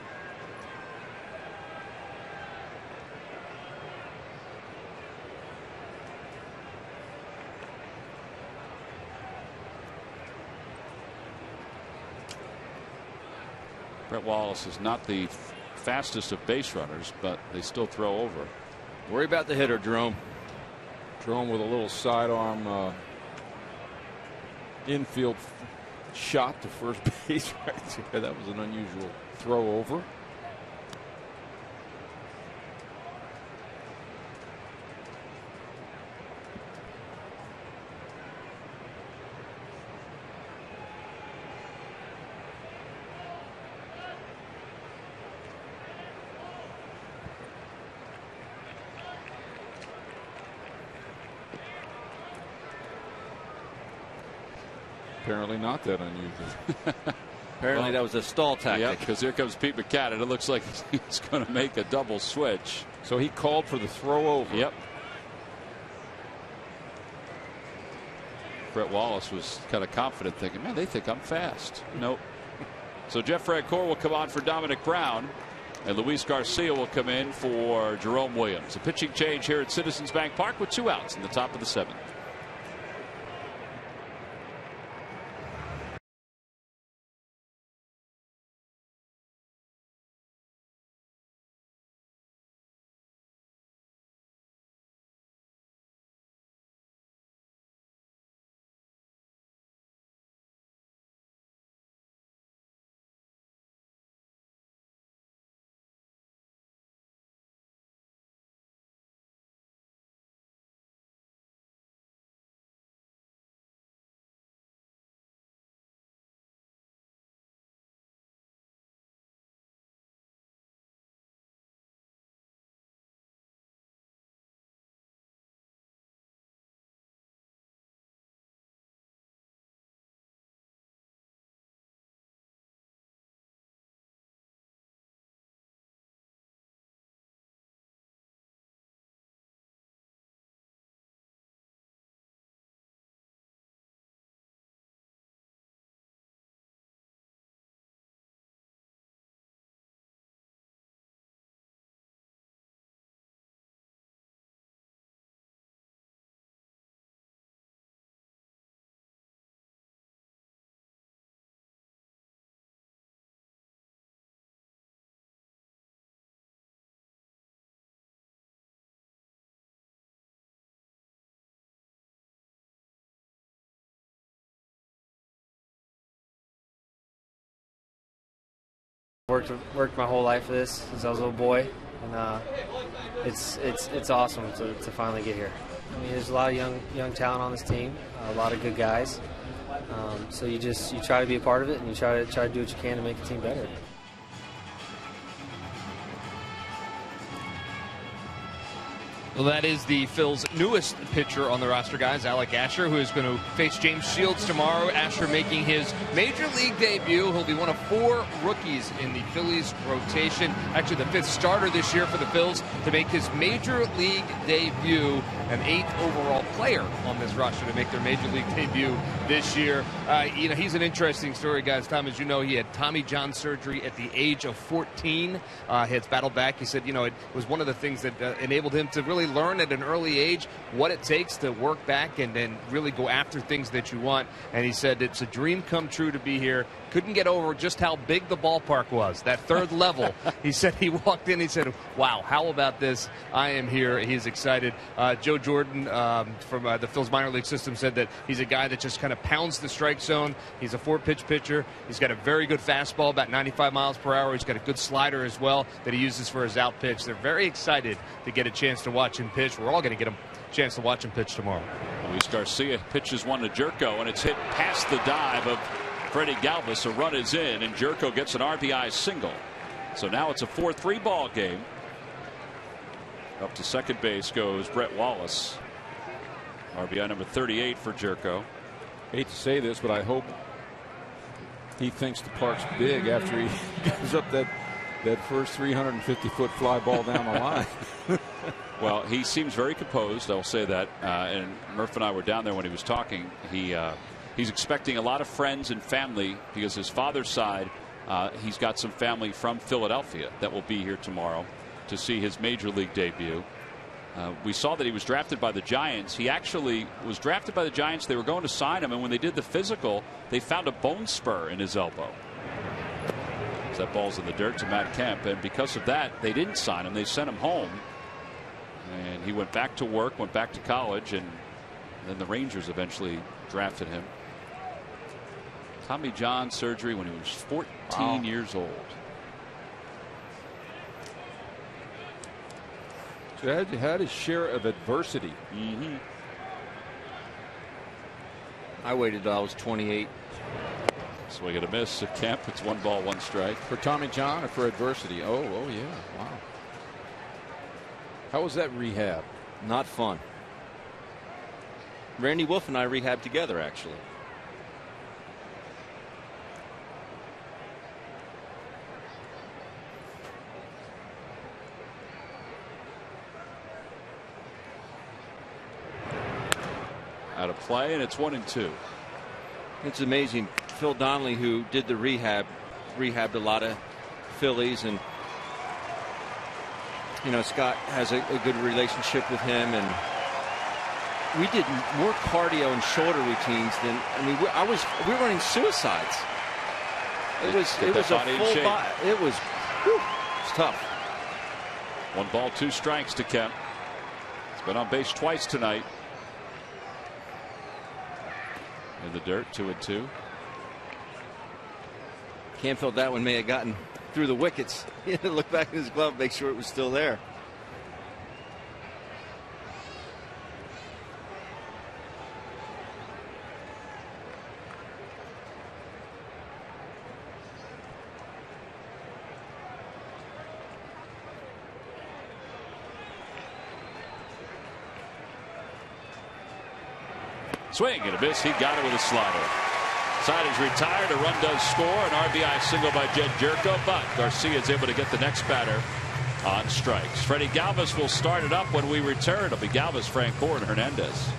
Brett Wallace is not the fastest of base runners, but they still throw over. Worry about the hitter, Jerome. Jerome with a little sidearm infield shot to first base right there. That was an unusual throw over. Apparently not that unusual. Apparently that was a stall tactic. Yeah, because here comes Pete McCann, and it looks like he's going to make a double switch. So he called for the throw over. Yep. Brett Wallace was kind of confident, thinking, man, they think I'm fast. Nope. So Jeff Francoeur will come on for Dominic Brown, and Luis Garcia will come in for Jerome Williams. A pitching change here at Citizens Bank Park with 2 outs in the top of the 7th. Worked my whole life for this since I was a little boy, and it's awesome to finally get here. I mean, there's a lot of young talent on this team, a lot of good guys. So you try to be a part of it, and you try to do what you can to make the team better. Well, that is the Phil's newest pitcher on the roster, guys, Alec Asher, who is going to face James Shields tomorrow. Asher making his Major League debut. He'll be one of 4 rookies in the Phillies rotation. Actually, the 5th starter this year for the Phils to make his Major League debut. An 8th overall player on this roster to make their Major League debut this year. He's an interesting story, guys. Tom, as you know, he had Tommy John surgery at the age of 14. He has battled back. He said, it was one of the things that enabled him to really learn at an early age what it takes to work back and then really go after things that you want. And he said it's a dream come true to be here. Couldn't get over just how big the ballpark was, that 3rd level. He said he walked in, he said, wow, how about this? I am here. He's excited. Joe Jordan from the Phil's minor league system said that he's a guy that just kind of pounds the strike zone. He's a 4-pitch pitcher. He's got a very good fastball, about 95 miles per hour. He's got a good slider as well that he uses for his out pitch. They're very excited to get a chance to watch him pitch. We're all going to get a chance to watch him pitch tomorrow. Luis Garcia pitches one to Jerko, and it's hit past the dive of Freddie Galvis. A run is in, and Jerko gets an RBI single. So now it's a 4-3 ball game. Up to second base goes Brett Wallace. RBI number 38 for Jerko. Hate to say this, but I hope he thinks the park's big after he gives up that first 350-foot fly ball down the line. Well, he seems very composed. I'll say that. And Murph and I were down there when he was talking. He's expecting a lot of friends and family because his father's side, he's got some family from Philadelphia that will be here tomorrow to see his Major League debut. We saw that he was drafted by the Giants. He actually was drafted by the Giants. They were going to sign him, and when they did the physical, they found a bone spur in his elbow. So that ball's in the dirt to Matt Kemp, and because of that, they didn't sign him. They sent him home, and he went back to work, went back to college, and then the Rangers eventually drafted him. Tommy John surgery when he was 14 years old. So he had his share of adversity. I waited till I was 28. Swing and a miss at Kemp. It's 1 ball, 1 strike. For Tommy John or for adversity? Oh yeah. Wow. How was that rehab? Not fun. Randy Wolf and I rehabbed together, actually. Out of play, and it's 1-2. It's amazing. Phil Donnelly, who did the rehabbed a lot of Phillies, and Scott has a good relationship with him, and we did more cardio and shoulder routines than we were running suicides. It was a full body. It was tough. 1 ball, 2 strikes to Kemp. He's been on base twice tonight. In the dirt, 2-2. Canfield, that one may have gotten through the wickets. He had to look back in his glove, make sure it was still there. Swing and a miss. He got it with a slider. Side is retired. A run does score. An RBI single by Jed Jerko, but Garcia is able to get the next batter on strikes. Freddie Galvis will start it up when we return. It'll be Galvis, Francoeur, and Hernandez.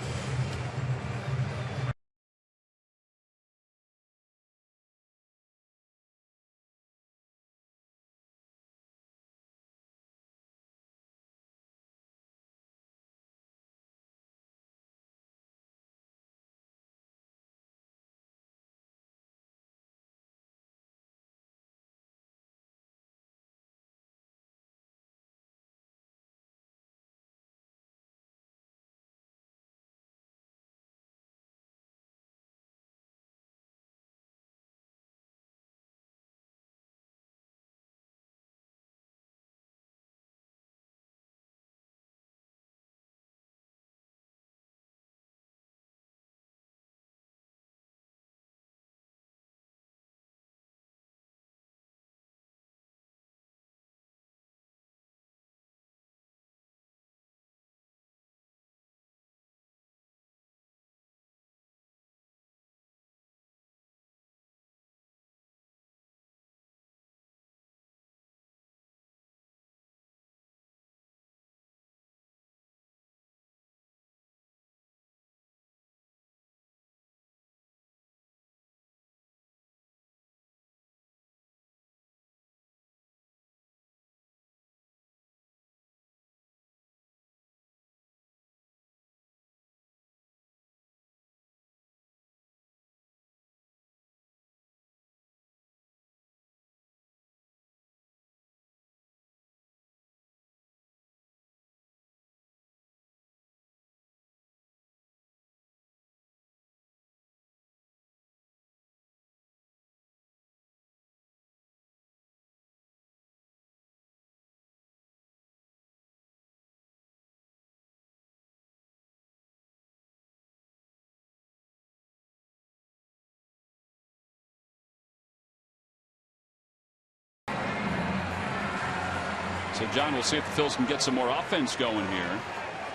So, John, we'll see if the Phils can get some more offense going here.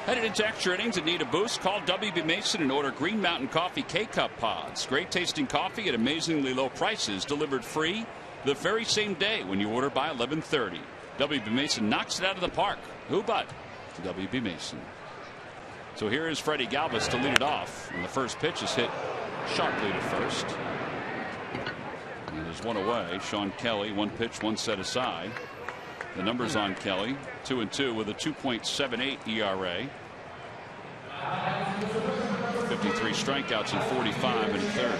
Headed into extra innings and need a boost? Call WB Mason and order Green Mountain Coffee K-Cup pods. Great tasting coffee at amazingly low prices, delivered free the very same day when you order by 11:30. WB Mason knocks it out of the park. Who but WB Mason? So here is Freddie Galvis to lead it off. And the first pitch is hit sharply to first. And there's one away. Sean Kelly, one pitch, one set aside. The numbers on Kelly, 2-2 with a 2.78 ERA. 53 strikeouts and 45 in the third.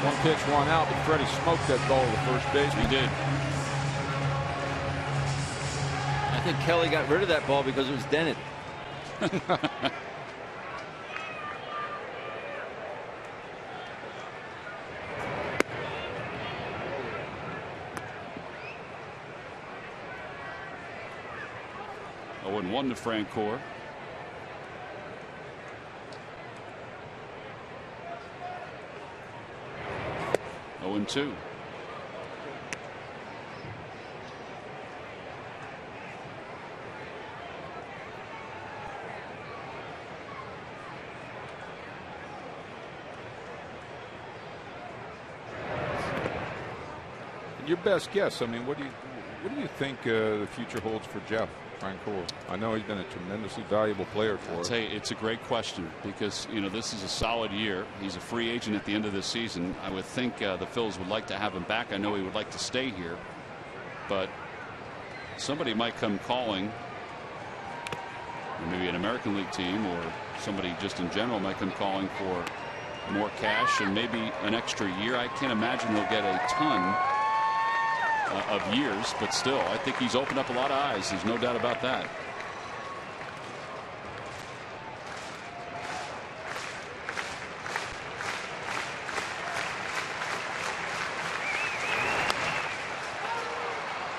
One pitch, one out, but Freddie smoked that ball to first base. He did. I think Kelly got rid of that ball because it was dented. 0-1 to Francoeur. Oh, and 2. Your best guess. I mean, what do you think the future holds for Jeff Francoeur? I know he's been a tremendously valuable player for us. It's a great question because, you know, this is a solid year. He's a free agent at the end of this season. I would think the Phils would like to have him back. I know he would like to stay here, but somebody might come calling, or maybe an American League team or somebody just in general might come calling for more cash and maybe an extra year. I can't imagine he'll get a ton of years, but still, I think he's opened up a lot of eyes. There's no doubt about that.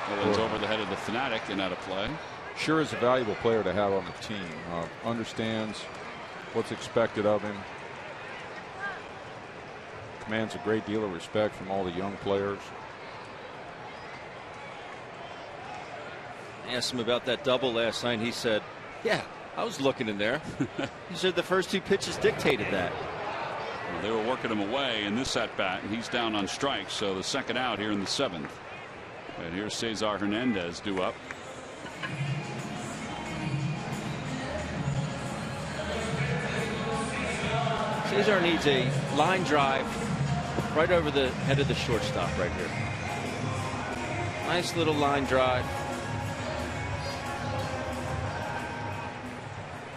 That one's over the head of the Fanatic and out of play. Sure is a valuable player to have on the team. Understands what's expected of him. Commands a great deal of respect from all the young players. Asked him about that double last night. He said, yeah, I was looking in there. He said the first 2 pitches dictated that. Well, they were working him away in this at bat, and he's down on strikes. So the second out here in the 7th. And here's Cesar Hernandez due up. Cesar needs a line drive right over the head of the shortstop right here. Nice little line drive.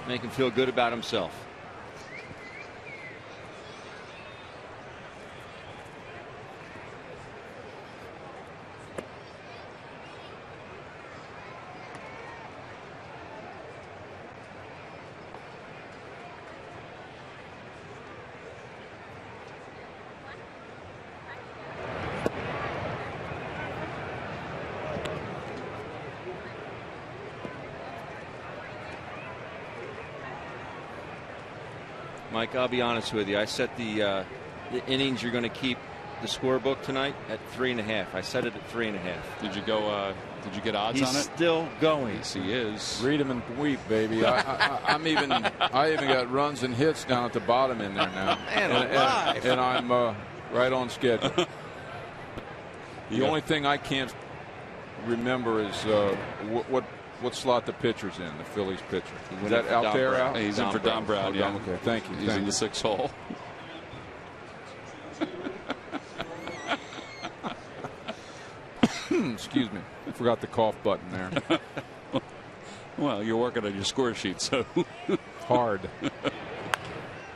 Make him feel good about himself. Mike, I'll be honest with you. I set the innings you're going to keep the scorebook tonight at 3.5. I set it at 3.5. Did you go? Did you get odds on it? He's still going. Yes, he is. Read them and weep, baby. I even got runs and hits down at the bottom in there now. Man, alive. And I'm right on schedule. The only thing I can't remember is what slot the pitcher's in, the Phillies pitcher. Is that out there? Out? He's in for Don Brown. Yeah. Okay, thank you. He's in the 6th hole. Excuse me. I forgot the cough button there. Well, you're working on your score sheet, so hard.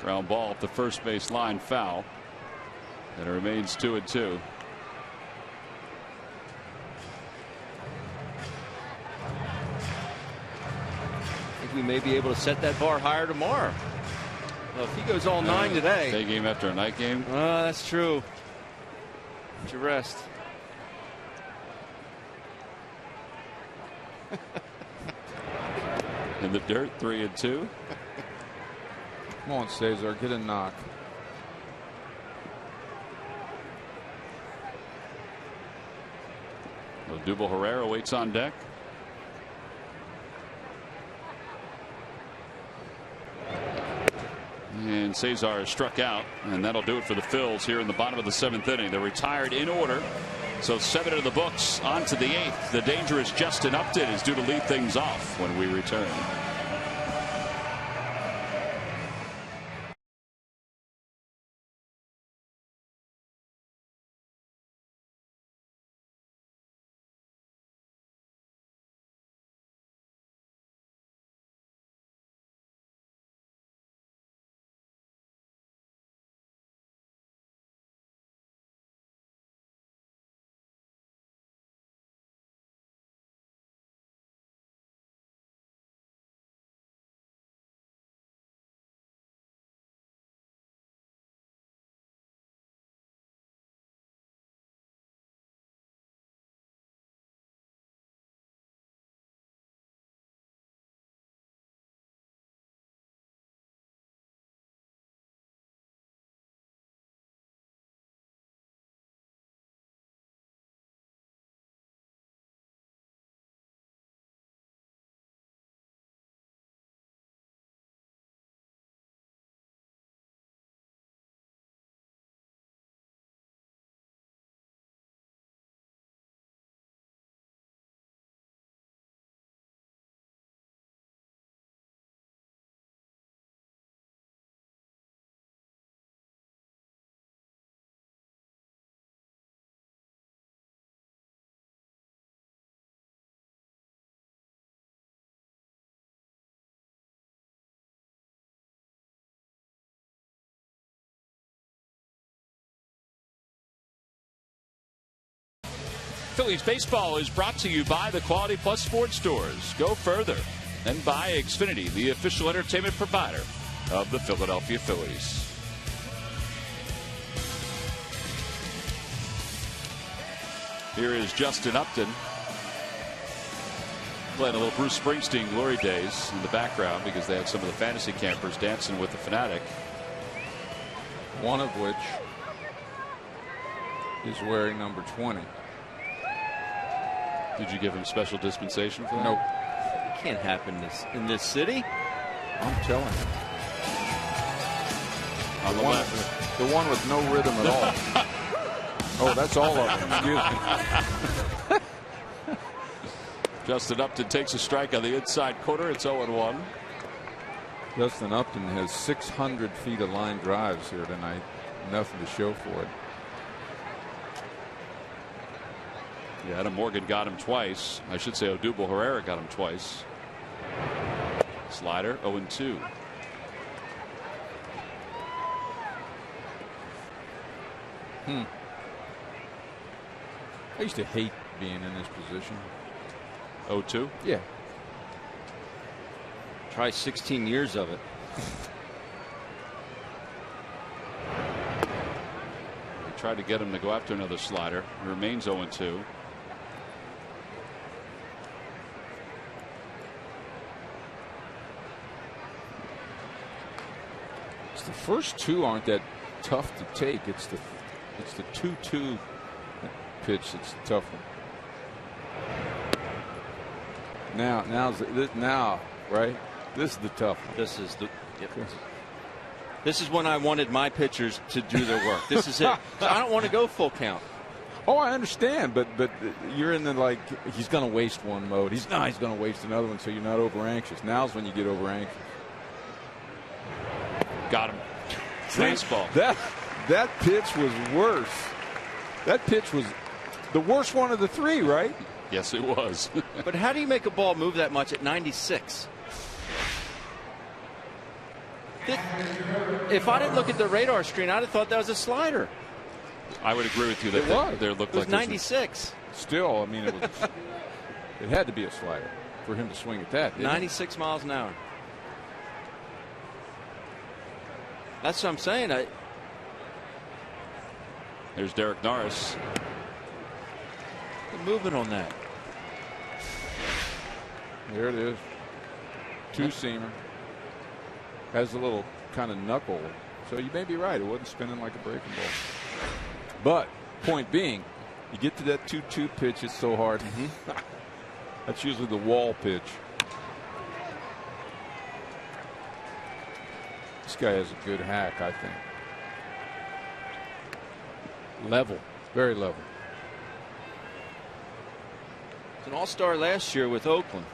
Ground ball up the first base line, foul. And it remains 2-2. We may be able to set that bar higher tomorrow. Well, if he goes all 9 today. Day game after a night game. That's true. Get your rest. In the dirt, 3-2. Come on, Cesar, get a knock. Odubel Herrera waits on deck. And Cesar is struck out, and that'll do it for the Phils here in the bottom of the 7th inning. They're retired in order. So 7 in the books. On to the 8th. The dangerous Justin Upton is due to lead things off when we return. Phillies baseball is brought to you by the Quality Plus Sports Stores. Go further, and by Xfinity, the official entertainment provider of the Philadelphia Phillies. Here is Justin Upton playing a little Bruce Springsteen Glory Days in the background because they had some of the fantasy campers dancing with the Fanatic. One of which is wearing number 20. Did you give him special dispensation for that? Nope. It can't happen in this city. I'm telling you. On the left. The one with no rhythm at all. Oh, that's all of them. Excuse me. Justin Upton takes a strike on the inside corner. It's 0-1. Justin Upton has 600 feet of line drives here tonight. Nothing to show for it. Yeah, Adam Morgan got him twice. I should say Odubel Herrera got him twice. Slider 0-2. I used to hate being in this position. 0-2? Yeah. Try 16 years of it. They tried to get him to go after another slider. He remains 0-2. The first two aren't that tough to take. It's the 2-2 pitch that's the tough one. Now, right? This is the tough one. This is the. Yep. This is when I wanted my pitchers to do their work. This is it. So I don't want to go full count. Oh, I understand, but you're in the like he's going to waste one mode. He's going to waste another one, so you're not over anxious. Now's when you get over anxious. Got him. Baseball. That pitch was worse. That pitch was the worst one of the three, right? Yes, it was. But how do you make a ball move that much at 96? If I didn't look at the radar screen, I'd have thought that was a slider. I would agree with you that there looked like 96. Still, I mean, it had to be a slider for him to swing at that. 96 miles an hour. That's what I'm saying. There's Derek Norris. The movement on that. There it is. Two-seamer. Has a little kind of knuckle. So you may be right. It wasn't spinning like a breaking ball. But point being, You get to that 2-2 pitch, it's so hard. That's usually the wall pitch. This guy has a good hack, I think. Level, very level. He's an all-star last year with Oakland.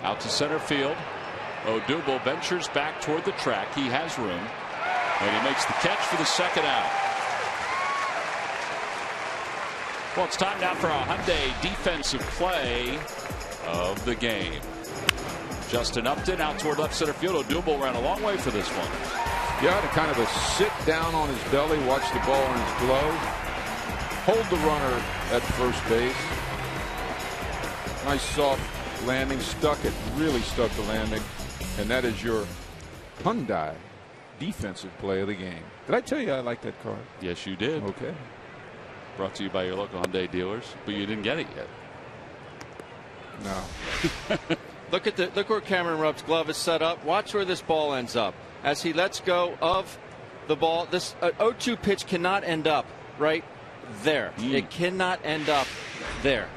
Out to center field. Odubel ventures back toward the track. He has room. And he makes the catch for the second out. Well, it's time now for a Hyundai defensive play of the game. Justin Upton out toward left center field. Odubel ran a long way for this one. Yeah, to kind of a sit down on his belly, watch the ball in his glove, hold the runner at first base. Nice soft landing, stuck it, really stuck the landing, and that is your Hyundai defensive play of the game. Did I tell you I like that car? Yes, you did. Okay. Brought to you by your local Hyundai dealers, but you didn't get it yet. No. Look where Cameron Rupp's glove is set up. Watch where this ball ends up. As he lets go of the ball, this 0-2 pitch cannot end up right there. It cannot end up there.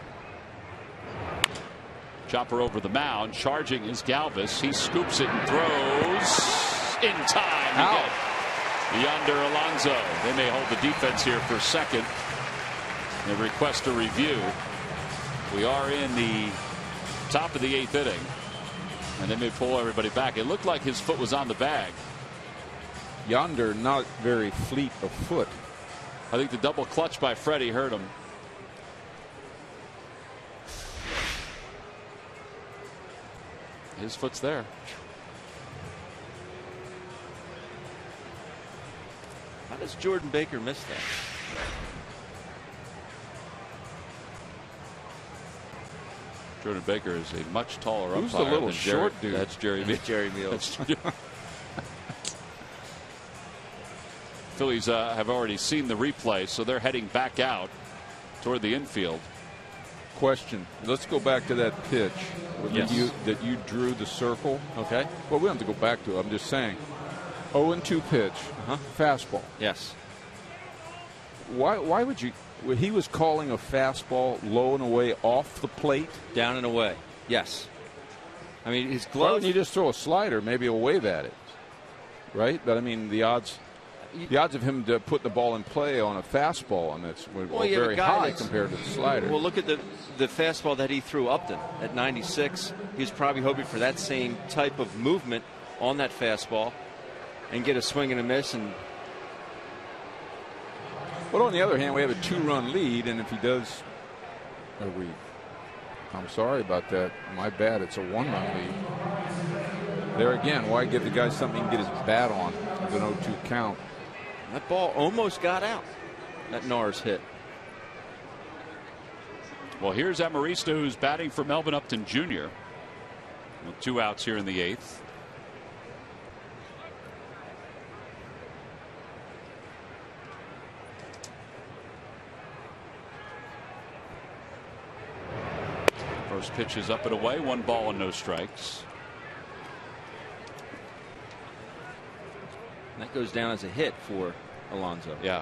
Chopper over the mound, charging is Galvis. He scoops it and throws in time to get Yonder Alonso. They may hold the defense here for a second. They request a review. We are in the top of the 8th inning, and they may pull everybody back. It looked like his foot was on the bag. Yonder not very fleet of foot. I think the double clutch by Freddie hurt him. His foot's there. How does Jordan Baker miss that? Jordan Baker is a much taller Who's umpire the little than short Jerry, dude? That's Jerry Meals. Jerry Meals. Phillies have already seen the replay, so they're heading back out toward the infield. Question. Let's go back to that pitch that you drew the circle. Okay. Well, we don't have to go back to it. I'm just saying. 0-2 pitch. Fastball. Yes. Why would you? He was calling a fastball low and away off the plate. Down and away. Yes. I mean, his Why glove. wouldn't you just throw a slider? Maybe a wave at it. Right? But I mean, the odds of him to put the ball in play on a fastball, and that's very high compared to the slider. Well, look at the fastball that he threw Upton at 96. He was probably hoping for that same type of movement on that fastball and get a swing and a miss. But on the other hand, we have a 2-run lead, and if he does, I'm sorry about that. My bad. It's a 1-run lead. There again, why give the guy something he can get his bat on with an 0-2 count? That ball almost got out. That Norris hit. Well, here's Amarista, who's batting for Melvin Upton Jr. with 2 outs here in the 8th. First pitch is up and away. 1 ball and no strikes. That goes down as a hit for Alonso. Yeah.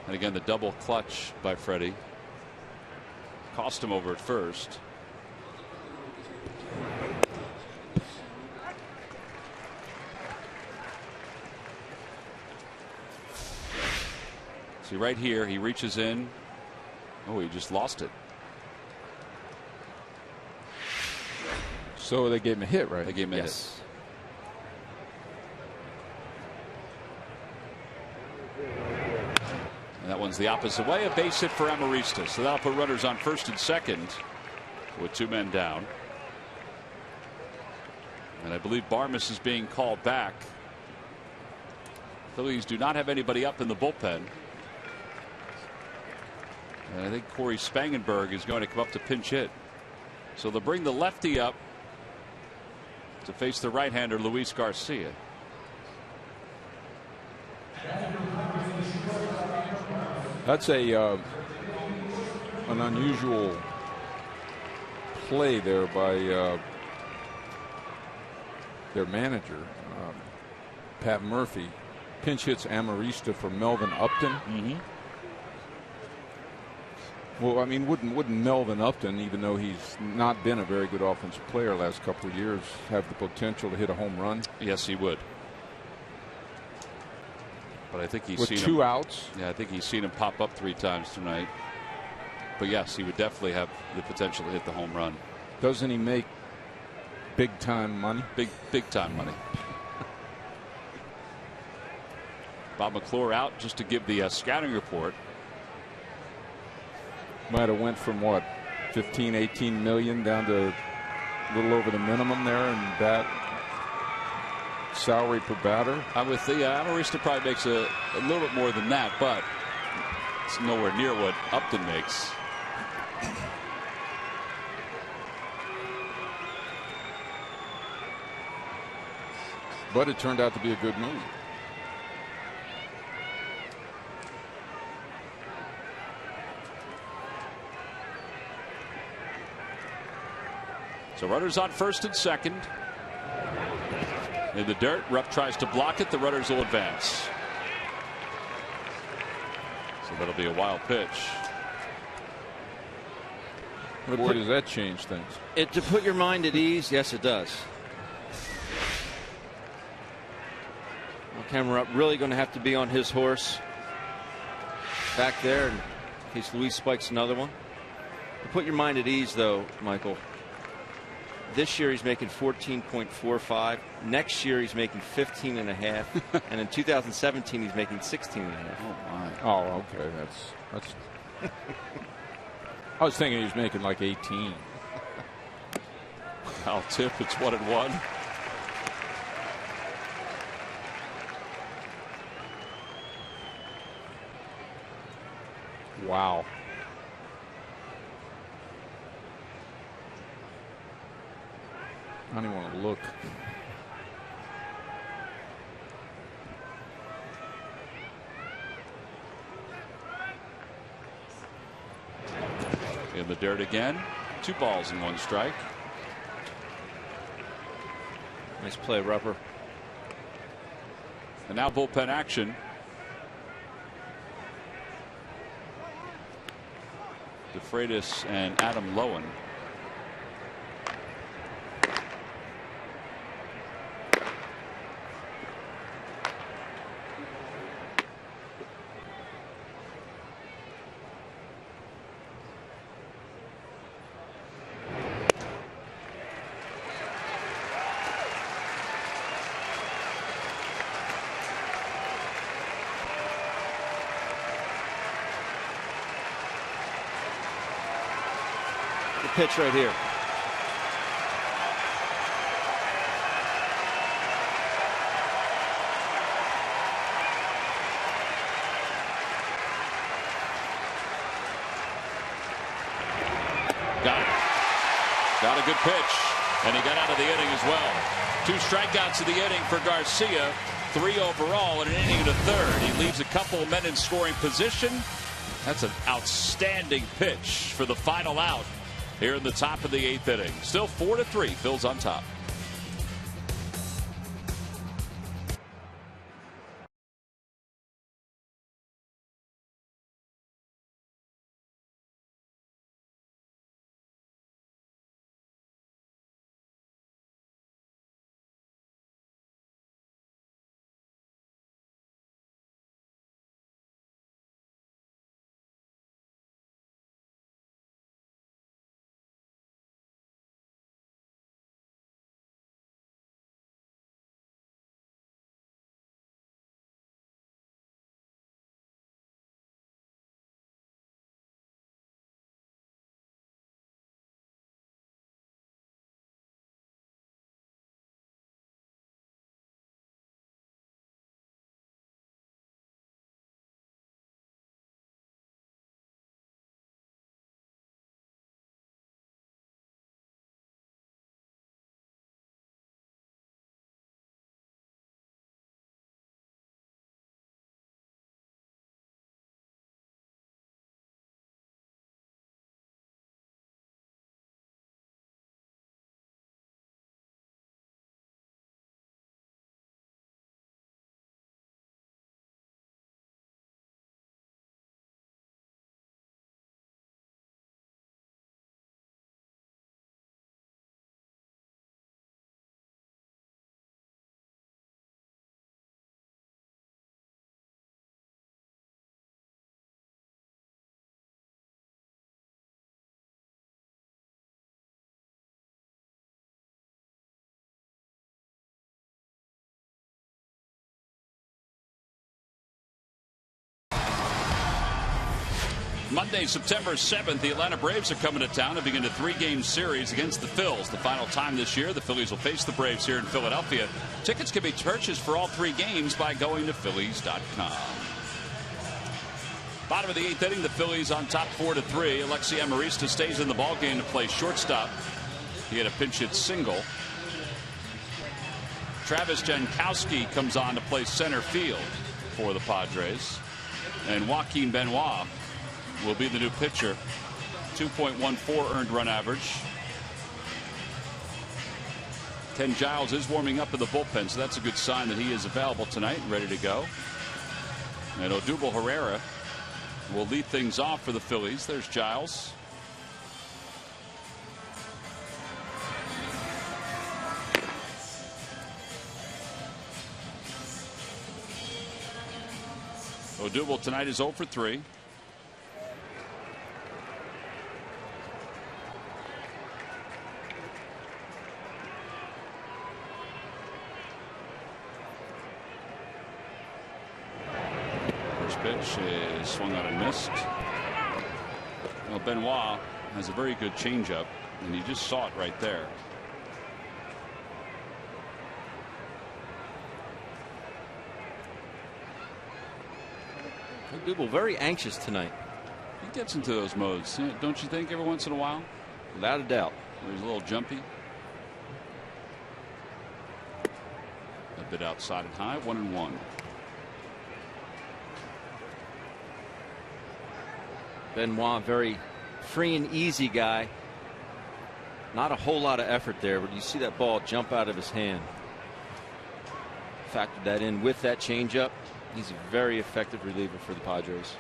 And again, the double clutch by Freddie cost him over at first. See right here, he reaches in. Oh, he just lost it. So they gave him a hit, right? They gave him a hit. And that one's the opposite way. A base hit for Amarista. So that'll put runners on first and second with 2 men down. And I believe Barmes is being called back. Phillies do not have anybody up in the bullpen. And I think Corey Spangenberg is going to come up to pinch hit. So they'll bring the lefty up to face the right-hander Luis Garcia. That's an unusual play there by their manager, Pat Murphy. Pinch hits Amarista for Melvin Upton. Mm-hmm. Well, I mean, wouldn't Melvin Upton, even though he's not been a very good offensive player last couple of years, have the potential to hit a home run? Yes, he would. But I think he's with seen two him, outs. Yeah, I think he's seen him pop up 3 times tonight. But yes, he would definitely have the potential to hit the home run. Doesn't he make big time money? Big time money. Bob McClure out just to give the scouting report. Might have went from what, 15, 18 million down to a little over the minimum there in bat salary per batter. I'm with the Amarista probably makes a little bit more than that, but it's nowhere near what Upton makes. But it turned out to be a good move. So runners on first and second. In the dirt, Rupp tries to block it. The runners will advance. So that'll be a wild pitch. Boy, does that change things. To put your mind at ease, yes, it does. Well, Cameron Rupp really going to have to be on his horse back there in case Luis spikes another one. To put your mind at ease, though, Michael, this year he's making 14.45. Next year he's making 15.5, and in 2017 he's making 16.5. Oh my! Oh, okay. That's. I was thinking he was making like 18. I'll tip. It's 1-1. Wow. I don't even want to look. In the dirt again. 2 balls and 1 strike. Nice play, Rupper. And now bullpen action. DeFreitas and Adam Lowen. Pitch right here. Got it. Got a good pitch. And he got out of the inning as well. 2 strikeouts in the inning for Garcia. 3 overall in an inning and a third. He leaves a couple men in scoring position. That's an outstanding pitch for the final out here in the top of the 8th inning. Still 4-3. Phil's on top. Monday, September 7th, the Atlanta Braves are coming to town to begin a 3-game series against the Phils. The final time this year, the Phillies will face the Braves here in Philadelphia. Tickets can be purchased for all 3 games by going to Phillies.com. Bottom of the 8th inning, the Phillies on top 4-3. Alexi Amarista stays in the ballgame to play shortstop. He had a pinch hit single. Travis Jankowski comes on to play center field for the Padres. And Joaquin Benoit will be the new pitcher. 2.14 earned run average. Ken Giles is warming up in the bullpen, so that's a good sign that he is available tonight and ready to go. And Odubel Herrera will lead things off for the Phillies. There's Giles. Odubel tonight is 0 for 3. First pitch is swung out and missed. Well, Benoit has a very good changeup, and you just saw it right there. Odubel very anxious tonight. He gets into those modes, don't you think, every once in a while? Without a doubt. He's a little jumpy. A bit outside and high, 1-1. Benoit, very free and easy guy. Not a whole lot of effort there, but you see that ball jump out of his hand. Factored that in with that changeup. He's a very effective reliever for the Padres.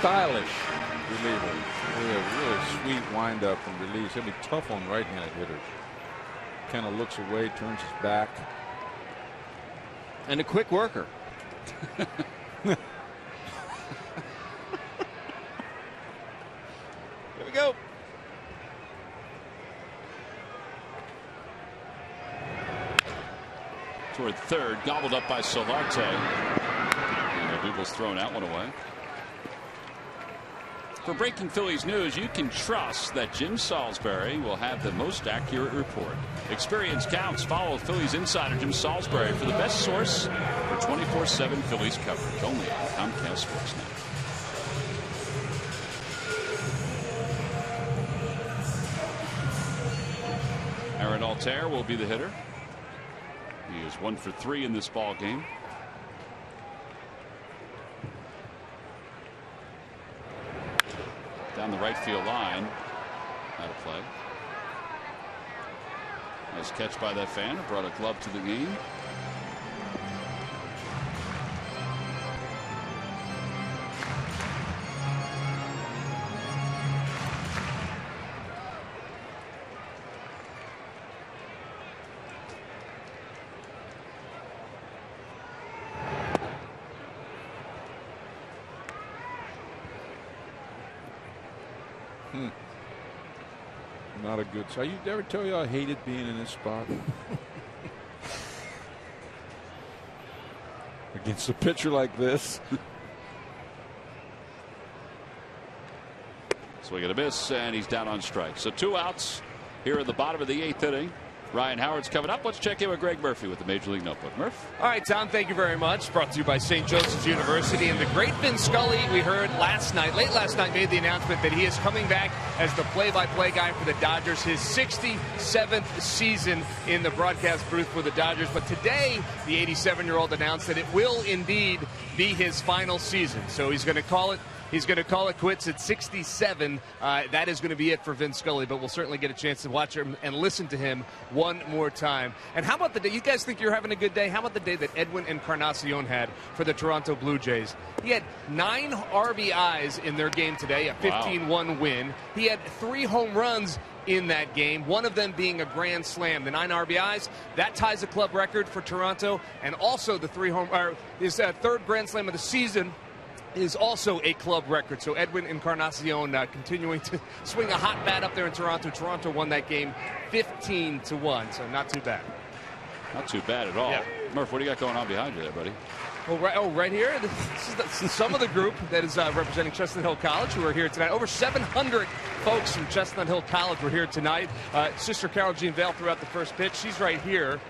Stylish reliever. Really sweet windup and release. He'll be tough on right-handed hitters. Kind of looks away, turns his back. And a quick worker. Here we go. Toward third, gobbled up by Solarte. And Odubel's thrown that one away. For breaking Phillies news, you can trust that Jim Salisbury will have the most accurate report. Experience counts. Follow Phillies insider Jim Salisbury for the best source for 24/7 Phillies coverage. Only on Comcast Sportsnet. Aaron Altair will be the hitter. He is 1 for 3 in this ball game. Down the right field line. Out of play. Nice catch by that fan. Brought a glove to the game. Not a good sign. You ever tell you I hated being in this spot? Against a pitcher like this. Swing and a miss, and he's down on strikes. So 2 outs here at the bottom of the 8th inning. Ryan Howard's coming up. Let's check in with Greg Murphy with the Major League Notebook. Murph? All right, Tom, thank you very much. Brought to you by St. Joseph's University. And the great Vin Scully, we heard late last night, made the announcement that he is coming back as the play-by-play guy for the Dodgers, his 67th season in the broadcast booth for the Dodgers. But today, the 87-year-old announced that it will indeed be his final season. So he's going to call it. He's going to call it quits at 67. That is going to be it for Vin Scully, but we'll certainly get a chance to watch him and listen to him one more time. And how about the day? You guys think you're having a good day? How about the day that Edwin Encarnacion had for the Toronto Blue Jays? He had 9 RBIs in their game today, a 15-1 win. He had 3 home runs in that game, one of them being a grand slam. The 9 RBIs, that ties the club record for Toronto, and also the 3 home, his third grand slam of the season. is also a club record. So Edwin Encarnacion continuing to swing a hot bat up there in Toronto. Toronto won that game 15-1, so not too bad. Not too bad at all. Yeah. Murph, what do you got going on behind you there, buddy? Right here. This is some of the group that is representing Chestnut Hill College who are here tonight. Over 700 folks from Chestnut Hill College were here tonight. Sister Carol Jean Vale threw out the first pitch. She's right here.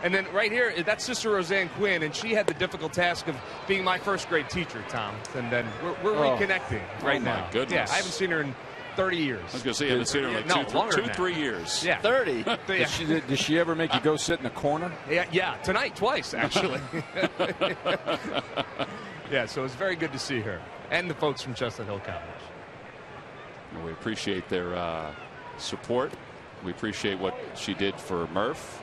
And then right here, that's Sister Roseanne Quinn, and she had the difficult task of being my first grade teacher, Tom. And then we're reconnecting right now. My goodness. Yeah, I haven't seen her in 30 years. I was going to say, I haven't seen her in like 3 years. Yeah. 30. Did she ever make you go sit in the corner? Yeah, tonight, twice, actually. Yeah, so it's very good to see her and the folks from Chestnut Hill College. Well, we appreciate their support. We appreciate what she did for Murph.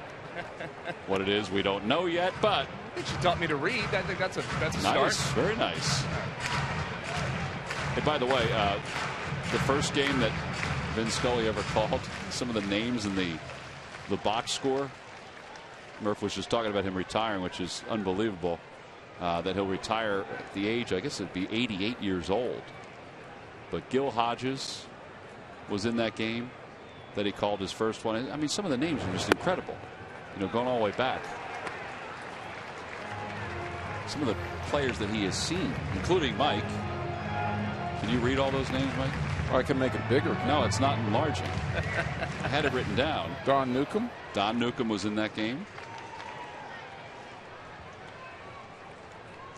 What it is, we don't know yet, but I think she taught me to read. I think that's a nice, start. Very nice. Hey, by the way, the first game that Vin Scully ever called, some of the names in the box score, Murph was just talking about him retiring, which is unbelievable. That he'll retire at the age, I guess it'd be 88 years old. But Gil Hodges was in that game that he called his first one. I mean, some of the names are just incredible. You know, going all the way back. Some of the players that he has seen, including Mike. Can you read all those names, Mike? Or I can make it bigger. No, it's not enlarging. I had it written down. Don Newcomb? Don Newcomb was in that game.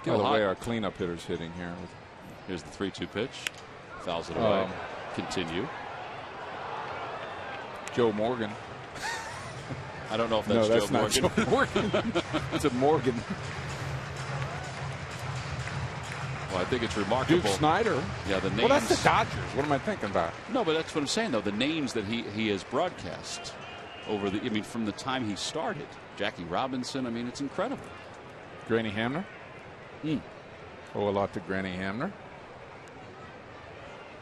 By the way, our cleanup hitter's hitting here. Here's the 3-2 pitch. Fouls it away. Continue. Joe Morgan. I don't know if that's, that's Joe not Morgan. Joe Morgan. It's a Morgan. Well, I think it's remarkable. Duke Snyder. Yeah, the names. Well, that's the Dodgers. What am I thinking about? No, but that's what I'm saying, though. The names that he has broadcast over the, I mean, from the time he started. Jackie Robinson. I mean, it's incredible. Granny Hamner. Oh, a lot to Granny Hamner.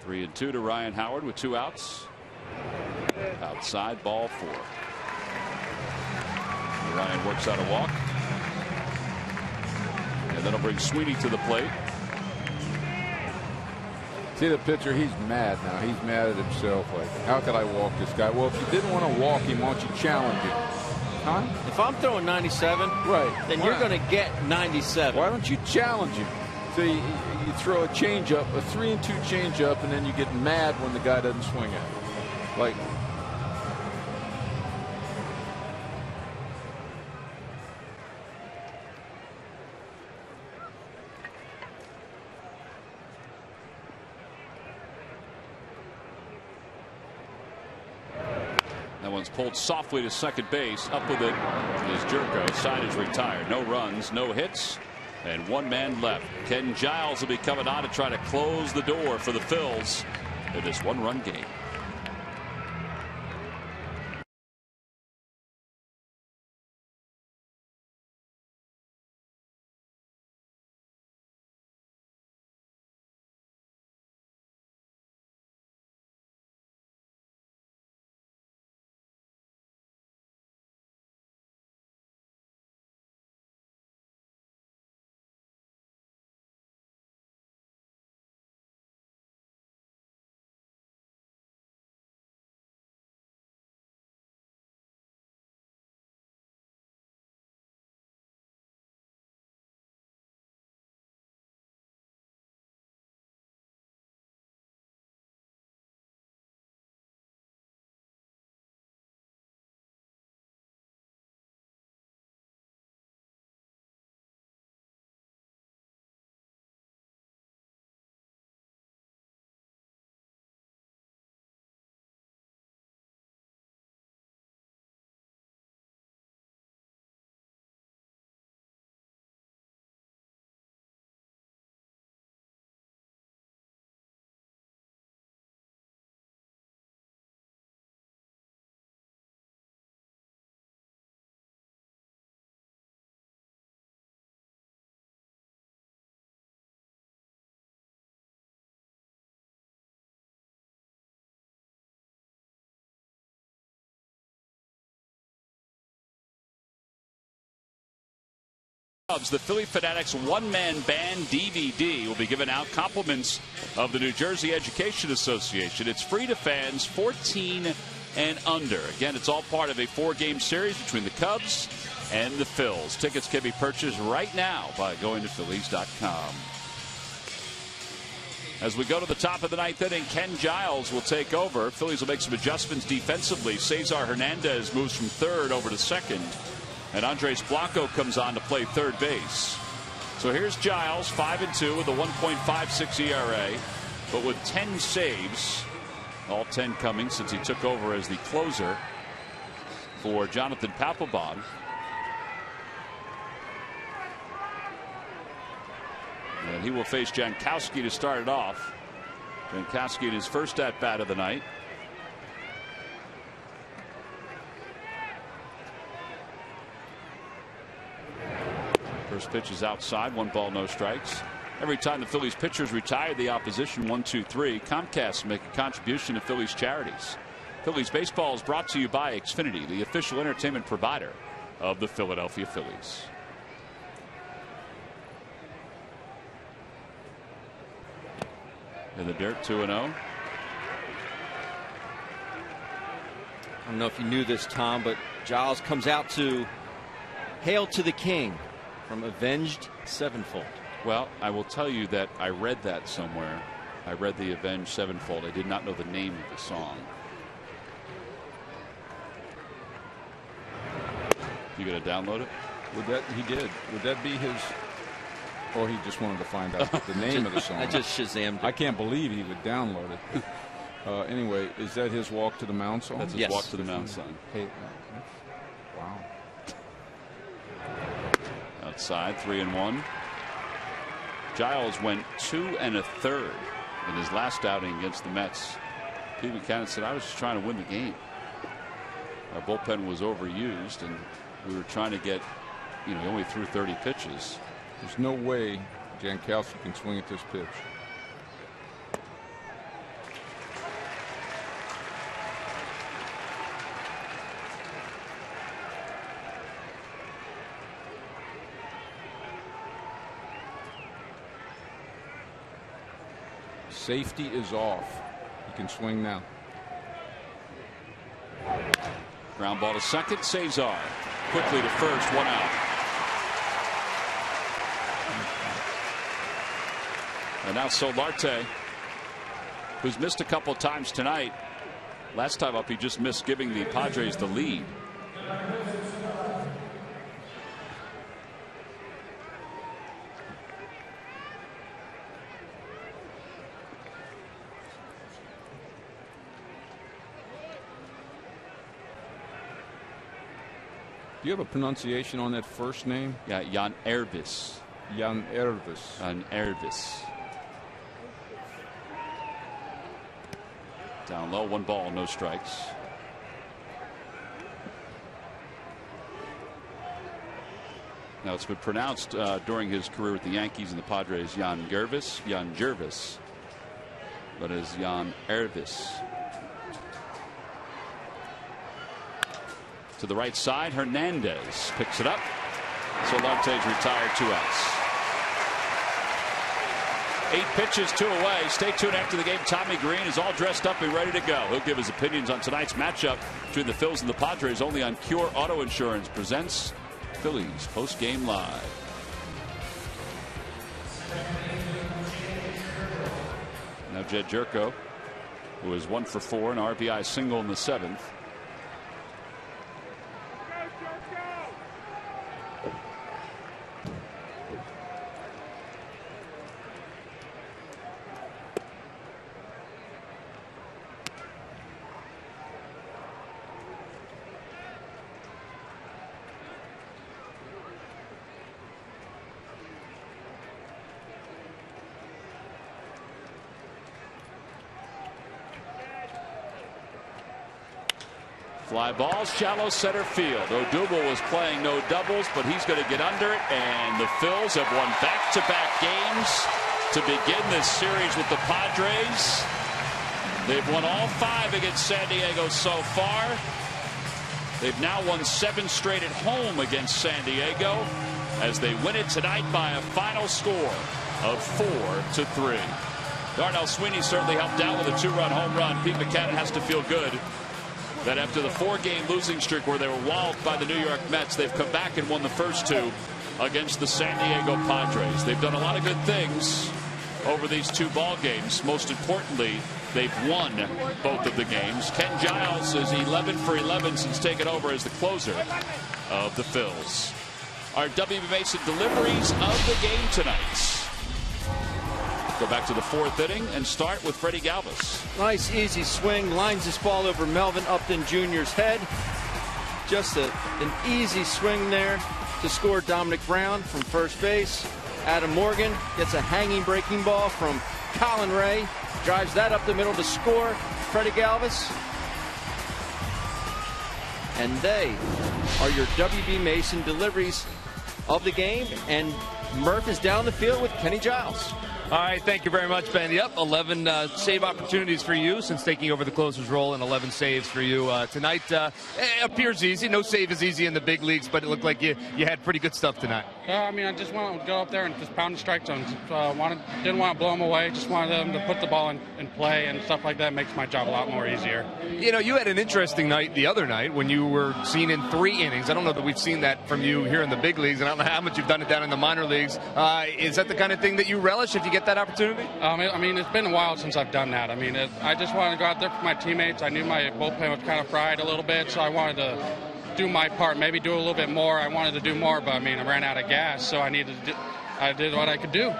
3-2 to Ryan Howard with 2 outs. Outside, ball 4. Ryan works out a walk. And then he'll bring Sweeney to the plate. See the pitcher, he's mad now. He's mad at himself. Like, how could I walk this guy? Well, if you didn't want to walk him, why don't you challenge him? Huh? If I'm throwing 97, right, then you're going to get 97. Why don't you challenge him? So you throw a changeup, a 3-2 changeup, and then you get mad when the guy doesn't swing it. Like, That one's pulled softly to second base. Up with it is Jerko. Side is retired. No runs, no hits, and 1 man left. Ken Giles will be coming on to try to close the door for the Phils in this 1-run game. The Philly Fanatics one-man band DVD will be given out. Compliments of the New Jersey Education Association. It's free to fans 14 and under. Again, it's all part of a 4-game series between the Cubs and the Phils. Tickets can be purchased right now by going to Phillies.com. As we go to the top of the 9th inning, Ken Giles will take over. Phillies will make some adjustments defensively. Cesar Hernandez moves from third over to second. And Andres Blanco comes on to play third base. So here's Giles, 5-2 with a 1.56 ERA, but with 10 saves, all 10 coming since he took over as the closer for Jonathan Papelbon. And he will face Jankowski to start it off. Jankowski in his first at-bat of the night. First pitch is outside, 1 ball, no strikes. Every time the Phillies pitchers retire the opposition, 1, 2, 3, Comcast make a contribution to Phillies charities. Phillies baseball is brought to you by Xfinity, the official entertainment provider of the Philadelphia Phillies. In the dirt, 2-0. I don't know if you knew this, Tom, but Giles comes out to Hail to the King from Avenged Sevenfold. Well, I will tell you that I read that somewhere. I read the Avenged Sevenfold. I did not know the name of the song. You gonna download it? Would that he did? Would that be his? Or he just wanted to find out the name of the song? I just Shazammed it. I can't believe he would download it. Anyway, is that his Walk to the Mound song? That's his Walk to the Mound song. Hey, wow. Outside, 3-1. Giles went 2 1/3 in his last outing against the Mets. Pete Buchanan said, I was just trying to win the game. Our bullpen was overused, and we were trying to get, he only threw 30 pitches. There's no way Jankowski can swing at this pitch. Safety is off. He can swing now. Ground ball to second. Cesar quickly to first. 1 out. And now Solarte, who's missed a couple of times tonight. Last time up, he just missed giving the Padres the lead. Do you have a pronunciation on that first name? Yeah, Jan Ervis. Jan Ervis. Jan Ervis. Down low, 1 ball, no strikes. Now it's been pronounced during his career with the Yankees and the Padres Jan Jervis, but as Jan Ervis. To the right side, Hernandez picks it up. Solarte's retired, 2 outs. 8 pitches, 2 away. Stay tuned after the game. Tommy Green is all dressed up and ready to go. He'll give his opinions on tonight's matchup between the Phils and the Padres only on Cure Auto Insurance presents Phillies Post-Game Live. Now Jed Jerko, who is 1 for 4, an RBI single in the 7th. Fly ball, shallow center field. Odubel was playing no doubles, but he's going to get under it. And the Phils have won back-to-back games to begin this series with the Padres. They've won all 5 against San Diego so far. They've now won 7 straight at home against San Diego. as they win it tonight by a final score of 4-3. Darnell Sweeney certainly helped out with a 2-run home run. Pete McCann has to feel good that after the 4-game losing streak where they were walloped by the New York Mets, they've come back and won the first 2 against the San Diego Padres. They've done a lot of good things over these 2 ball games. Most importantly, they've won both of the games. Ken Giles is 11 for 11 since taking over as the closer of the Phils. Our WB Mason deliveries of the game tonight. Go back to the 4th inning and start with Freddie Galvis. Nice easy swing, lines this ball over Melvin Upton Jr.'s head. Just an easy swing there to score Dominic Brown from first base. Adam Morgan gets a hanging breaking ball from Colin Ray, drives that up the middle to score Freddie Galvis. And they are your WB Mason deliveries of the game, and Murph is down the field with Kenny Giles. All right, thank you very much, Ben. Yep, 11 save opportunities for you since taking over the closer's role, and 11 saves for you tonight. It appears easy. No save is easy in the big leagues, but it looked like you had pretty good stuff tonight. I mean, I just wanted to go up there and just pound the strike zones. Didn't want to blow them away. Just wanted them to put the ball in play and stuff like that. Makes my job a lot more easier. You know, you had an interesting night the other night when you were seen in 3 innings. I don't know that we've seen that from you here in the big leagues, and I don't know how much you've done it down in the minor leagues. Is that the kind of thing that you relish if you get that opportunity? I mean, it's been a while since I've done that. I mean, I just wanted to go out there for my teammates. I knew my bullpen was kind of fried a little bit, so I wanted to do my part, maybe do a little bit more. I wanted to do more, but I mean, I ran out of gas, so I did what I could do.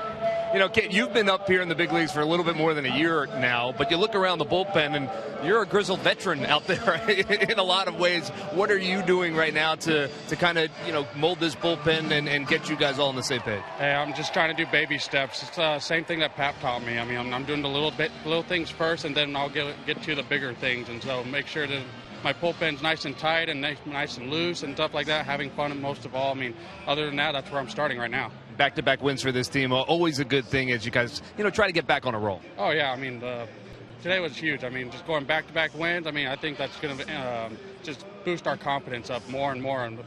You know, Kent, you've been up here in the big leagues for a little bit more than a year now, but you look around the bullpen and you're a grizzled veteran out there in a lot of ways. What are you doing right now to kind of, mold this bullpen and get you guys all on the same page? Hey, I'm just trying to do baby steps. It's the same thing that Pap taught me. I mean, I'm doing the little things first, and then I'll get to the bigger things. And so make sure that my bullpen's nice and tight and nice and loose and stuff like that, having fun most of all. I mean, other than that, that's where I'm starting right now. Back-to-back wins for this team, always a good thing as you guys, try to get back on a roll. Oh, yeah. I mean, today was huge. I mean, just going back-to-back wins, I mean, I think that's going to just boost our confidence up more and more. And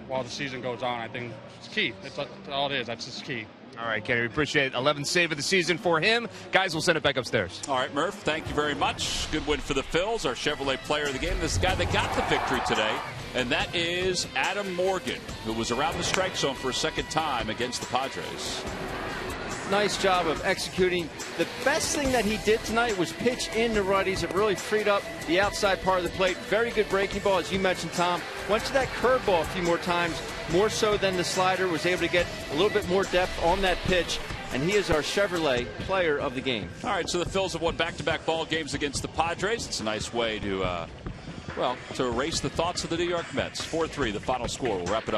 while the season goes on, I think it's key. That's all it is. That's just key. All right, Kenny, we appreciate it. 11th save of the season for him. Guys, we'll send it back upstairs. All right, Murph, thank you very much. Good win for the Phils, our Chevrolet player of the game. This is the guy that got the victory today, and that is Adam Morgan, who was around the strike zone for a second time against the Padres. Nice job of executing. The best thing that he did tonight was pitch in the righties. It really freed up the outside part of the plate. Very good breaking ball, as you mentioned, Tom. Went to that curveball a few more times, more so than the slider. Was able to get a little bit more depth on that pitch. And he is our Chevrolet player of the game. All right, so the Phils have won back-to-back ball games against the Padres. It's a nice way to, to erase the thoughts of the New York Mets. 4-3, the final score. We'll wrap it up.